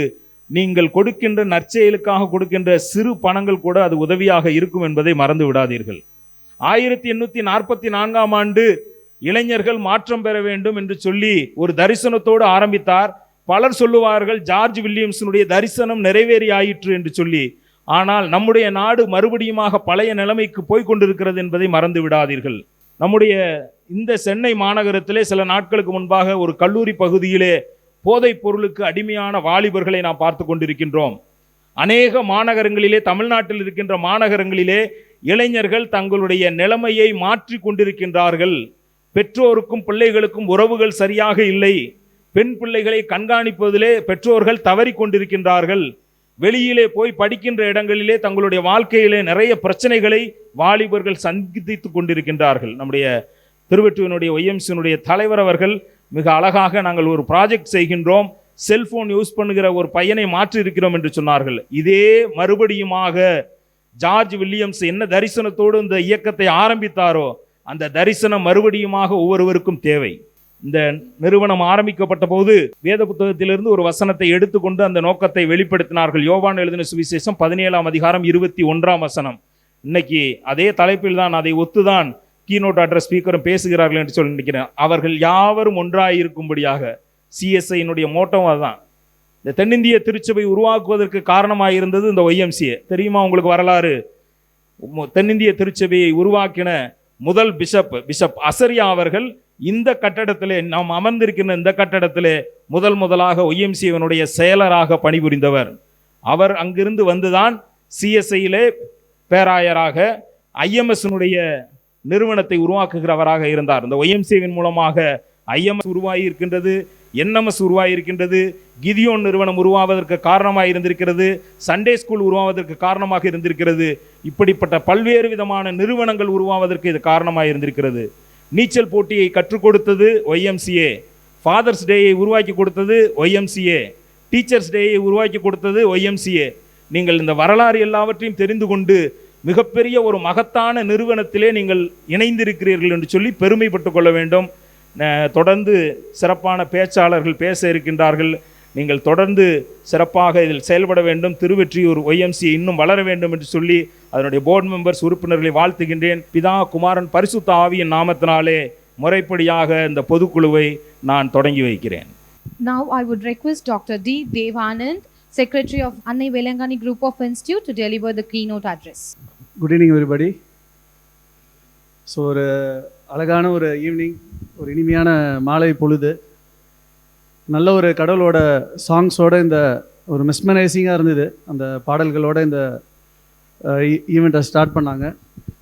நீங்கள் கொடுக்கின்ற நற்செயலுக்காக கொடுக்கின்ற சிறு பணங்கள் கூட அது உதவியாக இருக்கும் என்பதை மறந்து விடாதீர்கள். 1844ஆம் ஆண்டு இளைஞர்கள் மாற்றம் பெற வேண்டும் என்று சொல்லி ஒரு தரிசனத்தோடு ஆரம்பித்தார். பலர் சொல்லுவார்கள் ஜார்ஜ் வில்லியம்ஸனுடைய தரிசனம் நிறைவேறி ஆயிற்று என்று சொல்லி. ஆனால் நம்முடைய நாடு மறுபடியுமாக பழைய நிலைமைக்கு போய்கொண்டிருக்கிறது என்பதை மறந்து விடாதீர்கள். நம்முடைய இந்த சென்னை மாநகரத்திலே சில நாட்களுக்கு முன்பாக ஒரு கல்லூரி பகுதியிலே போதைப் பொருளுக்கு அடிமையான வாலிபர்களை நாம் பார்த்து கொண்டிருக்கின்றோம். அநேக மாநகரங்களிலே, தமிழ்நாட்டில் இருக்கின்ற மாநகரங்களிலே இளைஞர்கள் தங்களுடைய நிலைமையை மாற்றி கொண்டிருக்கின்றார்கள். பெற்றோருக்கும் பிள்ளைகளுக்கும் உறவுகள் சரியாக இல்லை. பெண் பிள்ளைகளை கண்காணிப்பதிலே பெற்றோர்கள் தவறி கொண்டிருக்கின்றார்கள். வெளியிலே போய் படிக்கின்ற இடங்களிலே தங்களுடைய வாழ்க்கையிலே நிறைய பிரச்சனைகளை வாலிபர்கள் சந்தித்து கொண்டிருக்கின்றார்கள். நம்முடைய திருவெற்றியினுடைய ஒய்எம்சியினுடைய தலைவர் அவர்கள் மிக அழகாக, நாங்கள் ஒரு ப்ராஜெக்ட் செய்கின்றோம், செல்போன் யூஸ் பண்ணுகிற ஒரு பையனை மாற்றி இருக்கிறோம் என்று சொன்னார்கள். இதே மறுபடியுமாக ஜார்ஜ் வில்லியம்ஸ் என்ன தரிசனத்தோடு இந்த இயக்கத்தை ஆரம்பித்தாரோ அந்த தரிசனம் மறுபடியுமாக ஒவ்வொருவருக்கும் தேவை. இந்த நிறுவனம் ஆரம்பிக்கப்பட்ட போது வேத புத்தகத்திலிருந்து ஒரு வசனத்தை எடுத்துக்கொண்டு அந்த நோக்கத்தை வெளிப்படுத்தினார்கள். யோவான் எழுதின சுவிசேஷம் 17ஆம் அதிகாரம் 21ஆம் வசனம். இன்னைக்கு அதே தலைப்பில் தான், அதை ஒத்துதான் கீனோட் அட்ரஸ் ஸ்பீக்கரும் பேசுகிறார்கள் என்று சொல்லி நினைக்கிறேன். அவர்கள் யாவரும் ஒன்றாயிருக்கும்படியாக. சிஎஸ்ஐனுடைய மோட்டோவும் அதுதான். இந்த தென்னிந்திய திருச்சபை உருவாக்குவதற்கு காரணமாக இருந்தது இந்த ஒய்எம்சிஏ. தெரியுமா உங்களுக்கு வரலாறு? தென்னிந்திய திருச்சபையை உருவாக்கின முதல் பிஷப் அசரியா அவர்கள் இந்த கட்டடத்திலே, நாம் அமர்ந்திருக்கின்ற இந்த கட்டடத்திலே முதலாக ஒய்எம்சிஏனுடைய செயலராக பணிபுரிந்தவர். அவர் அங்கிருந்து வந்துதான் சிஎஸ்ஐயிலே பேராயராக ஐஎம்எஸ்னுடைய நிறுவனத்தை உருவாக்குகிறவராக இருந்தார். இந்த ஒய்எம்சிவின் மூலமாக ஐஎம்எஸ் உருவாகி இருக்கின்றது, என்எம்எஸ் உருவாகி இருக்கின்றது, கிதியோன் நிறுவனம் உருவாவதற்கு காரணமாக இருந்திருக்கிறது, சண்டே ஸ்கூல் உருவாவதற்கு காரணமாக இருந்திருக்கிறது. இப்படிப்பட்ட பல்வேறு விதமான நிறுவனங்கள் உருவாவதற்கு இது காரணமாக இருந்திருக்கிறது. நீச்சல் போட்டியை கற்றுக் கொடுத்தது ஒய்எம்சிஏ, ஃபாதர்ஸ் டேயை உருவாக்கி கொடுத்தது ஒய்எம்சிஏ, டீச்சர்ஸ் டேயை உருவாக்கி கொடுத்தது ஒய்எம்சிஏ. நீங்கள் இந்த வரலாறு எல்லாவற்றையும் தெரிந்து கொண்டு மிகப்பெரிய ஒரு மகத்தான நிறுவனத்திலே நீங்கள் இணைந்திருக்கிறீர்கள் என்று சொல்லி பெருமைப்பட்டு கொள்ள வேண்டும். தொடர்ந்து சிறப்பான பேச்சாளர்கள் பேச இருக்கின்றார்கள். நீங்கள் தொடர்ந்து சிறப்பாக இதில் செயல்பட வேண்டும். திருவெற்றியூர் ஒய்எம்சி இன்னும் வளர வேண்டும் என்று சொல்லி அதனுடைய போர்டு மெம்பர்ஸ் உறுப்பினர்களை வாழ்த்துகின்றேன். பிதா, குமாரன், பரிசுத்த ஆவியின் நாமத்தினாலே முறைப்படியாக இந்த பொதுக்குழுவை நான் தொடங்கி வைக்கிறேன். Now I would request Dr. D. Devanand, Secretary of Annai Velangani Group of Institute, to deliver the keynote address. Good evening everybody. So ஒரு அழகான ஒரு ஈவினிங், ஒரு இனிமையான மாலை பொழுது, நல்ல ஒரு கடவுளோட சாங்ஸோட இந்த ஒரு மெஸ்மரைசிங்காக இருந்தது. அந்த பாடல்களோட இந்த ஈவெண்ட்டை ஸ்டார்ட் பண்ணாங்க.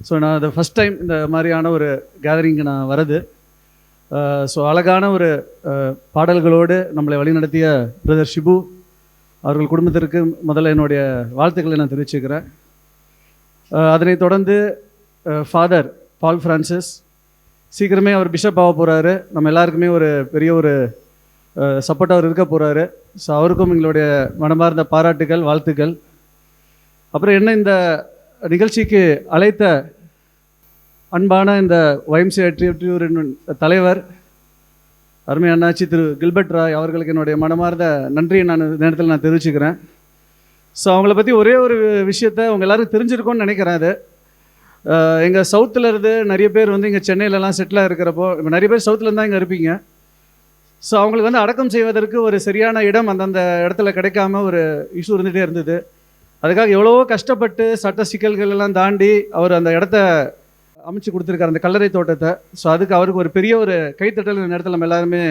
ஸோ நான் அது ஃபஸ்ட் டைம் இந்த மாதிரியான ஒரு கேதரிங்கு நான் வரது. ஸோ அழகான ஒரு பாடல்களோடு நம்மளை வழிநடத்திய பிரதர் ஷிபு அவர்கள் குடும்பத்திற்கு முதல்ல என்னுடைய வாழ்த்துக்களை நான் தெரிவிச்சுக்கிறேன். அதனைத் தொடர்ந்து ஃபாதர் பால் ஃப்ரான்சிஸ் சீக்கிரமே அவர் பிஷப் ஆக போகிறாரு. நம்ம எல்லாருக்குமே ஒரு பெரிய ஒரு சப்போர்ட் அவர் இருக்க போகிறாரு. ஸோ அவருக்கும் எங்களுடைய மனமார்ந்த பாராட்டுகள், வாழ்த்துக்கள். அப்புறம் என்ன, இந்த நிகழ்ச்சிக்கு அழைத்த அன்பான இந்த ஒய்எம்சிஏ திருவெற்றியூரின் தலைவர் அருமை அண்ணாச்சி திரு கில்பர்ட் ராய் அவர்களுக்கு என்னுடைய மனமார்ந்த நன்றியை நான் நேரத்தில் நான் தெரிவிச்சுக்கிறேன். ஸோ அவங்கள பற்றி ஒரே ஒரு விஷயத்தை அவங்க எல்லோரும் தெரிஞ்சிருக்கோன்னு நினைக்கிறேன். அது எங்கள் சவுத்தில் இருந்து நிறைய பேர் வந்து இங்கே சென்னையிலலாம் செட்டிலாக இருக்கிறப்போ, இப்போ நிறைய பேர் சவுத்துலேருந்து தான் இங்கே இருப்பீங்க. ஸோ அவங்களுக்கு வந்து அடக்கம் செய்வதற்கு ஒரு சரியான இடம் அந்தந்த இடத்துல கிடைக்காம ஒரு இஷ்யூ இருந்துகிட்டே இருந்தது. அதுக்காக எவ்வளவோ கஷ்டப்பட்டு சட்ட சிக்கல்கள் எல்லாம் தாண்டி அவர் அந்த இடத்த அமைச்சு கொடுத்துருக்காரு, அந்த கல்லறை தோட்டத்தை. ஸோ அதுக்கு அவருக்கு ஒரு பெரிய ஒரு கைத்தட்டல் இந்த நேரத்தில் நம்ம எல்லாருமே,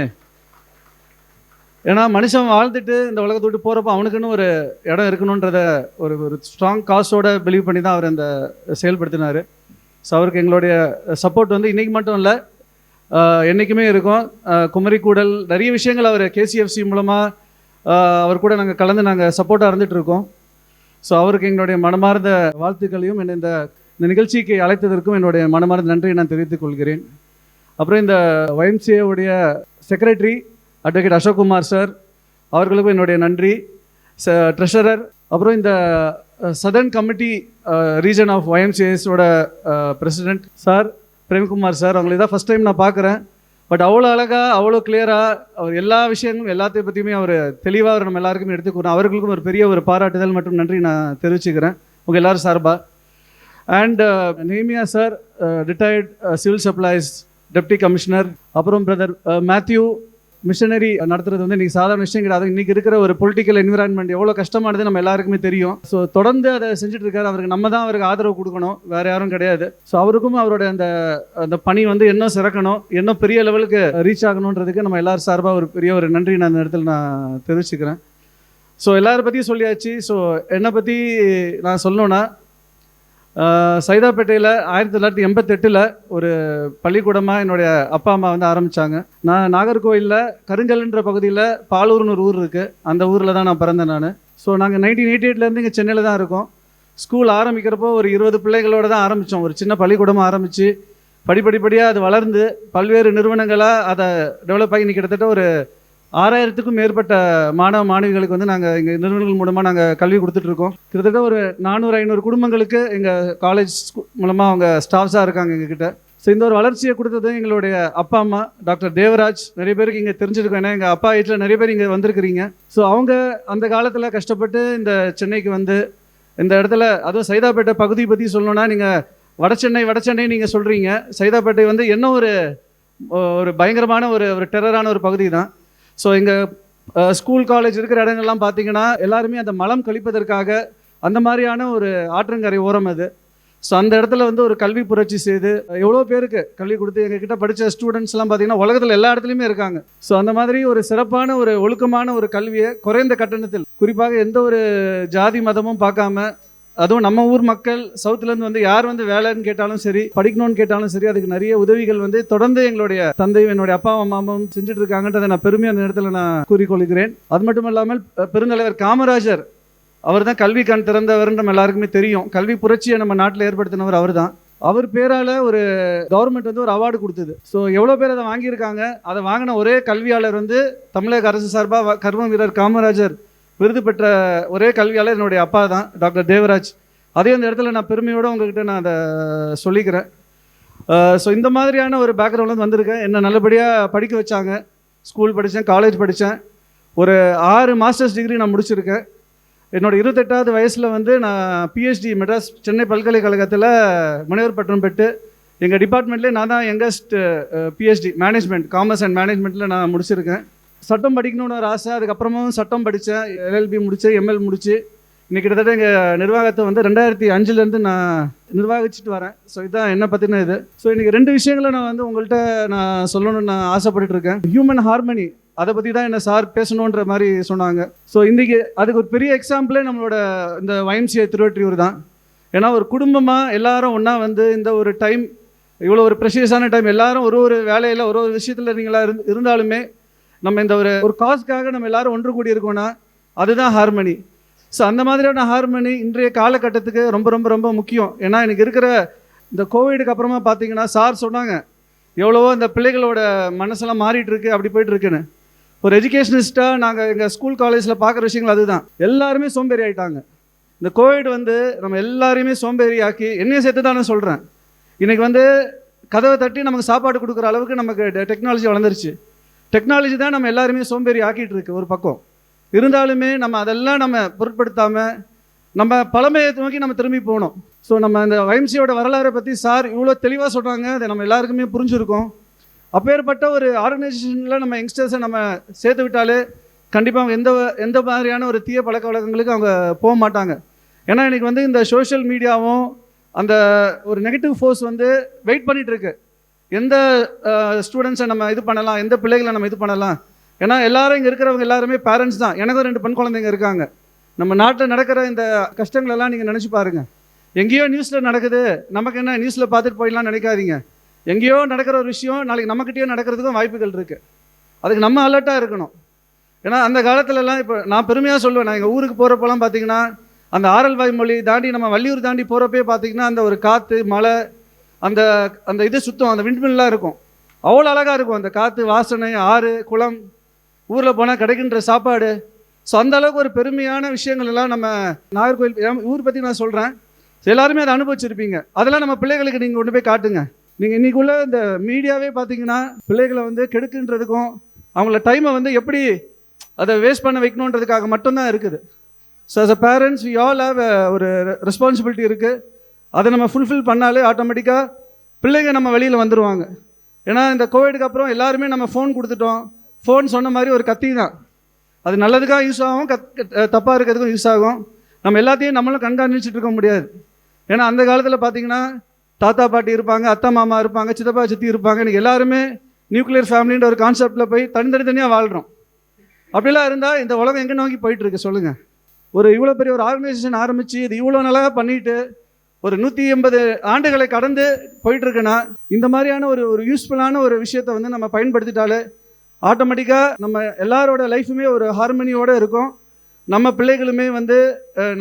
ஏன்னா மனுஷன் வாழ்ந்துட்டு இந்த உலகத்தை விட்டு போகிறப்போ அவனுக்குன்னு ஒரு இடம் இருக்கணுன்றத ஒரு ஒரு ஸ்ட்ராங் காசோட பிலீவ் பண்ணி தான் அவர் அந்த செயல்படுத்தினார். ஸோ அவருக்கு எங்களுடைய சப்போர்ட் வந்து இன்றைக்கி மட்டும் இல்லை, என்றைக்குமே இருக்கும். குமரிக்கூடல் நிறைய விஷயங்கள் அவர் கேசிஎஃப்சி மூலமாக அவர் கூட நாங்கள் கலந்து நாங்கள் சப்போர்ட்டாக இருந்துகிட்டு இருக்கோம். ஸோ அவருக்கு எங்களுடைய மனமார்ந்த வாழ்த்துக்களையும் இந்த நிகழ்ச்சிக்கு அழைத்ததற்கும் என்னுடைய மனமார்ந்த நன்றியை நான் தெரிவித்துக் கொள்கிறேன். அப்புறம் இந்த ஒய்எம்சிஏவுடைய செக்ரட்டரி அட்வொகேட் அசோக்குமார் சார் அவர்களுக்கும் என்னுடைய நன்றி. ட்ரெஷரர், அப்புறம் இந்த சதர்ன் கமிட்டி ரீஜன் ஆஃப் ஒய்எம்சிஏஸோட பிரசிடெண்ட் சார் பிரேம்குமார் சார், அவங்களை தான் ஃபஸ்ட் டைம் நான் பார்க்குறேன். பட் அவ்வளோ அழகாக, அவ்வளோ கிளியராக அவர் எல்லா விஷயங்களும் எல்லாத்தையும் பற்றியுமே அவர் தெளிவாக நம்ம எல்லாருக்குமே எடுத்துக்கிறோம். அவர்களுக்கும் ஒரு பெரிய ஒரு பாராட்டுதல் மற்றும் நன்றி நான் தெரிவிச்சுக்கிறேன் உங்கள் எல்லோரும் சார்பாக. And Nehemiah sir, retired civil supplies deputy commissioner. அப்புறம் பிரதர் மேத்யூ, மிஷனரி நடத்துறது வந்து இன்றைக்கி சாதாரண விஷயம் கிடையாது. இன்றைக்கி இருக்கிற ஒரு பொலிட்டிக்கல் என்விரான்மெண்ட் எவ்வளோ கஷ்டமானது நம்ம எல்லாருக்குமே தெரியும். ஸோ தொடர்ந்து அதை செஞ்சுட்டு இருக்காரு. அவருக்கு நம்ம தான் அவருக்கு ஆதரவு கொடுக்கணும், வேறு யாரும் கிடையாது. ஸோ அவருக்கும் அவருடைய அந்த பணி வந்து இன்னும் சிறக்கணும், இன்னும் பெரிய லெவலுக்கு ரீச் ஆகணுன்றதுக்கு நம்ம எல்லாரும் சார்பாக ஒரு பெரிய ஒரு நன்றி நான் இந்த இடத்துல நான் தெரிவிச்சுக்கிறேன். ஸோ எல்லாரை பற்றியும் சொல்லியாச்சு. ஸோ என்னை பற்றி நான் சொல்லணுன்னா, சைதாப்பேட்டையில் 1988 ஒரு பள்ளிக்கூடமாக என்னுடைய அப்பா அம்மா வந்து ஆரம்பித்தாங்க. நான் நாகர்கோவிலில் கருங்கல்ன்ற பகுதியில் பாலூர்னு ஒரு ஊர் இருக்குது, அந்த ஊரில் தான் நான் பிறந்தேன் நான். ஸோ நாங்கள் 1988 இங்கே சென்னையில் தான் இருக்கோம். ஸ்கூல் ஆரம்பிக்கிறப்போ ஒரு 20 பிள்ளைகளோடு தான் ஆரம்பித்தோம். ஒரு சின்ன பள்ளிக்கூடமாக ஆரம்பித்து படிப்படியாக அது வளர்ந்து பல்வேறு நிறுவனங்களாக அதை டெவலப் ஆகி கிட்டத்தட்ட ஒரு 6000க்கும் மேற்பட்ட மாணவ மாணவிகளுக்கு வந்து நாங்கள் எங்கள் நிறுவனங்கள் மூலமாக நாங்கள் கல்வி கொடுத்துட்ருக்கோம். கிட்டத்தட்ட ஒரு 400-500 குடும்பங்களுக்கு எங்கள் காலேஜ் மூலமாக அவங்க ஸ்டாஃப்ஸாக இருக்காங்க எங்ககிட்ட. ஸோ இந்த ஒரு வளர்ச்சியை கொடுத்தது எங்களுடைய அப்பா அம்மா டாக்டர் தேவராஜ். நிறைய பேருக்கு இங்கே தெரிஞ்சிருக்கோம், ஏன்னா எங்கள் அப்பா வீட்டில் நிறைய பேர் இங்கே வந்திருக்கிறீங்க. ஸோ அவங்க அந்த காலத்தில் கஷ்டப்பட்டு இந்த சென்னைக்கு வந்து இந்த இடத்துல, அதுவும் சைதாப்பேட்டை பகுதி பற்றி சொல்லணும்னா, நீங்கள் வடசென்னை நீங்கள் சொல்கிறீங்க. சைதாப்பேட்டை வந்து என்ன ஒரு பயங்கரமான ஒரு டெரரான ஒரு பகுதி தான். ஸோ எங்கள் ஸ்கூல் காலேஜ் இருக்கிற இடங்கள்லாம் பார்த்தீங்கன்னா எல்லாருமே அந்த மலம் கழிப்பதற்காக அந்த மாதிரியான ஒரு ஆற்றங்கரை ஓரம் அது. ஸோ அந்த இடத்துல வந்து ஒரு கல்வி புரட்சி செய்து எவ்வளோ பேருக்கு கல்வி கொடுத்து எங்ககிட்ட படித்த ஸ்டூடெண்ட்ஸ்லாம் பார்த்தீங்கன்னா உலகத்தில் எல்லா இடத்துலையுமே இருக்காங்க. ஸோ அந்த மாதிரி ஒரு சிறப்பான ஒரு ஒழுக்கமான ஒரு கல்வியை குறைந்த கட்டணத்தில், குறிப்பாக எந்த ஒரு ஜாதி மதமும் பார்க்காம அதுவும் நம்ம ஊர் மக்கள் சவுத்துலேருந்து வந்து யார் வந்து வேலைன்னு கேட்டாலும் சரி, படிக்கணும்னு கேட்டாலும் சரி, அதுக்கு நிறைய உதவிகள் வந்து தொடர்ந்து எங்களுடைய தந்தையும் என்னுடைய அப்பா அம்மாவும் செஞ்சுட்டு இருக்காங்கன்றதை நான் பெருமையாக அந்த இடத்துல நான் கூறிக்கொள்கிறேன். அது மட்டும் இல்லாமல் பெருந்தலைவர் காமராஜர் அவர் தான் கல்வி கண் திறந்தவர் நம்ம எல்லாருக்குமே தெரியும். கல்வி புரட்சியை நம்ம நாட்டில் ஏற்படுத்தினவர் அவர் தான். அவர் பேரால் ஒரு கவர்மெண்ட் வந்து ஒரு அவார்டு கொடுத்தது. ஸோ எவ்வளோ பேர் அதை வாங்கியிருக்காங்க. அதை வாங்கின ஒரே கல்வியாளர் வந்து தமிழக அரசு சார்பாக கர்ம வீரர் காமராஜர் விருது பெற்ற ஒரே கல்வியாளர் என்னுடைய அப்பா தான், டாக்டர் தேவராஜ். அதே அந்த இடத்துல நான் பெருமையோடு உங்ககிட்ட நான் அதை சொல்லிக்கிறேன். ஸோ இந்த மாதிரியான ஒரு பேக்ரவுண்ட்லேருந்து வந்திருக்கேன். என்னை நல்லபடியாக படிக்க வச்சாங்க. ஸ்கூல் படித்தேன், காலேஜ் படித்தேன். ஒரு 6 மாஸ்டர்ஸ் டிகிரி நான் முடிச்சிருக்கேன். என்னோடய 28வது வயசில் வந்து நான் பிஹெச்டி மெட்ராஸ் சென்னை பல்கலைக்கழகத்தில் முனைவர் பட்டம் பெற்று எங்கள் டிபார்ட்மெண்ட்லேயே நான் தான் youngest PhD management, commerce and மேனேஜ்மெண்ட்டில் நான் முடிச்சிருக்கேன். சட்டம் படிக்கணும்னு ஒரு ஆசை. அதுக்கப்புறமும் சட்டம் படித்தேன், எல்எல்பி முடித்தேன், எம்எல் முடித்து இன்றைக்கி கிட்டத்தட்ட எங்கள் நிர்வாகத்தை வந்து 2005 நான் நிர்வகிச்சுட்டு வரேன். ஸோ இதுதான் என்னை பற்றின இது. ஸோ இன்றைக்கி 2 விஷயங்களை நான் வந்து உங்கள்கிட்ட நான் சொல்லணும்னு நான் ஆசைப்பட்டுட்டு இருக்கேன். ஹியூமன் ஹார்மனி, அதை பற்றி தான் என்ன சார் பேசணுன்ற மாதிரி சொன்னாங்க. ஸோ இன்றைக்கி அதுக்கு ஒரு பெரிய எக்ஸாம்பிளே நம்மளோட இந்த YMCA திருவொற்றியூர் தான். ஏன்னா ஒரு குடும்பமாக எல்லாரும் ஒன்றா வந்து இந்த ஒரு டைம், இவ்வளோ ஒரு ப்ரெஷியஸான டைம், எல்லாரும் ஒரு வேலையில் ஒரு விஷயத்தில் நீங்களாக இருந்தாலுமே நம்ம இந்த ஒரு காஸ்க்காக நம்ம எல்லாரும் ஒன்று கூடி இருக்கோன்னா அதுதான் ஹார்மனி. ஸோ அந்த மாதிரியான ஹார்மனி இன்றைய காலகட்டத்துக்கு ரொம்ப ரொம்ப ரொம்ப முக்கியம். ஏன்னா எனக்கு இருக்கிற இந்த கோவிடுக்கு அப்புறமா பார்த்தீங்கன்னா சார் சொன்னாங்க எவ்வளவோ இந்த பிள்ளைகளோட மனசெல்லாம் மாறிட்டு இருக்கு, அப்படி போயிட்டு இருக்குன்னு. ஒரு எஜுகேஷனிஸ்ட்டாக நாங்கள் எங்கள் ஸ்கூல் காலேஜில் பார்க்குற விஷயங்கள் அதுதான். எல்லாருமே சோம்பேறி ஆகிட்டாங்க. இந்த கோவிட் வந்து நம்ம எல்லாரையுமே சோம்பேறி ஆக்கி, என்னையும் சேர்த்து தான் நான் சொல்கிறேன். இன்றைக்கி வந்து கதவை தட்டி நமக்கு சாப்பாடு கொடுக்குற அளவுக்கு நமக்கு டெக்னாலஜி வளர்ந்துருச்சு. டெக்னாலஜி தான் நம்ம எல்லாருமே சோம்பேறி ஆக்கிட்டு இருக்கு ஒரு பக்கம். இருந்தாலுமே நம்ம அதெல்லாம் நம்ம பொருட்படுத்தாமல் நம்ம பழமையை நோக்கி நம்ம திரும்பி போகணும். ஸோ நம்ம இந்த YMCAயோட வரலாறை பற்றி சார் இவ்வளோ தெளிவாக சொல்கிறாங்க, அதை நம்ம எல்லாருக்குமே புரிஞ்சுருக்கோம். அப்பேற்பட்ட ஒரு ஆர்கனைசேஷனில் நம்ம யங்ஸ்டர்ஸை நம்ம சேர்த்து விட்டாலே கண்டிப்பாக எந்த மாதிரியான ஒரு தீய பழக்க வழக்கங்களுக்கு அவங்க போக மாட்டாங்க. ஏன்னா இன்றைக்கி வந்து இந்த சோஷியல் மீடியாவும் அந்த ஒரு நெகட்டிவ் ஃபோர்ஸ் வந்து வெயிட் பண்ணிகிட்ருக்கு. எந்த ஸ்டூடெண்ட்ஸை நம்ம இது பண்ணலாம், எந்த பிள்ளைகளை நம்ம இது பண்ணலாம். ஏன்னா எல்லாரும் இங்கே இருக்கிறவங்க எல்லாருமே பேரண்ட்ஸ் தான். எனக்கும் 2 பெண் குழந்தைங்க இருக்காங்க. நம்ம நாட்டில் நடக்கிற இந்த கஷ்டங்களெல்லாம் நீங்கள் நினச்சி பாருங்கள். எங்கேயோ நியூஸில் நடக்குது, நமக்கு என்ன நியூஸில் பார்த்துட்டு போயிடலாம் நினைக்காதீங்க. எங்கேயோ நடக்கிற ஒரு விஷயம் நாளைக்கு நம்மக்கிட்டேயோ நடக்கிறதுக்கும் வாய்ப்புகள் இருக்குது. அதுக்கு நம்ம அலர்ட்டாக இருக்கணும். ஏன்னா அந்த காலத்துலலாம் இப்போ நான் பெருமையாக சொல்லுவேன், நான் எங்கள் ஊருக்கு போகிறப்பெல்லாம் பார்த்தீங்கன்னா அந்த ஆரல்வாய் மொழி தாண்டி நம்ம வள்ளியூர் தாண்டி போகிறப்பே பார்த்தீங்கன்னா அந்த ஒரு காற்று மழை அந்த அந்த இது சுத்தம், அந்த விண்மில்லாம் இருக்கும். அவ்வளோ அழகாக இருக்கும் அந்த காற்று, வாசனை, ஆறு, குளம், ஊரில் போனால் கிடைக்கின்ற சாப்பாடு. ஸோ அந்த அளவுக்கு ஒரு பெருமையான விஷயங்கள் எல்லாம் நம்ம நாகர்கோவில் ஊர் பற்றி நான் சொல்கிறேன். எல்லாருமே அதை அனுபவிச்சிருப்பீங்க. அதெல்லாம் நம்ம பிள்ளைகளுக்கு நீங்கள் கொண்டு போய் காட்டுங்க. நீங்கள் இன்றைக்குள்ள இந்த மீடியாவே பார்த்தீங்கன்னா பிள்ளைகளை வந்து கெடுக்குன்றதுக்கும் அவங்கள டைமை வந்து எப்படி அதை வேஸ்ட் பண்ண வைக்கணுன்றதுக்காக மட்டும்தான் இருக்குது. So as a parents we all have ஒரு ரெஸ்பான்சிபிலிட்டி இருக்குது. அதை நம்ம ஃபுல்ஃபில் பண்ணாலே ஆட்டோமேட்டிக்காக பிள்ளைங்க நம்ம வெளியில் வந்துடுவாங்க. ஏன்னா இந்த கோவிடுக்கு அப்புறம் எல்லாருமே நம்ம ஃபோன் கொடுத்துட்டோம். ஃபோன் சொன்ன மாதிரி ஒரு கத்தி தான். அது நல்லதுக்காக யூஸ் ஆகும், தப்பாக இருக்கிறதுக்கும் யூஸ் ஆகும். நம்ம எல்லாத்தையும் நம்மளும் கண்காணிச்சுட்டு இருக்க முடியாது. ஏன்னா அந்த காலத்தில் பார்த்தீங்கன்னா தாத்தா பாட்டி இருப்பாங்க, அத்தை மாமா இருப்பாங்க, சித்தப்பா சித்தி இருப்பாங்க. இன்றைக்கி எல்லாருமே நியூக்ளியர் ஃபேமிலின்ற ஒரு கான்செப்டில் போய் தனித்தனியாக வாழ்கிறோம். அப்படிலாம் இருந்தால் இந்த உலகம் எங்கே நோக்கி போயிட்டுருக்கு சொல்லுங்கள். ஒரு இவ்வளோ பெரிய ஒரு ஆர்கனைசேஷன் ஆரம்பித்து இது இவ்வளோ நல்லா பண்ணிவிட்டு ஒரு 180 ஆண்டுகளை கடந்து போயிட்டுருக்குன்னா இந்த மாதிரியான ஒரு யூஸ்ஃபுல்லான ஒரு விஷயத்தை வந்து நம்ம பயன்படுத்திட்டாலே ஆட்டோமேட்டிக்காக நம்ம எல்லாரோட லைஃபுமே ஒரு ஹார்மனியோடு இருக்கும். நம்ம பிள்ளைகளுமே வந்து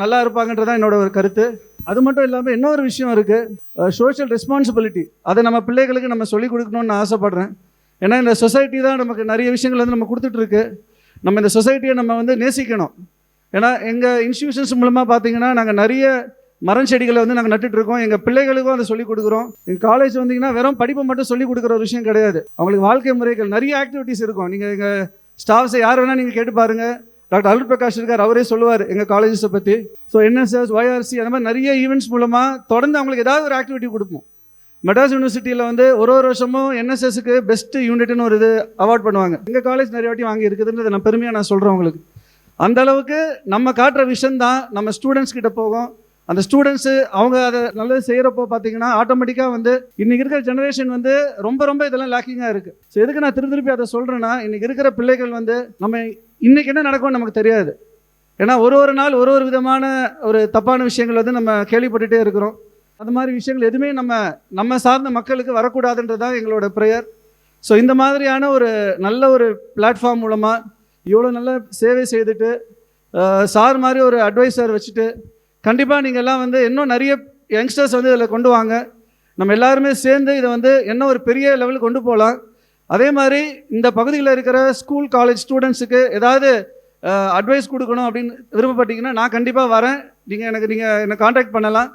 நல்லா இருப்பாங்கன்றதான் என்னோட ஒரு கருத்து. அது மட்டும் இல்லாமல் இன்னொரு விஷயம் இருக்குது, சோஷியல் ரெஸ்பான்சிபிலிட்டி. அதை நம்ம பிள்ளைகளுக்கு நம்ம சொல்லிக் கொடுக்கணும்னு நான் ஆசைப்பட்றேன். ஏன்னா இந்த சொசைட்டி தான் நமக்கு நிறைய விஷயங்கள் வந்து நம்ம கொடுத்துட்ருக்கு. நம்ம இந்த சொசைட்டியை நம்ம வந்து நேசிக்கணும். ஏன்னா எங்கள் இன்ஸ்டியூஷன்ஸ் மூலமாக பார்த்தீங்கன்னா நாங்கள் நிறைய மரம் செடிகளை வந்து நாங்கள் நட்டுட்ருக்கோம். எங்கள் பிள்ளைகளுக்கும் அதை சொல்லிக் கொடுக்குறோம். எங்கள் காலேஜ் வந்தீங்கன்னா வெறும் படிப்பை மட்டும் சொல்லிக் கொடுக்குற ஒரு விஷயம் கிடையாது. அவங்களுக்கு வாழ்க்கை முறைகள் நிறைய ஆக்டிவிட்டீஸ் இருக்கும். நீங்கள் எங்கள் ஸ்டாஃப்ஸை யார் வேணால் நீங்கள் கேட்டு பாருங்கள். டாக்டர் அருள் பிரகாஷ் இருக்கார், அவரே சொல்லுவார் எங்கள் காலேஜஸை பற்றி. ஸோ NSS, YRC அந்த மாதிரி நிறைய ஈவெண்ட்ஸ் மூலமாக தொடர்ந்து அவங்களுக்கு ஏதாவது ஒரு ஆக்டிவிட்டி கொடுப்போம். மெட்ராஸ் யூனிவர்சிட்டியில் வந்து ஒரு வருஷமும் NSSக்கு பெஸ்ட் யூனிட்னு ஒரு இது அவார்ட் பண்ணுவாங்க. எங்கள் காலேஜ் நிறைய வாட்டி வாங்கி இருக்குதுன்றது நான் பெருமையாக சொல்கிறேன் உங்களுக்கு. அந்த அளவுக்கு நம்ம காட்டுற விஷயம் தான் நம்ம ஸ்டூடெண்ட்ஸ் கிட்ட போகும். அந்த ஸ்டூடெண்ட்ஸு அவங்க அதை நல்லது செய்கிறப்போ பார்த்தீங்கன்னா ஆட்டோமேட்டிக்காக வந்து இன்றைக்கி இருக்கிற ஜெனரேஷன் வந்து ரொம்ப ரொம்ப இதெல்லாம் லேக்கிங்காக இருக்குது. ஸோ எதுக்கு நான் திருப்பி அதை சொல்கிறேன்னா, இன்றைக்கி இருக்கிற பிள்ளைகள் வந்து நம்ம இன்றைக்கி என்ன நடக்கும்னு நமக்கு தெரியாது. ஏன்னா ஒரு நாள் ஒரு விதமான ஒரு தப்பான விஷயங்கள் வந்து நம்ம கேள்விப்பட்டுகிட்டே இருக்கிறோம். அது மாதிரி விஷயங்கள் எதுவுமே நம்ம சார்ந்த மக்களுக்கு வரக்கூடாதுன்றது தான் எங்களோட ப்ரேயர். ஸோ இந்த மாதிரியான ஒரு நல்ல ஒரு பிளாட்ஃபார்ம் மூலமாக இவ்வளோ நல்ல சேவை செய்துட்டு சார் மாதிரி ஒரு அட்வைசர் வச்சுட்டு கண்டிப்பாக நீங்கள் எல்லாம் வந்து இன்னும் நிறைய யங்ஸ்டர்ஸ் வந்து இதில் கொண்டு வாங்க. நம்ம எல்லாருமே சேர்ந்து இதை வந்து என்ன ஒரு பெரிய லெவலுக்கு கொண்டு போகலாம். அதே மாதிரி இந்த பகுதியில் இருக்கிற ஸ்கூல் காலேஜ் ஸ்டூடெண்ட்ஸுக்கு ஏதாவது அட்வைஸ் கொடுக்கணும் அப்படின்னு விருப்பப்பட்டீங்கன்னா நான் கண்டிப்பாக வரேன். நீங்கள் என்னை காண்டாக்ட் பண்ணலாம்.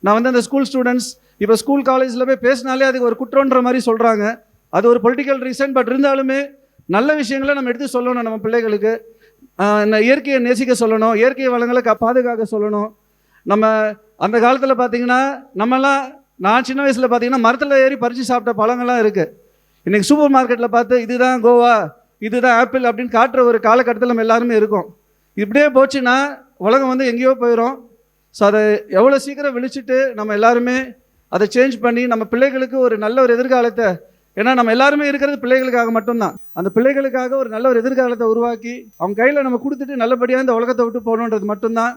நான் வந்து அந்த ஸ்கூல் ஸ்டூடெண்ட்ஸ் இப்போ ஸ்கூல் காலேஜில் போய் பேசினாலே அதுக்கு ஒரு குற்றன்ற மாதிரி சொல்கிறாங்க. அது ஒரு பொலிட்டிக்கல் ரீசன். பட் இருந்தாலுமே நல்ல விஷயங்களை நம்ம எடுத்து சொல்லணும். நம்ம பிள்ளைகளுக்கு இயற்கையை நேசிக்க சொல்லணும், இயற்கை வளங்களை பாதுகாக்க சொல்லணும். நம்ம அந்த காலத்தில் பார்த்திங்கன்னா நான் சின்ன வயசில் பார்த்திங்கன்னா மரத்தில் ஏறி பறித்து சாப்பிட்ட பழங்கள்லாம் இருக்குது. இன்றைக்கி சூப்பர் மார்க்கெட்டில் பார்த்து இதுதான் கோவா, இதுதான் ஆப்பிள் அப்படின்னு காட்டுற ஒரு காலகட்டத்தில் நம்ம எல்லாருமே இருக்கோம். இப்படியே போச்சுன்னா உலகம் வந்து எங்கேயோ போயிடும். ஸோ அதை எவ்வளோ சீக்கிரம் விழிச்சிட்டு நம்ம எல்லாருமே அதை சேஞ்ச் பண்ணி நம்ம பிள்ளைகளுக்கு ஒரு நல்ல ஒரு எதிர்காலத்தை, ஏன்னா நம்ம எல்லாருமே இருக்கிறது பிள்ளைகளுக்காக மட்டும்தான், அந்த பிள்ளைகளுக்காக ஒரு நல்ல ஒரு எதிர்காலத்தை உருவாக்கி அவங்க கையில் நம்ம கொடுத்துட்டு நல்லபடியாக இந்த உலகத்தை விட்டு போகணுன்றது மட்டும்தான்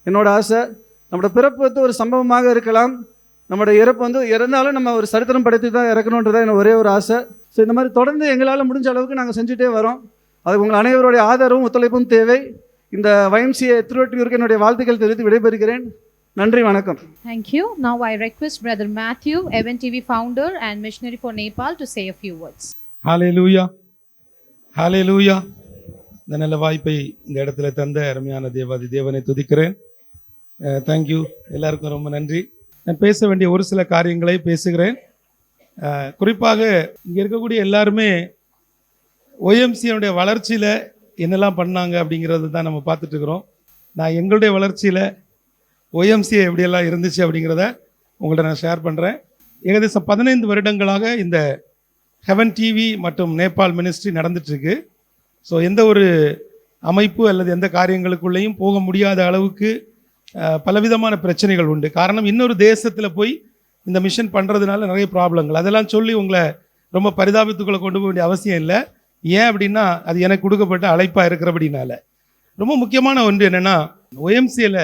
என்னோட ஆசை. நம்மளோட பிறப்பு வந்து ஒரு சம்பவமாக இருக்கலாம், நம்மளோட இறப்பு வந்து இறந்தாலும் நம்ம ஒரு சரித்திரம் படைத்து தான் இறக்கணுன்றதான் எனக்கு ஒரே ஒரு ஆசை. ஸோ இந்த மாதிரி தொடர்ந்து எங்களால் முடிஞ்ச அளவுக்கு நாங்கள் செஞ்சுட்டே வரோம். அதுக்கு உங்கள் அனைவருடைய ஆதரவும் ஒத்துழைப்பும் தேவை. இந்த YMCA திருவொற்றியூருக்கு என்னுடைய வாழ்த்துக்கள் தெரிவித்து விடைபெறுகிறேன். நன்றி, வணக்கம். Thank you. Now I request Brother Matthew, Event TV founder and missionary for Nepal, to say a few words. ஹalleluya, ஹalleluya. இந்த நல்ல வாய்ப்பை இந்த இடத்துல தந்த அருமையான தேவாதி தேவனை துதிக்கிறேன். தேங்க்யூ, எல்லாருக்கும் ரொம்ப நன்றி. நான் பேச வேண்டிய ஒரு சில காரியங்களை பேசுகிறேன். குறிப்பாக இங்கே இருக்கக்கூடிய எல்லாருமே OMCனுடைய வளர்ச்சியில் என்னெல்லாம் பண்ணாங்க அப்படிங்கிறது தான் நம்ம பார்த்துட்டு இருக்கிறோம். நான் எங்களுடைய வளர்ச்சியில் OMCA எப்படியெல்லாம் இருந்துச்சு அப்படிங்கிறத உங்கள்கிட்ட நான் ஷேர் பண்ணுறேன். ஏகദേശம் 15 வருடங்களாக இந்த ஹெவன் டிவி மற்றும் நேபாள் மினிஸ்ட்ரி நடந்துட்டுருக்கு. ஸோ எந்த ஒரு அமைப்பு அல்லது எந்த காரியங்களுக்குள்ளேயும் போக முடியாத அளவுக்கு பலவிதமான பிரச்சனைகள் உண்டு. காரணம், இன்னொரு தேசத்தில் போய் இந்த மிஷன் பண்ணுறதுனால நிறைய ப்ராப்ளங்கள், அதெல்லாம் சொல்லி உங்களை ரொம்ப பரிதாபத்துக்குள்ளே கொண்டு போக வேண்டிய அவசியம் இல்லை. ஏன் அப்படின்னா அது எனக்கு கொடுக்கப்பட்ட அழைப்பாக இருக்கிறபடினால. ரொம்ப முக்கியமான ஒன்று என்னென்னா, OMCல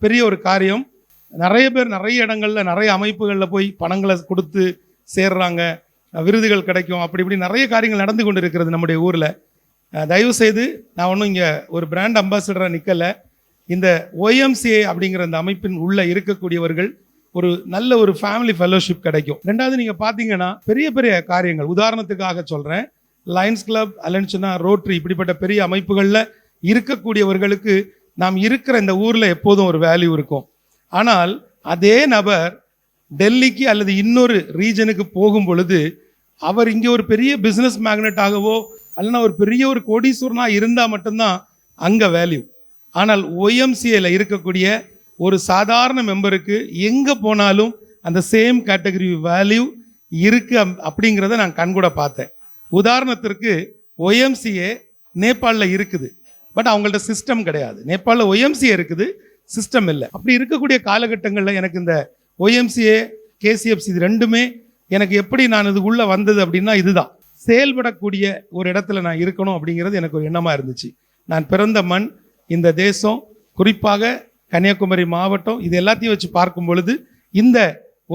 பெரிய ஒரு காரியம், நிறைய பேர் நிறைய இடங்களில் நிறைய அமைப்புகளில் போய் பணங்களை கொடுத்து சேர்றாங்க, விருதுகள் கிடைக்கும், அப்படி இப்படி நிறைய காரியங்கள் நடந்து கொண்டு இருக்கிறது நம்முடைய ஊரில். தயவுசெய்து நான் ஒன்றும் இங்கே ஒரு பிராண்ட் அம்பாசிடராக நிற்கலை. இந்த OMCA அப்படிங்கிற அந்த அமைப்பின் உள்ளே இருக்கக்கூடியவர்கள் ஒரு நல்ல ஒரு ஃபேமிலி ஃபெலோஷிப் கிடைக்கும். ரெண்டாவது, நீங்கள் பார்த்தீங்கன்னா பெரிய பெரிய காரியங்கள், உதாரணத்துக்காக சொல்கிறேன், லயன்ஸ் கிளப், அலன்சனா, ரோட்ரி, இப்படிப்பட்ட பெரிய அமைப்புகளில் இருக்கக்கூடியவர்களுக்கு நாம் இருக்கிற இந்த ஊரில் எப்போதும் ஒரு வேல்யூ இருக்கும். ஆனால் அதே நபர் டெல்லிக்கு அல்லது இன்னொரு ரீஜனுக்கு போகும் பொழுது அவர் இங்கே ஒரு பெரிய பிஸ்னஸ் மேக்னெட்டாகவோ அல்லனா ஒரு பெரிய ஒரு கோடீஸ்வரனாக இருந்தால் மட்டும்தான் அங்கே வேல்யூ. ஆனால் OMCல இருக்கக்கூடிய ஒரு சாதாரண மெம்பருக்கு எங்கே போனாலும் அந்த சேம் கேட்டகரி வேல்யூ இருக்குது அப்படிங்கிறத நான் கண்கூட பார்த்தேன். உதாரணத்திற்கு OMCA நேபாளில் இருக்குது, பட் அவங்கள்ட்ட சிஸ்டம் கிடையாது. நேபாளில் OMCA இருக்குது, சிஸ்டம் இல்லை. அப்படி இருக்கக்கூடிய காலகட்டங்களில் எனக்கு இந்த OMCA, KCFC இது ரெண்டுமே எனக்கு எப்படி நான் இதுக்குள்ளே வந்தது அப்படின்னா, இதுதான் செயல்படக்கூடிய ஒரு இடத்துல நான் இருக்கணும் அப்படிங்கிறது எனக்கு ஒரு எண்ணமாக இருந்துச்சு. நான் பிறந்த மண், இந்த தேசம், குறிப்பாக கன்னியாகுமரி மாவட்டம், இது எல்லாத்தையும் வச்சு பார்க்கும் பொழுது இந்த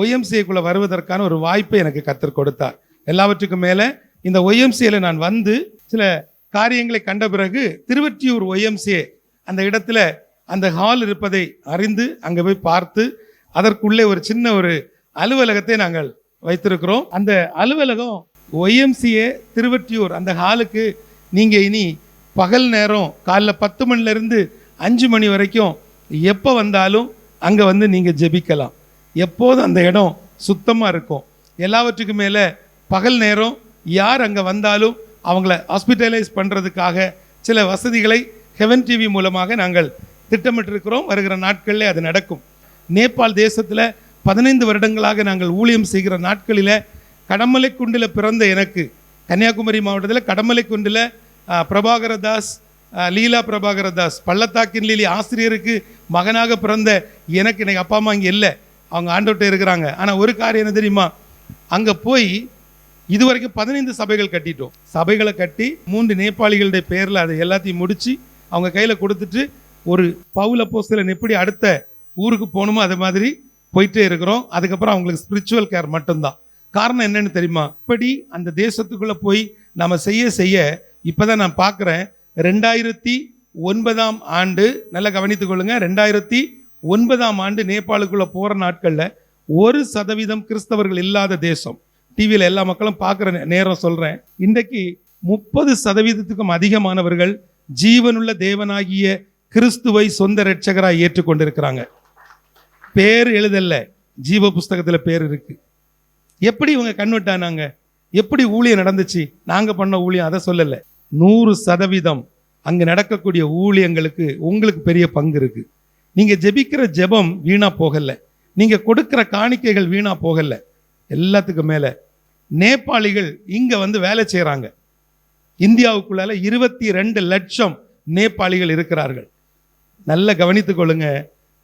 OMCக்குள்ளே வருவதற்கான ஒரு வாய்ப்பை எனக்கு கர்த்தர் கொடுத்தார். எல்லாவற்றுக்கும் மேலே இந்த OMCல நான் வந்து சில காரியங்களை கண்ட பிறகு திருவொற்றியூர் OMCA அந்த இடத்துல அந்த ஹால் இருப்பதை அறிந்து அங்கே போய் பார்த்து அதற்குள்ளே ஒரு சின்ன ஒரு அலுவலகத்தை நாங்கள் வைத்திருக்கிறோம். அந்த அலுவலகம் OMCA திருவொற்றியூர் அந்த ஹாலுக்கு நீங்கள் இனி பகல் நேரம் காலைல 10 மணிலேருந்து 5 மணி வரைக்கும் எப்போ வந்தாலும் அங்கே வந்து நீங்கள் ஜெபிக்கலாம். எப்போதும் அந்த இடம் சுத்தமாக இருக்கும். எல்லாவற்றுக்கும் மேலே பகல் நேரம் யார் அங்கே வந்தாலும் அவங்கள ஹாஸ்பிட்டலைஸ் பண்ணுறதுக்காக சில வசதிகளை ஹெவன் டிவி மூலமாக நாங்கள் திட்டமிட்டிருக்கிறோம். வருகிற நாட்களில் அது நடக்கும். நேபாள் தேசத்தில் 15 வருடங்களாக நாங்கள் ஊழியம் செய்கிற நாட்களில் கடமலைக்குண்டில் பிறந்த எனக்கு, கன்னியாகுமரி மாவட்டத்தில் கடமலைக்குண்டில் பிரபாகரதாஸ், லீலா பிரபாகரதாஸ், பள்ளத்தாக்கின் லீலி ஆசிரியருக்கு மகனாக பிறந்த எனக்கு இன்னைக்கு அப்பா அம்மா இங்கே இல்லை, அவங்க ஆண்டோட்ட இருக்கிறாங்க. ஆனால் ஒரு காரியம் என்ன தெரியுமா, அங்கே போய் இதுவரைக்கும் 15 சபைகள் கட்டிட்டோம். சபைகளை கட்டி 3 நேபாளிகளுடைய பேரில் அதை எல்லாத்தையும் முடித்து அவங்க கையில் கொடுத்துட்டு ஒரு பவுல் அப்போஸ்தலன் எப்படி அடுத்த ஊருக்கு போகணுமோ அது மாதிரி போயிட்டே இருக்கிறோம். அதுக்கப்புறம் அவங்களுக்கு ஸ்பிரிச்சுவல் கேர் மட்டும்தான். காரணம் என்னன்னு தெரியுமா? இப்படி அந்த தேசத்துக்குள்ளே போய் நம்ம செய்ய இப்போ தான் நான் பார்க்குறேன் 2009 ஆண்டு, நல்லா கவனித்துக் கொள்ளுங்க, 2009 ஆண்டு நேபாளுக்குள்ளே போகிற நாட்களில் 1% கிறிஸ்தவர்கள் இல்லாத தேசம். டிவியில் எல்லா மக்களும் பார்க்குற நேரம் சொல்கிறேன். இன்றைக்கு 30%க்கும் அதிகமானவர்கள் ஜீவனுள்ள தேவனாகிய கிறிஸ்துவை சொந்த இரட்சகராக ஏற்றுக்கொண்டிருக்கிறாங்க. பேர் எழுதல்ல, ஜீவ புஸ்தகத்தில் பேர் இருக்கு. எப்படி இவங்க கன்வெர்ட், எப்படி ஊழியம் நடந்துச்சு? நாங்கள் பண்ண ஊழியம் அதை சொல்லலை. 100% அங்கே நடக்கக்கூடிய ஊழியங்களுக்கு உங்களுக்கு பெரிய பங்கு இருக்கு. நீங்கள் ஜெபிக்கிற ஜெபம் வீணா போகல, நீங்கள் கொடுக்கிற காணிக்கைகள் வீணா போகல. எல்லாத்துக்கும் மேலே நேபாளிகள் இங்கே வந்து வேலை செய்கிறாங்க. இந்தியாவுக்குள்ளால 22 லட்சம் நேபாளிகள் இருக்கிறார்கள். நல்ல கவனித்துக் கொள்ளுங்க,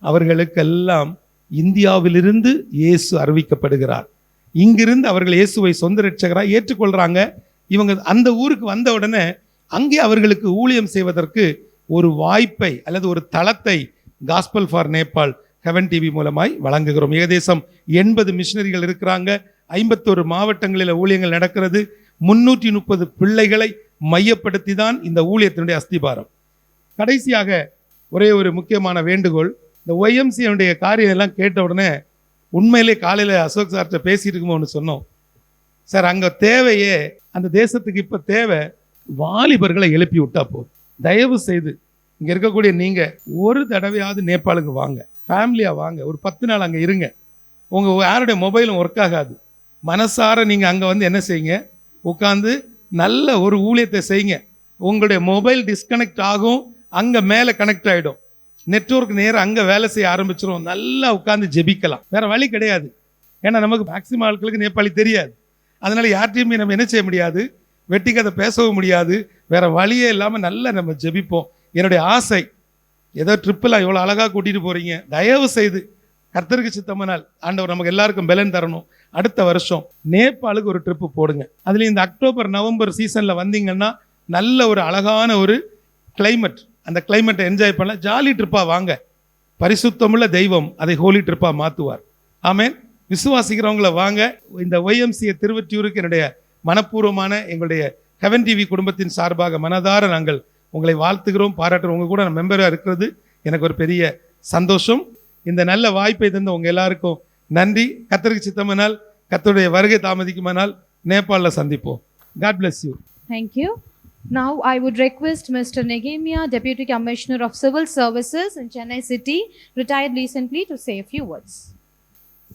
அவர்களுக்கெல்லாம் இந்தியாவிலிருந்து இயேசு அறிவிக்கப்படுகிறார். இங்கிருந்து அவர்கள் இயேசுவை சொந்த இரட்சகராக ஏற்றுக்கொள்கிறாங்க. இவங்க அந்த ஊருக்கு வந்த உடனே அங்கே அவர்களுக்கு ஊழியம் செய்வதற்கு ஒரு வாய்ப்பை அல்லது ஒரு தளத்தை gospel for Nepal heaven TV மூலமாய் வழங்குகிறோம். ஏகதேசம் 80 மிஷினரிகள் இருக்கிறாங்க. 51 மாவட்டங்களில் ஊழியங்கள் நடக்கிறது. 330 பிள்ளைகளை மையப்படுத்தி தான் இந்த ஊழியத்தினுடைய அஸ்திபாரம். கடைசியாக ஒரே ஒரு முக்கியமான வேண்டுகோள். இந்த ஒய்எம்சியுடைய காரியம் எல்லாம் கேட்ட உடனே உண்மையிலே காலையில் அசோக் சார்கிட்ட பேசிட்டு இருக்குமோ ஒன்று சொன்னோம். சார், அங்கே தேவையே, அந்த தேசத்துக்கு இப்போ தேவை வாலிபர்களை எழுப்பி விட்டா போதும். தயவு செய்து இங்கே இருக்கக்கூடிய நீங்கள் ஒரு தடவையாவது நேபாளுக்கு வாங்க, ஃபேமிலியாக வாங்க, ஒரு 10 நாள் அங்கே இருங்க. உங்கள் யாருடைய மொபைலும் ஒர்க் ஆகாது. மனசார நீங்கள் அங்கே வந்து என்ன செய்யுங்க, உட்காந்து நல்ல ஒரு ஊழியத்தை செய்யுங்க. உங்களுடைய மொபைல் டிஸ்கனெக்ட் ஆகும், அங்கே மேலே கனெக்ட் ஆகிடும், நெட்வொர்க் நேரம் அங்கே வேலை செய்ய ஆரம்பிச்சிடும். நல்லா உட்காந்து ஜெபிக்கலாம். வேறு வழி கிடையாது. ஏன்னா நமக்கு மேக்சிமம் ஆட்களுக்கு நேபாளி தெரியாது. அதனால் யார்ட்டையுமே நம்ம என்ன செய்ய முடியாது, வெட்டி கதை பேசவும் முடியாது. வேறு வழியே இல்லாமல் நல்லா நம்ம ஜெபிப்போம். என்னுடைய ஆசை, ஏதோ ட்ரிப்பெல்லாம் இவ்வளோ அழகாக கூட்டிகிட்டு போகிறீங்க, தயவு செய்து கர்த்தருக்கு சித்தமானால் ஆண்டவர் நமக்கு எல்லாருக்கும் பலன் தரணும். அடுத்த வருஷம் நேபாளுக்கு ஒரு ட்ரிப்பு போடுங்க. அதுலேயும் இந்த அக்டோபர் நவம்பர் சீசனில் வந்தீங்கன்னா நல்ல ஒரு அழகான ஒரு கிளைமேட், அந்த கிளைமேட்டை என்ஜாய் பண்ண ஜாலி ட்ரிப்பாக வாங்க. பரிசுத்தமுள்ள தெய்வம் அதை ஹோலி ட்ரிப்பாக மாற்றுவார். ஆமேன். விசுவாசிக்கிறவங்கள வாங்க. இந்த ஒய்எம்சிஏ திருவொற்றியூருக்கு என்னுடைய மனப்பூர்வமான எங்களுடைய ஹெவன் டிவி குடும்பத்தின் சார்பாக மனதார நாங்கள் உங்களை வாழ்த்துகிறோம், பாராட்டுறோம். உங்கள் கூட நான் மெம்பராக இருக்கிறது எனக்கு ஒரு பெரிய சந்தோஷம். இந்த நல்ல வாய்ப்பை தந்த உங்கள் எல்லாருக்கும் நன்றி. கர்த்தருக்கு சித்தமானால், கர்த்தருடைய வருகை தாமதிக்குமானால் நேபாளில் சந்திப்போம். God bless you. Thank you. Now I would request Mr. Nehemiah, Deputy Commissioner of Civil Services in Chennai City, retired recently, to say a few words.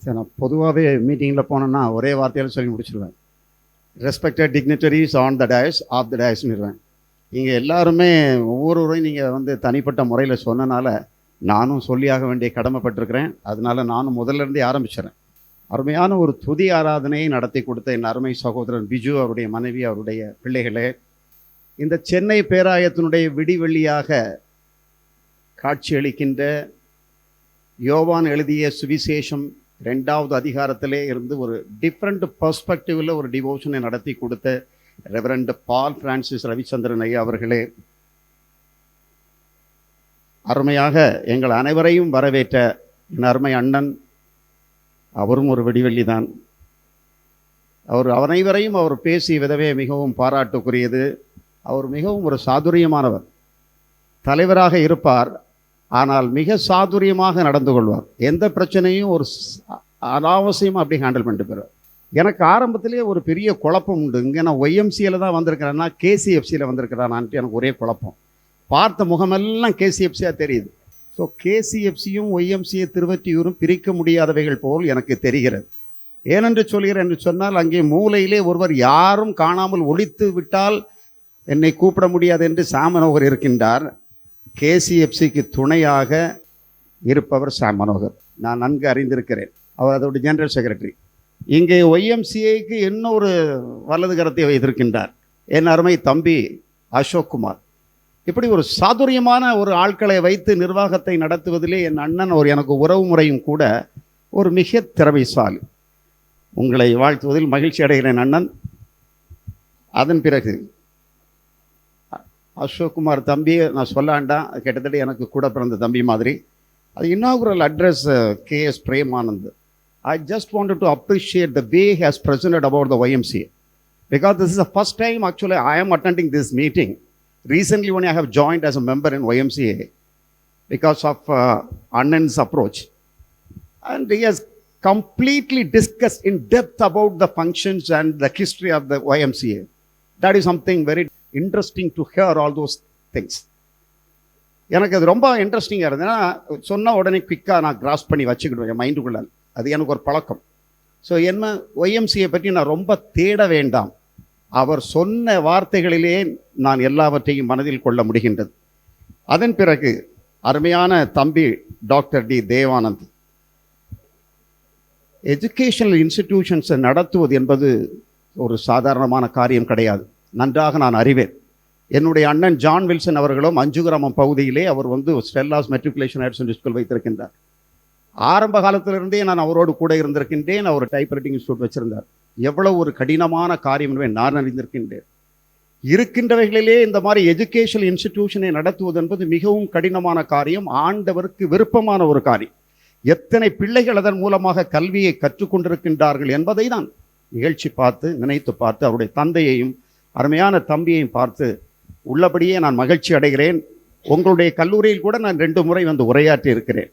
Sir, நான் பொதுவாகவே மீட்டிங்கில் போனேன்னா ஒரே வார்த்தையில் சொல்லி முடிச்சிடுவேன். Respected dignitaries on the dais, of the டயஸ்னுருவேன். இங்கே எல்லாருமே ஒவ்வொருவரையும் நீங்கள் வந்து தனிப்பட்ட முறையில் சொன்னனால நானும் சொல்லியாக வேண்டிய கடமைப்பட்டிருக்கிறேன். அதனால நானும் முதல்ல இருந்தே ஆரம்பிச்சிடறேன். அருமையான ஒரு துதி ஆராதனையை நடத்தி கொடுத்த என் அருமை சகோதரன் பிஜு, அவருடைய மனைவி, அவருடைய பிள்ளைகளே, இந்த சென்னை பேராயத்தினுடைய விடிவெள்ளியாக காட்சியளிக்கின்ற யோவான் எழுதிய சுவிசேஷம் 2வது அதிகாரத்திலே இருந்து ஒரு டிஃப்ரெண்ட் பர்ஸ்பெக்டிவில் ஒரு டிவோஷனை நடத்தி கொடுத்த ரெவரண்ட் பால் பிரான்சிஸ் ரவிச்சந்திரன் ஐயா அவர்களே, அருமையாக எங்கள் அனைவரையும் வரவேற்ற என் அருமை அண்ணன், அவரும் ஒரு விடிவெள்ளி தான். அவர் அனைவரையும் அவர் பேசிய விதவே மிகவும் பாராட்டுக்குரியது. அவர் மிகவும் ஒரு சாதுரியமானவர். தலைவராக இருப்பார், ஆனால் மிக சாதுரியமாக நடந்து கொள்வார். எந்த பிரச்சனையும் ஒரு அனாவசியமாக அப்படி ஹேண்டில் பண்ணிட்டு போயிடுவார். எனக்கு ஆரம்பத்திலே ஒரு பெரிய குழப்பம் உண்டு. இங்கே நான் ஒய்எம்சியில் தான் வந்திருக்கிறேன்னா கேசிஎஃப்சியில் வந்திருக்கிறானான்ட்டு எனக்கு ஒரே குழப்பம். பார்த்த முகமெல்லாம் கேசிஎஃப்சியாக தெரியுது. ஸோ கேசிஎஃப்சியும் ஒய்எம்சியை திருவொற்றியூரும் பிரிக்க முடியாதவைகள் போல் எனக்கு தெரிகிறது. ஏனென்று சொல்கிறேன் என்று சொன்னால், அங்கே மூலையிலே ஒருவர் யாரும் காணாமல் ஒழித்து விட்டால் என்னை கூப்பிட முடியாது என்று சாம் மனோகர் இருக்கின்றார். கேசிஎஃப்சிக்கு துணையாக இருப்பவர் சாம் மனோகர், நான் நன்கு அறிந்திருக்கிறேன். அவர் அதோட ஜெனரல் செக்ரட்டரி. இங்கே ஒய்எம்சிஏக்கு இன்னொரு வலது கரத்தை வைத்திருக்கின்றார், என் அருமை தம்பி அசோக் குமார். இப்படி ஒரு சாதுரியமான ஒரு ஆட்களை வைத்து நிர்வாகத்தை நடத்துவதிலே என் அண்ணன் ஒரு எனக்கு உறவு முறையும் கூட ஒரு மிக திறமைசாலி. உங்களை வாழ்த்துவதில் மகிழ்ச்சி அடைகிறேன் அண்ணன். அதன் பிறகு அசோக்குமார் தம்பி நான் சொல்லாண்டாம், கிட்டத்தட்ட எனக்கு கூட பிறந்த தம்பி மாதிரி. அது inaugural address K.S. Premanand. I just wanted to appreciate the way he has presented about the YMCA. Because this is the first time actually I am attending this meeting. Recently only I have joined as a member in YMCA because of Annan's approach. And he has completely discussed in depth about the functions and the history of the YMCA. That is something very interesting to hear all those things. எனக்கு அது ரொம்ப இன்ட்ரெஸ்டிங்காக இருந்ததுன்னா சொன்ன உடனே குயிக்காக நான் cross பண்ணி வச்சுக்கிடுவேன் என் மைண்டுக்குள்ள. அது எனக்கு ஒரு பழக்கம். ஸோ என்ன ஒய்எம்சியை பற்றி நான் ரொம்ப தேட வேண்டாம், அவர் சொன்ன வார்த்தைகளிலே நான் எல்லாவற்றையும் மனதில் கொள்ள முடிகின்றது. அதன் பிறகு அருமையான தம்பி டாக்டர் டி தேவானந்த், எஜுகேஷனல் இன்ஸ்டிடியூஷன்ஸை நடத்துவது என்பது ஒரு சாதாரணமான காரியம் கிடையாது. நன்றாக நான் அறிவேன். என்னுடைய அண்ணன் ஜான் வில்சன் அவர்களும் அஞ்சுகிராமம் பகுதியிலே அவர் Stella's matriculation higher secondary school வைத்திருக்கின்றார். ஆரம்ப காலத்திலிருந்தே நான் அவரோடு கூட இருந்திருக்கின்றேன். அவர் டைப்ரைட்டிங் இன்ஸ்டியூட் வச்சிருந்தார். எவ்வளவு ஒரு கடினமான காரியம் என்பதை நான் அறிந்திருக்கின்றேன். இருக்கின்றவைகளிலே இந்த மாதிரி எஜுகேஷனல் இன்ஸ்டிடியூஷனை நடத்துவது என்பது மிகவும் கடினமான காரியம், ஆண்டவருக்கு விருப்பமான ஒரு காரியம். எத்தனை பிள்ளைகள் அதன் மூலமாக கல்வியை கற்றுக்கொண்டிருக்கின்றார்கள் என்பதை தான் நிகழ்ச்சி பார்த்து நினைத்து பார்த்து அவருடைய தந்தையையும் அருமையான தம்பியையும் பார்த்து உள்ளபடியே நான் மகிழ்ச்சி அடைகிறேன். உங்களுடைய கல்லூரியில் கூட நான் 2 முறை உரையாற்றி இருக்கிறேன்.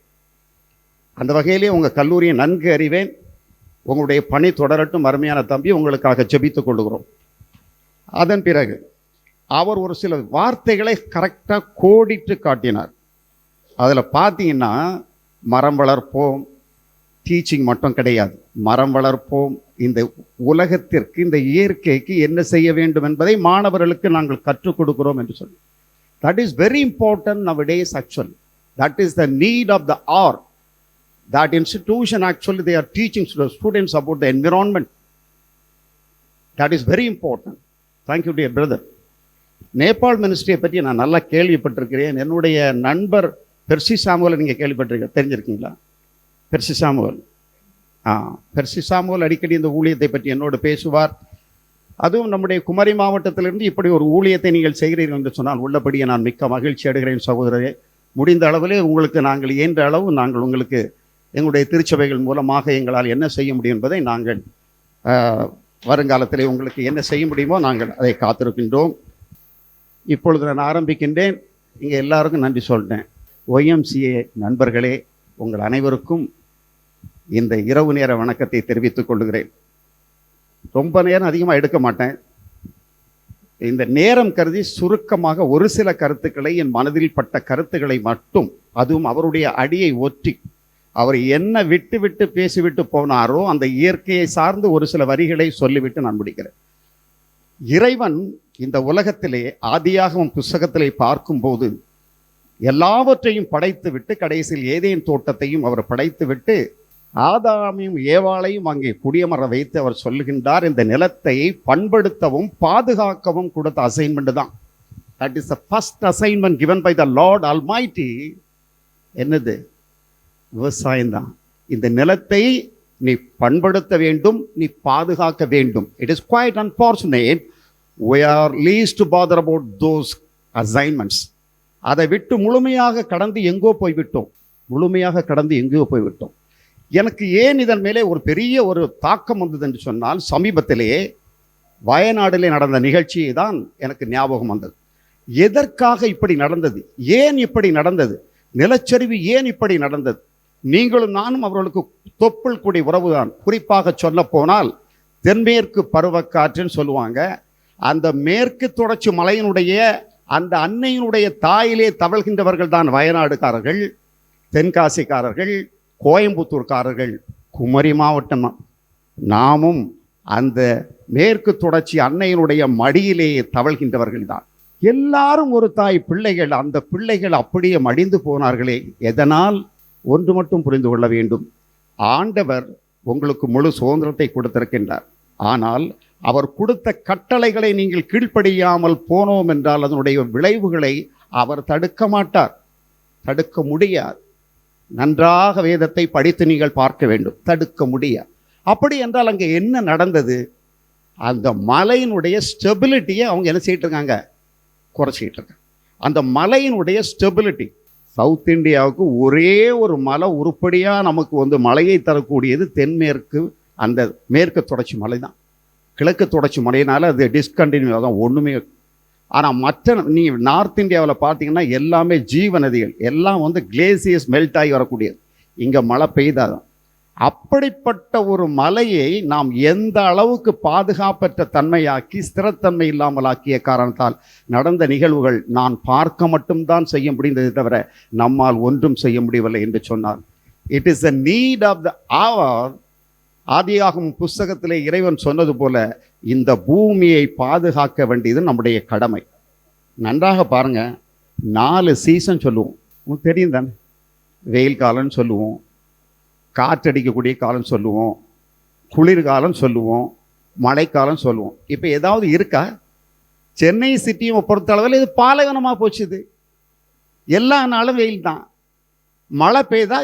அந்த வகையிலே உங்கள் கல்லூரியை நன்கு அறிவேன். உங்களுடைய பணி தொடரட்டும் அருமையான தம்பி, உங்களுக்காக ஜெபித்துக் கொள்கிறோம். அதன் பிறகு அவர் ஒரு சில வார்த்தைகளை கரெக்டாக கோடிட்டு காட்டினார். அதில் பார்த்தீங்கன்னா மரம் வளர்ப்போம், டீச்சிங் மட்டும் கிடையாது, மரம் வளர்ப்போம், இந்த உலகத்திற்கு இந்த இயற்கைக்கு என்ன செய்ய வேண்டும் என்பதை மாணவர்களுக்கு நாங்கள் கற்றுக் கொடுக்கிறோம் என்று சொல்லி. That is very important nowadays actually. That is the need of the hour. That institution actually they are teaching to the students about the environment. That is very important. Thank you dear brother. Nepal மினிஸ்ட்ரியை பற்றி நான் நல்லா கேள்விப்பட்டிருக்கிறேன். என்னுடைய நண்பர் Percy Samuel நீங்கள் தெரிஞ்சிருக்கீங்களா? Percy Samuel Percy Samuel அடிக்கடி இந்த ஊழியத்தை பற்றி என்னோடு பேசுவார். அதுவும் நம்முடைய குமரி மாவட்டத்திலிருந்து இப்படி ஒரு ஊழியத்தை நீங்கள் செய்கிறீர்கள் என்று சொன்னால் உள்ளபடியே நான் மிக்க மகிழ்ச்சி அடைகிறேன் சகோதரரே. முடிந்த அளவிலே உங்களுக்கு நாங்கள் இயன்ற அளவு நாங்கள் உங்களுக்கு எங்களுடைய திருச்சபைகள் மூலமாக எங்களால் என்ன செய்ய முடியும் என்பதை நாங்கள் வருங்காலத்திலே உங்களுக்கு என்ன செய்ய முடியுமோ நாங்கள் அதை காத்திருக்கின்றோம். இப்பொழுது நான் ஆரம்பிக்கின்றேன். இங்கே எல்லாருக்கும் நன்றி சொல்லிட்டேன். ஒய்எம்சிஏ நண்பர்களே, உங்கள் அனைவருக்கும் இந்த இரவு நேர வணக்கத்தை தெரிவித்துக் கொள்கிறேன். ரொம்ப நேரம் அதிகமாக எடுக்க மாட்டேன். இந்த நேரம் கருதி சுருக்கமாக ஒரு சில கருத்துக்களை, என் மனதில் பட்ட கருத்துக்களை மட்டும், அதுவும் அவருடைய அடியை ஒற்றி அவர் என்ன விட்டு விட்டு பேசிவிட்டு போனாரோ அந்த இயற்கையை சார்ந்து ஒரு சில வரிகளை சொல்லிவிட்டு நான் முடிக்கிறேன். இறைவன் இந்த உலகத்திலே ஆதியாகமம் புஸ்தகத்திலே பார்க்கும்போது எல்லாவற்றையும் படைத்து விட்டு கடைசியில் ஏதேன் தோட்டத்தையும் அவர் படைத்து விட்டு ஆதாமையும் ஏவாளையும் அங்கே குடியமர வைத்து அவர் சொல்லுகின்றார், இந்த நிலத்தை பண்படுத்தவும் பாதுகாக்கவும் கொடுத்த அசைன்மெண்ட் தான். That is the first assignment given by the lord almighty. என்னது? விவசாயம்தான். இந்த நிலத்தை நீ பண்படுத்த வேண்டும், நீ பாதுகாக்க வேண்டும். It is quite unfortunate we are least to bother about those assignments. அதை விட்டு முழுமையாக கடந்து எங்கோ போய்விட்டோம். எனக்கு ஏன் இதன் மேலே ஒரு பெரிய ஒரு தாக்கம் வந்தது என்று சொன்னால், சமீபத்திலே வயநாட்டிலே நடந்த நிகழ்ச்சியை தான் எனக்கு ஞாபகம் வந்தது. எதற்காக இப்படி நடந்தது, ஏன் இப்படி நடந்தது, நிலச்சரிவு ஏன் இப்படி நடந்தது? நீங்களும் நானும் அவர்களுக்கு தொப்புள் கூடி உறவுதான். குறிப்பாக சொல்ல போனால் தென்மேற்கு பருவக்காற்றுன்னு சொல்லுவாங்க. அந்த மேற்கு தொடர்ச்சி மலையினுடைய அந்த அன்னையினுடைய தாயிலே தவழ்கின்றவர்கள் தான் வயநாடுக்காரர்கள், தென்காசிக்காரர்கள், கோயம்புத்தூர்காரர்கள், குமரி மாவட்டம். நாமும் அந்த மேற்கு தொடர்ச்சி அன்னையினுடைய மடியிலேயே தவழ்கின்றவர்கள் தான். எல்லாரும் ஒரு தாய் பிள்ளைகள். அந்த பிள்ளைகள் அப்படியே மடிந்து போனார்களே, எதனால்? ஒன்று மட்டும் புரிந்து கொள்ள வேண்டும். ஆண்டவர் உங்களுக்கு முழு சுதந்திரத்தை கொடுத்திருக்கின்றார். ஆனால் அவர் கொடுத்த கட்டளைகளை நீங்கள் கீழ்ப்படியாமல் போனோம் என்றால் அதனுடைய விளைவுகளை அவர் தடுக்க மாட்டார், தடுக்க முடியாது. நன்றாக வேதத்தை படித்து நீங்கள் பார்க்க வேண்டும். தடுக்க முடியாது. அப்படி என்றால் அங்கே என்ன நடந்தது? அந்த மலையினுடைய ஸ்டெபிலிட்டியை அவங்க என்ன செய்யிட்டு இருக்காங்க? குறைச்சிக்கிட்டு இருக்கேன். அந்த மலையினுடைய ஸ்டெபிலிட்டி, சவுத் இந்தியாவுக்கு ஒரே ஒரு மலை உருப்படியாக நமக்கு வந்து மலையை தரக்கூடியது தென்மேற்கு, அந்த மேற்கு தொடர்ச்சி மலை தான். கிழக்கு தொடர்ச்சி மலையினால அது டிஸ்கண்டினியூ தான் ஒன்றுமே. ஆனால் மற்ற நீ நார்த் இந்தியாவில் பார்த்தீங்கன்னா எல்லாமே ஜீவ நதிகள், எல்லாம் வந்து கிளேசியஸ் மெல்ட் ஆகி வரக்கூடியது. இங்கே மழை பெய்தாதான். அப்படிப்பட்ட ஒரு மலையை நாம் எந்த அளவுக்கு பாதுகாப்பற்ற தன்மையாக்கி ஸ்திரத்தன்மை இல்லாமல் ஆக்கிய காரணத்தால் நடந்த நிகழ்வுகள் நான் பார்க்க மட்டும்தான் செய்ய முடிந்ததை தவிர நம்மால் ஒன்றும் செய்ய முடியவில்லை என்று சொன்னார். It is the need of the hour. ஆதியாகும் புஸ்தகத்திலே இறைவன் சொன்னது போல இந்த பூமியை பாதுகாக்க வேண்டியது நம்முடைய கடமை. நன்றாக பாருங்க, 4 சீசன் சொல்லுவோம், உங்களுக்கு தெரியும் தானே. வெயில் காலம்னு சொல்லுவோம், காற்றடிக்கக்கூடிய காலம் சொல்லுவோம், குளிர்காலம் சொல்லுவோம், மழைக்காலம் சொல்லுவோம். இப்போ ஏதாவது இருக்கா? சென்னை சிட்டியை பொறுத்த அளவில் இது பாலைவனமாக போச்சுது. எல்லா நாளும் வெயில் தான். மழை பெய்தா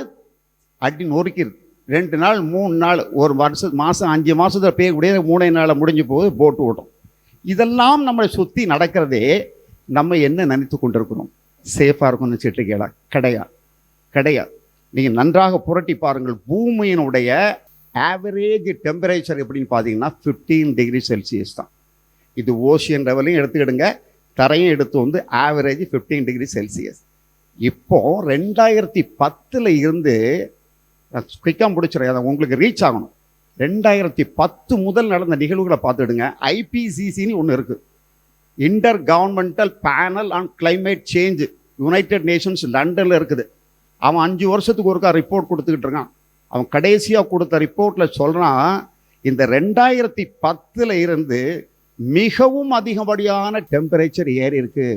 அடி நொறுக்கிடுது. 2 நாள் 3 நாள், ஒரு மாதம் 5 மாதத்தில் பெய்யக்கூடிய 3 நாளில் முடிஞ்சு போகுது, போட்டு ஓட்டும். இதெல்லாம் நம்மளை சுற்றி நடக்கிறதே. நம்ம என்ன நினைத்து கொண்டிருக்கிறோம்? சேஃபாக இருக்கும்னு நினச்சிட்டு கேளா? கிடையாது. நீங்கள் நன்றாக புரட்டி பாருங்கள். பூமியினுடைய ஆவரேஜ் டெம்பரேச்சர் எப்படின்னு பார்த்தீங்கன்னா 15 டிகிரி செல்சியஸ் தான். இது ஓஷியன் லெவலையும் எடுத்துக்கிடுங்க, தரையும் எடுத்து வந்து ஆவரேஜ் 15 டிகிரி செல்சியஸ். இப்போது 2010 இருந்து குயிக்காக முடிச்சிடும், அதை உங்களுக்கு ரீச் ஆகணும். 2010 முதல் நடந்த நிகழ்வுகளை பார்த்துடுங்க. ஐபிசிசின்னு ஒன்று இருக்குது, inter governmental panel on climate change, United Nations லண்டனில் இருக்குது. அவன் 5 வருஷத்துக்கு ஒருக்கா ரிப்போர்ட் கொடுத்துக்கிட்டு இருக்கான். அவன் கடைசியாக கொடுத்த ரிப்போர்ட்டில் சொல்கிறான், இந்த 2010 இருந்து மிகவும் அதிகப்படியான டெம்பரேச்சர் ஏறி இருக்கு.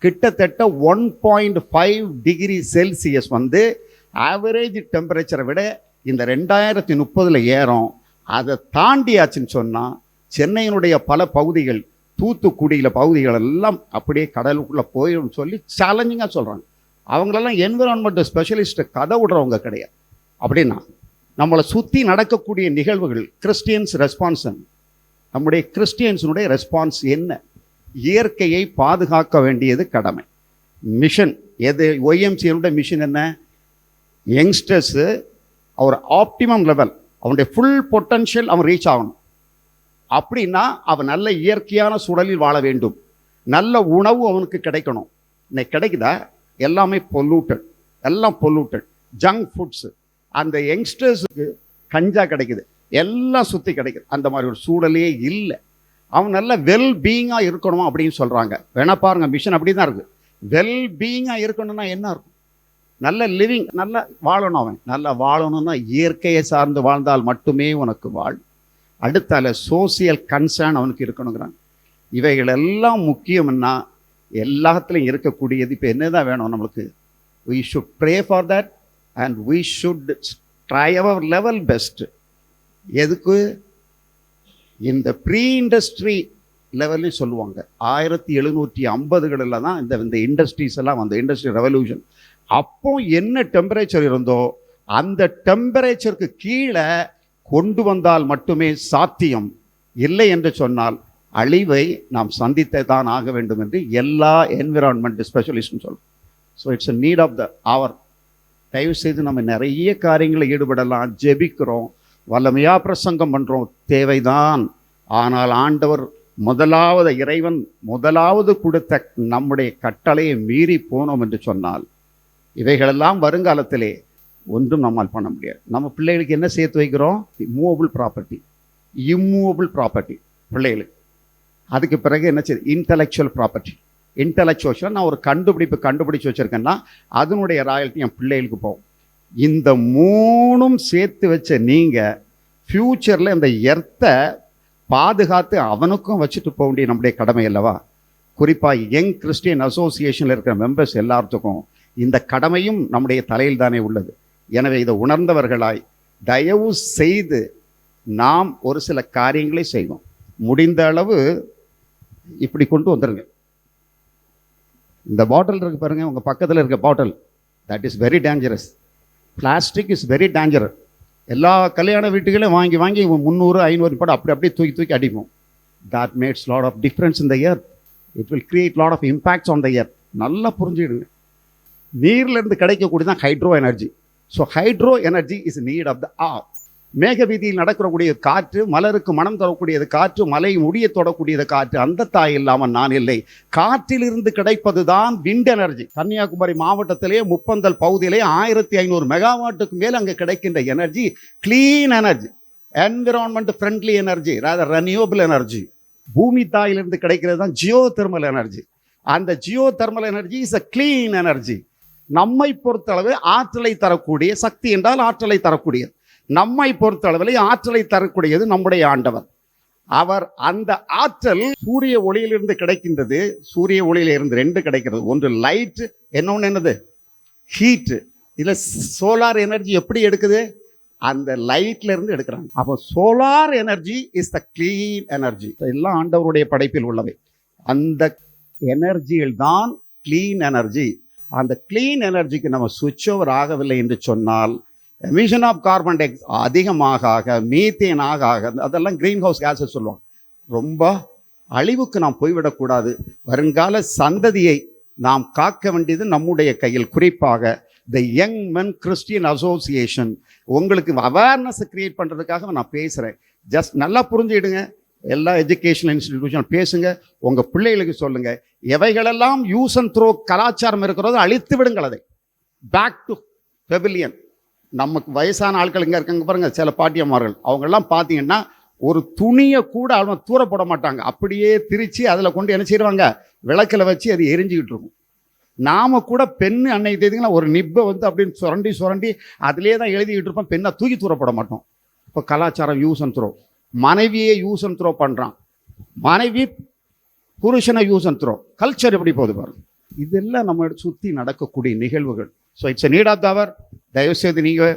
கிட்டத்தட்ட 1.5 டிகிரி செல்சியஸ் வந்து ஆவரேஜ் டெம்பரேச்சரை விட இந்த 2030 ஏறும். அதை தாண்டியாச்சுன்னு சொன்னால் சென்னையினுடைய பல பகுதிகள், தூத்துக்குடியில் பகுதிகள் எல்லாம் அப்படியே கடலுக்குள்ளே போயிடும் சொல்லி சேலஞ்சிங்காக சொல்கிறாங்க. அவங்களெல்லாம் என்விரான்மெண்ட் ஸ்பெஷலிஸ்ட்டு கதை விடுறவங்க கிடையாது. அப்படின்னா நம்மளை சுற்றி நடக்கக்கூடிய நிகழ்வுகள் கிறிஸ்டியன்ஸ் ரெஸ்பான்ஸ், நம்முடைய கிறிஸ்டியன்ஸினுடைய ரெஸ்பான்ஸ் என்ன? இயற்கையை பாதுகாக்க வேண்டியது கடமை. மிஷன் எது? ஒய்எம்சியினுடைய மிஷன் என்ன? யங்ஸ்டர்ஸு அவர் ஆப்டிமம் லெவல், அவனுடைய ஃபுல் பொட்டன்ஷியல் அவன் ரீச் ஆகணும். அப்படின்னா அவன் நல்ல இயற்கையான சூழலில் வாழ வேண்டும். நல்ல உணவு அவனுக்கு கிடைக்கணும். இன்னைக்கு கிடைக்குதா? எல்லாமே பொல்யூட்டட் ஜங்க் ஃபுட்ஸு. அந்த யங்ஸ்டர்ஸுக்கு கஞ்சா கிடைக்குது, எல்லாம் சுற்றி கிடைக்குது. அந்த மாதிரி ஒரு சூழலே இல்லை. அவன் நல்ல வெல் பீயிங்காக இருக்கணுமா அப்படின்னு சொல்கிறாங்க. வேணா பாருங்க, மிஷன் அப்படி தான் இருக்குது. வெல் பீயிங்காக இருக்கணும்னா என்ன இருக்கும்? நல்ல லிவிங், நல்லா வாழணும். அவன் நல்லா வாழணும்னா இயற்கையை சார்ந்து வாழ்ந்தால் மட்டுமே உனக்கு வாழ். அடுத்தால சோசியல் கன்சர்ன் அவனுக்கு இருக்கணுங்கிறாங்க. இவைகளெல்லாம் முக்கியம்னா எல்லாத்துலேயும் இருக்கக்கூடியது. இப்போ என்ன தான் வேணும் நம்மளுக்கு? we should pray for that and we should try our level best. எதுக்கு? இந்த ப்ரீ இண்டஸ்ட்ரி லெவல்னு சொல்லுவாங்க. 1750களில் தான் இந்த இண்டஸ்ட்ரீஸ் எல்லாம் வந்து இண்டஸ்ட்ரி ரெவல்யூஷன். அப்போ என்ன டெம்பரேச்சர் இருந்தோ அந்த டெம்பரேச்சருக்கு கீழே கொண்டு வந்தால் மட்டுமே சாத்தியம். இல்லை என்று சொன்னால் அழிவை நாம் சந்தித்தே தான் ஆக வேண்டும் என்று எல்லா என்விரான்மெண்ட் ஸ்பெஷலிஸ்ட்னு சொல்லுவோம். So it's a need of the hour. தயவு செய்து நம்ம நிறைய காரியங்களில் ஈடுபடலாம், ஜெபிக்கிறோம், வல்லமையாக பிரசங்கம் பண்ணுறோம், தேவைதான். ஆனால் ஆண்டவர் முதலாவது, இறைவன் முதலாவது கொடுத்த நம்முடைய கட்டளையை மீறி போனோம் என்று சொன்னால் இவைகளெல்லாம் வருங்காலத்திலே ஒன்றும் நம்மால் பண்ண முடியாது. நம்ம பிள்ளைகளுக்கு என்ன சேர்த்து வைக்கிறோம்? மூவபிள் ப்ராப்பர்ட்டி, இம்மூவபிள் ப்ராப்பர்ட்டி பிள்ளைகளுக்கு. அதுக்கு பிறகு என்ன செய்யுது? Intellectual property. இன்டலெக்சுவல் நான் ஒரு கண்டுபிடிச்சு வச்சுருக்கேன்னா அதனுடைய ராயல்ட்டி என் பிள்ளைகளுக்கு போகும். இந்த 3ம் சேர்த்து வச்ச நீங்கள் ஃப்யூச்சரில் இந்த எர்த்தை பாதுகாத்து அவனுக்கும் வச்சுட்டு போக வேண்டிய நம்முடைய கடமை அல்லவா? குறிப்பாக யங் கிறிஸ்டியன் அசோசியேஷனில் இருக்கிற மெம்பர்ஸ் எல்லாத்துக்கும் இந்த கடமையும் நம்முடைய தலையில் தானே உள்ளது. எனவே இதை உணர்ந்தவர்களாய் தயவு செய்து நாம் ஒரு சில காரியங்களை செய்வோம். முடிந்த அளவு இப்படி கொண்டு வந்துடுங்க. இந்த பாட்டில் இருக்கு பாருங்க, உங்கள் பக்கத்தில் இருக்க bottle, that is very dangerous. Plastic is very dangerous. எல்லா கல்யாண வீட்டுகளையும் வாங்கி 300-500 படம் அப்படி அப்படியே தூக்கி அடிப்போம். that makes lot of difference in the earth. It will create lot of impacts on the earth. நல்லா புரிஞ்சுடுங்க. நீர்லேருந்து கிடைக்கக்கூடியதான் hydro energy. So hydro energy is need of the hour. மேக வீதியில் நடக்கக்கூடிய காற்று, மலருக்கு மனம் தரக்கூடியது காற்று, மலை முடிய தொடக்கூடியது காற்று. அந்த தாய் இல்லாமல் நான் இல்லை. காற்றிலிருந்து கிடைப்பது தான் விண்ட் எனர்ஜி. கன்னியாகுமரி மாவட்டத்திலே முப்பந்தல் பகுதியிலே 1500 மெகாவாட்டுக்கு மேல் அங்கே கிடைக்கின்ற energy clean energy, environment friendly energy, rather renewable energy. பூமி தாயிலிருந்து கிடைக்கிறது தான் ஜியோ தெர்மல் எனர்ஜி. அந்த Jio thermal energy is a clean energy. நம்மை பொறுத்தளவு ஆற்றலை தரக்கூடிய, சக்தி என்றால் ஆற்றலை தரக்கூடியது. நம்மை பொறுத்தளவில் ஆற்றலை தரக்கூடியது நம்முடைய ஆண்டவர். அவர் அந்த ஆற்றல் சூரிய ஒளியிலிருந்து கிடைக்கின்றது. சூரிய ஒளியிலிருந்து 2 கிடைக்கிறது. ஒன்று லைட், இன்னொன்று என்னது? ஹீட்டு. இதில் சோலார் எனர்ஜி எப்படி எடுக்குது? அந்த லைட்ல இருந்து எடுக்கிறாங்க. அப்போ solar energy is the clean energy. எல்லாம் ஆண்டவருடைய படைப்பில் உள்ளவை. அந்த எனர்ஜியில் தான் கிளீன் எனர்ஜி. அந்த கிளீன் எனர்ஜிக்கு நம்ம சுவிட்ச் ஓவர் ஆகவில்லை என்று சொன்னால் எமிஷன் ஆஃப் கார்பன் டை அதிகமாக மீத்தேன் ஆக அதெல்லாம் க்ரீன் ஹவுஸ் கேஸஸ் சொல்லுவாங்க. ரொம்ப அழிவுக்கு நாம் போய்விடக்கூடாது. வருங்கால சந்ததியை நாம் காக்க வேண்டியது நம்முடைய கையில். குறிப்பாக the young men Christian association உங்களுக்கு அவேர்னஸ் கிரியேட் பண்ணுறதுக்காக நான் பேசுகிறேன். ஜஸ்ட் நல்லா புரிஞ்சுக்கிடுங்க. எல்லா எஜுகேஷனல் இன்ஸ்டிடியூஷன் பேசுங்க. உங்கள் பிள்ளைகளுக்கு சொல்லுங்கள், எவைகளெல்லாம் யூஸ் அண்ட் த்ரோ கலாச்சாரம் இருக்கிறதோ அழித்து விடுங்கள். அதை பேக் டு பெவிலியன். நமக்கு வயசான ஆட்கள் இங்கே இருக்காங்க பாருங்கள், சில பாட்டியம்மார்கள், அவங்கெல்லாம் பார்த்தீங்கன்னா ஒரு துணியை கூட அவங்க தூர போட மாட்டாங்க. அப்படியே திரிச்சு அதில் கொண்டு என்ன செய்வாங்க? விளக்கில் வச்சு அது எரிஞ்சிக்கிட்டு இருக்கும். நாம் கூட பெண்ணு அன்னைக்கு தேதிங்கன்னா ஒரு நிப்பை அப்படின்னு சுரண்டி அதிலே தான் எழுதிக்கிட்டு இருப்போம். பெண்ணை தூக்கி தூர போட மாட்டோம். இப்போ கலாச்சாரம் யூஸ் அண்ட் த்ரோ. மனைவியே யூஸ் அண்ட் த்ரோ பண்ணுறான். மனைவி புருஷனை யூஸ் அண்ட் த்ரோ. கல்ச்சர் எப்படி போகுது பாருங்க. இதெல்லாம் நம்ம சுற்றி நடக்கக்கூடிய நிகழ்வுகள். So it's a need of the hour. தயவுசெய்து நீங்கள்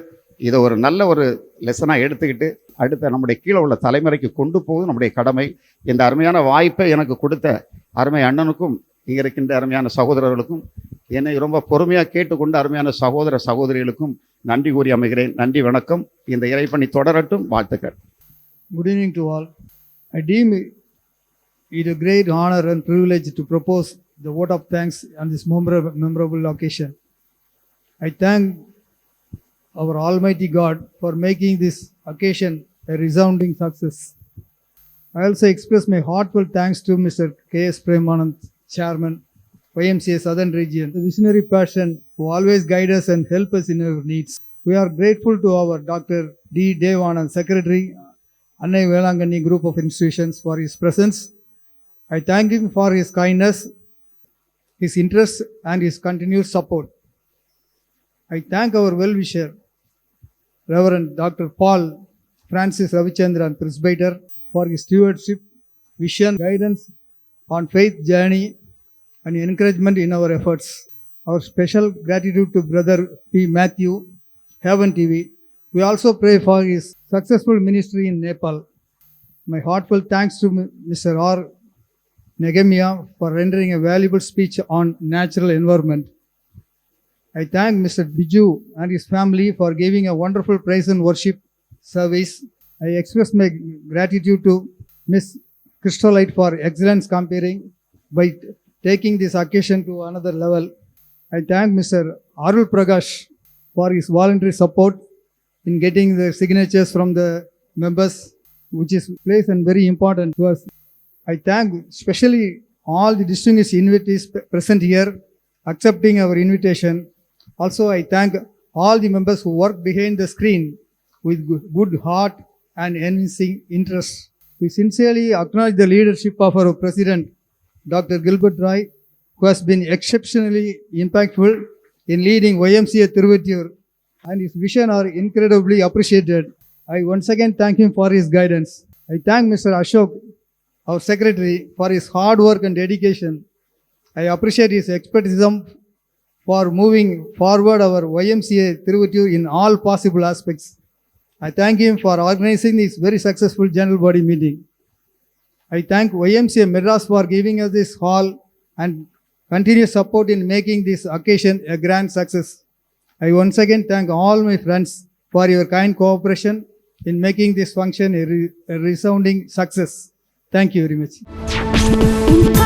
இதை ஒரு நல்ல ஒரு லெசனாக எடுத்துக்கிட்டு அடுத்த நம்முடைய கீழே உள்ள தலைமுறைக்கு கொண்டு போவது நம்முடைய கடமை. இந்த அருமையான வாய்ப்பை எனக்கு கொடுத்த அருமை அண்ணனுக்கும் இங்கே இருக்கின்ற அருமையான சகோதரர்களுக்கும், என்னை ரொம்ப பொறுமையாக கேட்டுக்கொண்டு அருமையான சகோதர சகோதரிகளுக்கும் நன்றி கூறி அமைகிறேன். நன்றி, வணக்கம். இந்த இறைப்பணி தொடரட்டும். வாழ்த்துக்கள். Good evening to all. I deem it a great honor and privilege to propose the vote of thanks on this memorable occasion. I thank our Almighty God for making this occasion a resounding success. I also express my heartfelt thanks to Mr. K.S. Premanand, Chairman, YMCA Southern Region, the visionary person who always guide us and help us in our needs. We are grateful to our Dr. D. Devanand, Secretary, Annai Velangani Group of Institutions, for his presence. I thank him for his kindness, his interest and his continued support. I thank our well-wisher, Reverend Dr. Paul Francis Ravichandran, Presbyter, for his stewardship, vision, guidance on faith journey and encouragement in our efforts. Our special gratitude to Brother P. Matthew, Heaven TV. We also pray for his successful ministry in Nepal. My heartfelt thanks to Mr. R. Nehemiah for rendering a valuable speech on natural environment. I thank Mr. Biju and his family for giving a wonderful praise and worship service. I express my gratitude to Ms. Crystolite for excellence comparing by taking this occasion to another level. I thank Mr. Arul Prakash for his voluntary support in getting the signatures from the members, which is place and very important to us. I thank especially all the distinguished invitees present here, accepting our invitation. Also, I thank all the members who work behind the screen with good heart and evincing interest. We sincerely acknowledge the leadership of our President, Dr. Gilbert Roy, who has been exceptionally impactful in leading YMCA Thiruvetiur, and his vision are incredibly appreciated. I once again thank him for his guidance. I thank Mr. Ashok, our secretary, for his hard work and dedication. I appreciate his expertise for moving forward our YMCA Thiruvetiur in all possible aspects. I thank him for organizing this very successful general body meeting. I thank YMCA Madras for giving us this hall and continuous support in making this occasion a grand success. I once again thank all my friends for your kind cooperation in making this function a resounding success. Thank you very much.